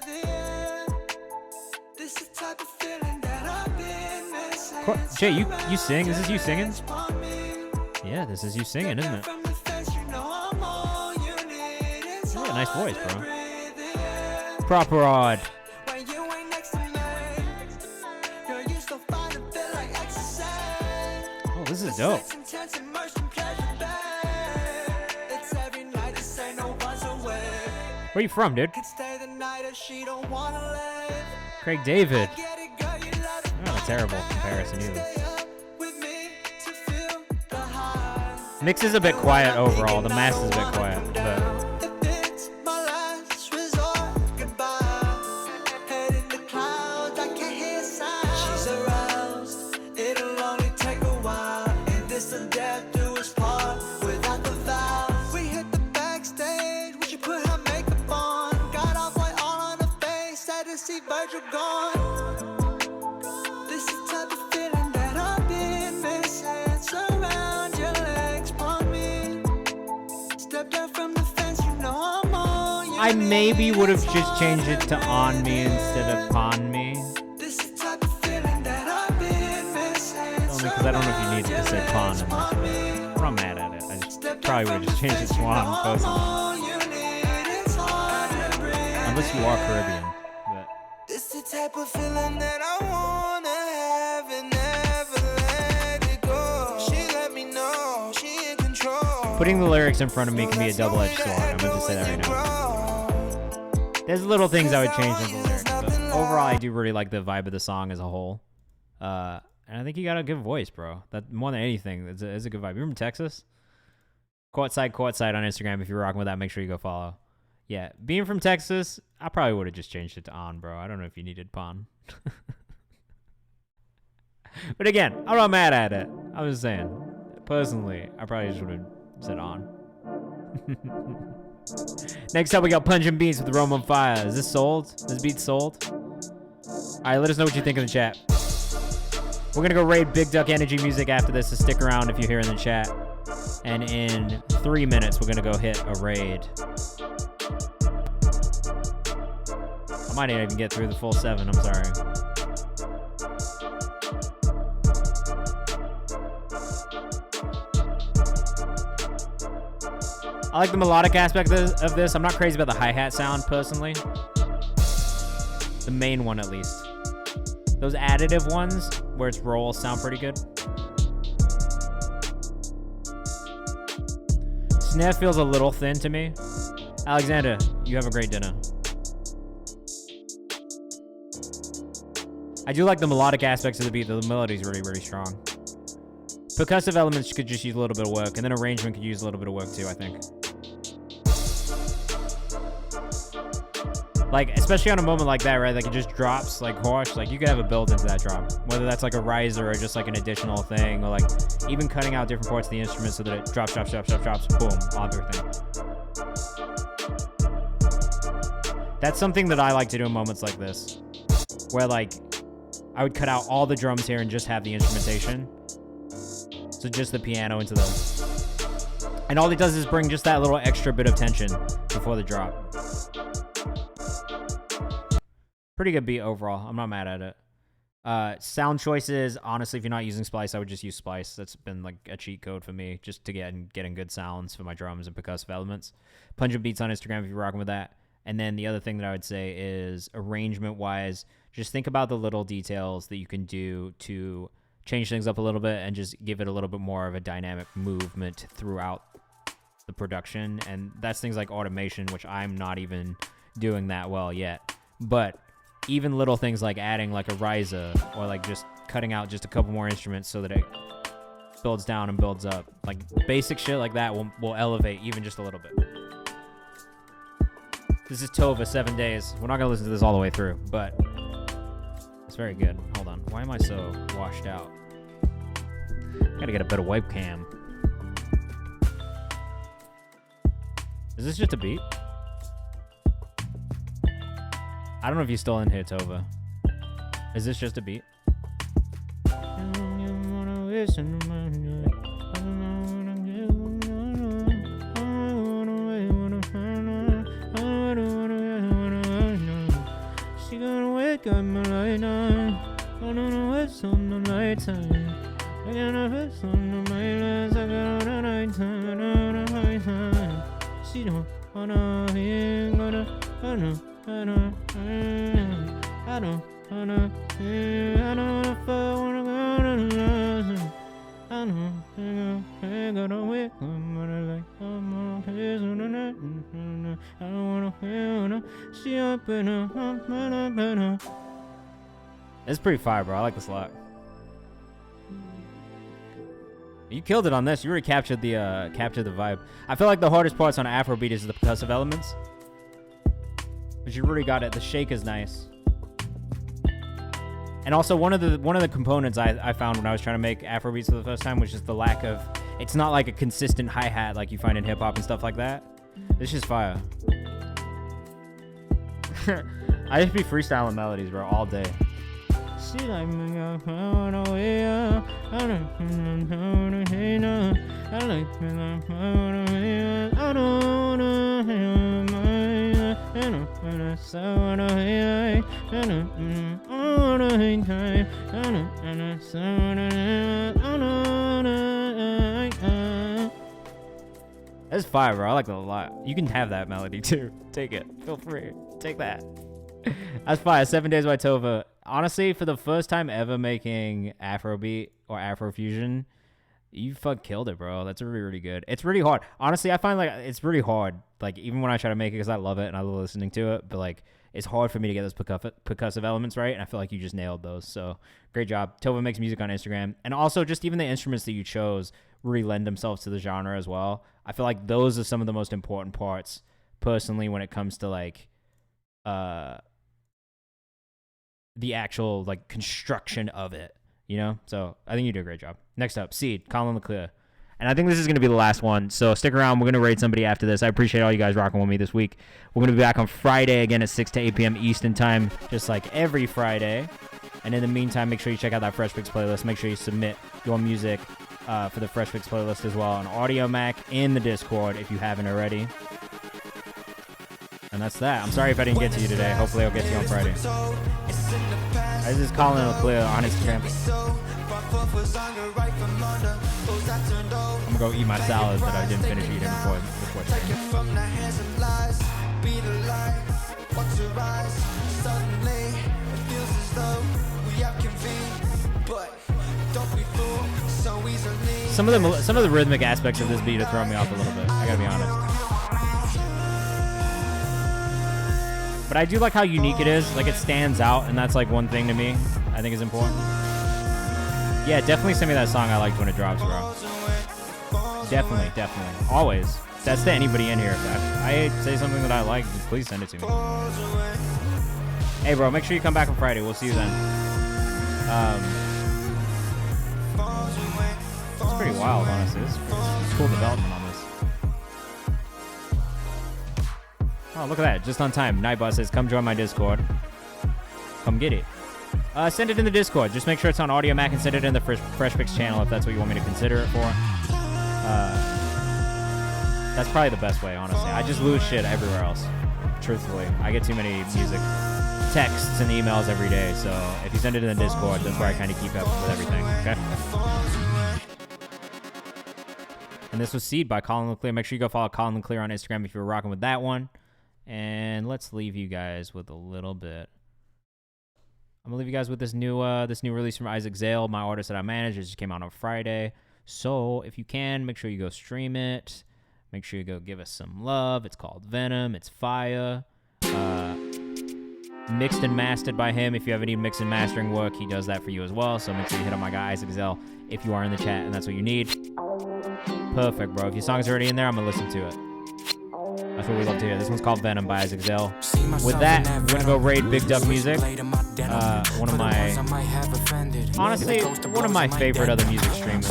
Jay, you sing? This is you singing? Yeah, this is you singing, isn't it? You got a nice voice, bro. Proper odd. Oh, this is dope. Where you from, dude? Craig David. Not a terrible comparison either. Mix is a bit quiet overall. The master is a bit quiet, but. I maybe would have just changed it to on me instead of pawn me. Only because I don't know if you need to say pawn in this. I'm not mad at it. I just probably would have just changed it to on personally. Unless you are Caribbean. But. This the type of feeling that I wanna have and never let it go. She let me know she in control. Putting the lyrics in front of me can be a double-edged sword. I'm gonna just say that right now. There's little things I would change in the lyrics, but overall I do really like the vibe of the song as a whole. And I think you got a good voice, bro. That more than anything, it's a good vibe. You're from Texas? Courtside on Instagram. If you're rocking with that, make sure you go follow. Yeah, being from Texas, I probably would have just changed it to on, bro. I don't know if you needed pawn. But again, I'm not mad at it. I'm just saying, personally, I probably just would have said on. Next up, we got Pungent Beats with Rome on Fire. Is this sold? This beat sold? Alright, let us know what you think in the chat. We're gonna go raid Big Duck Energy Music after this, so stick around if you're here in the chat. And in 3 minutes, we're gonna go hit a raid. I might not even get through the full 7, I'm sorry. I like the melodic aspect of this. I'm not crazy about the hi-hat sound, personally. The main one, at least. Those additive ones, where it's rolls, sound pretty good. Snare feels a little thin to me. Alexander, you have a great dinner. I do like the melodic aspects of the beat. The melody's really, really strong. Percussive elements could just use a little bit of work, and then arrangement could use a little bit of work too, I think. Like, especially on a moment like that, right? Like, it just drops like harsh. Like, you could have a build into that drop. Whether that's like a riser or just like an additional thing, or like even cutting out different parts of the instrument so that it drops, boom, everything. That's something that I like to do in moments like this, where like I would cut out all the drums here and just have the instrumentation. So just the piano into those. And all it does is bring just that little extra bit of tension before the drop. Pretty good beat overall. I'm not mad at it. Sound choices, honestly, if you're not using Splice, I would just use Splice. That's been like a cheat code for me, just to getting good sounds for my drums and percussive elements. Pungent Beats on Instagram if you're rocking with that. And then the other thing that I would say is arrangement-wise, just think about the little details that you can do to change things up a little bit and just give it a little bit more of a dynamic movement throughout the production. And that's things like automation, which I'm not even doing that well yet. But even little things like adding like a riser or like just cutting out just a couple more instruments so that it builds down and builds up. Like basic shit like that will elevate even just a little bit. This is Tova, 7 Days. We're not going to listen to this all the way through, but it's very good. Hold on. Why am I so washed out? Gotta get a better webcam. Is this just a beat? I don't know if you're still in here, Tova. Is this just a beat? She gonna wake up my light on. I don't know what's on the night time. I got no what's on the night I got on the night time. She don't wanna hear, I don't wanna if I wanna go to love. I don't gotta wake up like I'm on his on the night. I don't wanna feel she up in a. It's pretty fire, bro. I like this a lot. You killed it on this. You really captured the vibe. I feel like the hardest parts on Afrobeat is the percussive elements. But you really got it. The shake is nice. And also one of the components I found when I was trying to make Afrobeats for the first time was just the lack of, it's not like a consistent hi-hat like you find in hip hop and stuff like that. This is fire. I just be freestyling melodies, bro, all day. She like me, I don't away. I don't That's fire, bro. I like that a lot. You can have that melody too. Take it. Feel free. Take that. That's fire. 7 Days by Tova. Honestly, for the first time ever making Afrobeat or Afrofusion, you killed it, bro. That's really, really good. It's really hard. Honestly, I find like it's really hard. Like even when I try to make it, because I love it and I love listening to it, but like it's hard for me to get those percussive elements right, and I feel like you just nailed those. So great job. Tova makes music on Instagram, and also just even the instruments that you chose really lend themselves to the genre as well. I feel like those are some of the most important parts, personally, when it comes to like the actual like construction of it, you know? So I think you do a great job. Next up, Seed, Colin LeClaire. And I think this is going to be the last one. So stick around. We're going to rate somebody after this. I appreciate all you guys rocking with me this week. We're going to be back on Friday again at 6 to 8 p.m. Eastern time, just like every Friday. And in the meantime, make sure you check out that Fresh Fix playlist. Make sure you submit your music for the Fresh Fix playlist as well on Audio Mac in the Discord if you haven't already. And that's that. I'm sorry if I didn't get to you today. Hopefully I'll get to you on Friday. This is Colin LeClaire on Instagram. I'm gonna go eat my salad that I didn't finish eating before switch. Take it from the hands of lies, be the light, watch your eyes. Suddenly, it feels as though we are convened, but don't be fooled so easily. Some of the rhythmic aspects of this beat are throwing me off a little bit. I gotta be honest. But I do like how unique it is. Like, it stands out, and that's like one thing to me I think is important. Yeah, definitely send me that song I liked when it drops, bro. Definitely. Always. That's to anybody in here. If I say something that I like, just please send it to me. Hey, bro, make sure you come back on Friday. We'll see you then. It's pretty wild, honestly. It's cool development on this. Oh, look at that. Just on time. Nightbot says, come join my Discord. Come get it. Send it in the Discord. Just make sure it's on Audio Mac and send it in the Fresh Picks channel if that's what you want me to consider it for. That's probably the best way, honestly. I just lose shit everywhere else. Truthfully. I get too many music texts and emails every day, so if you send it in the Discord, that's where I kind of keep up with everything, okay? And this was Seed by Colin LeClaire. Make sure you go follow Colin LeClaire on Instagram if you were rocking with that one. And let's leave you guys with a little bit. I'm gonna leave you guys with this new release from Isaac Zale, my artist that I manage. It just came out on Friday. So if you can, make sure you go stream it. Make sure you go give us some love. It's called Venom. It's fire. Mixed and mastered by him. If you ever need mix and mastering work, he does that for you as well. So make sure you hit up my guy Isaac Zell if you are in the chat and that's what you need. Perfect, bro. If your song's already in there, I'm gonna listen to it. That's what we love to hear. This one's called Venom by Isaac Zell. With that, we're gonna go raid Big Duck Music. One of my, honestly, one of my favorite other music streamers.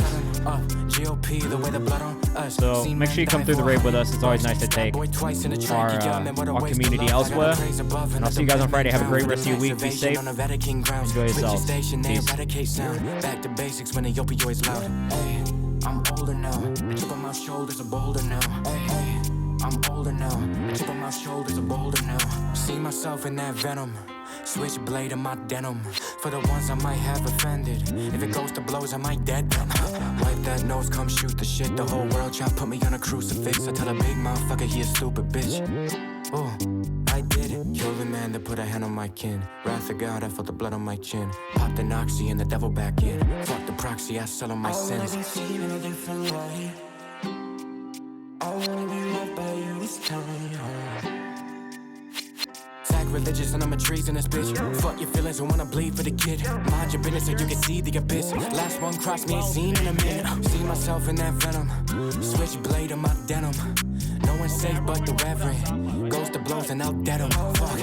So make sure you come through the raid with us. It's always nice to take our community elsewhere. And I'll see you guys on Friday. Have a great rest of your week. Be safe. Enjoy yourselves. Peace. Back to basics when the opioids loud. I'm older now. I chip on my shoulders are bolder now. I'm older now. I chip on my shoulders are bolder now. See myself in that venom. Switchblade in my denim. For the ones I might have offended. If it goes to blows, I might dead them. Wipe that nose, come shoot the shit. The whole world try to put me on a crucifix. I tell a big motherfucker he a stupid bitch. Oh, I did it. Kill the man that put a hand on my kin. Wrath of God, I felt the blood on my chin. Popped an oxy and the devil back in. Fuck the proxy, I sell on my sins. I wanna be seen in a different light. I wanna be loved by you this time. Religious and I'm a treasonous bitch. Fuck your feelings and wanna bleed for the kid. Mind your business so you can see the abyss. Last one crossed me, ain't seen in a minute. See myself in that venom. Switchblade in my denim. No one's safe but the reverend. Goes to blows and I'll dead him. Fuck.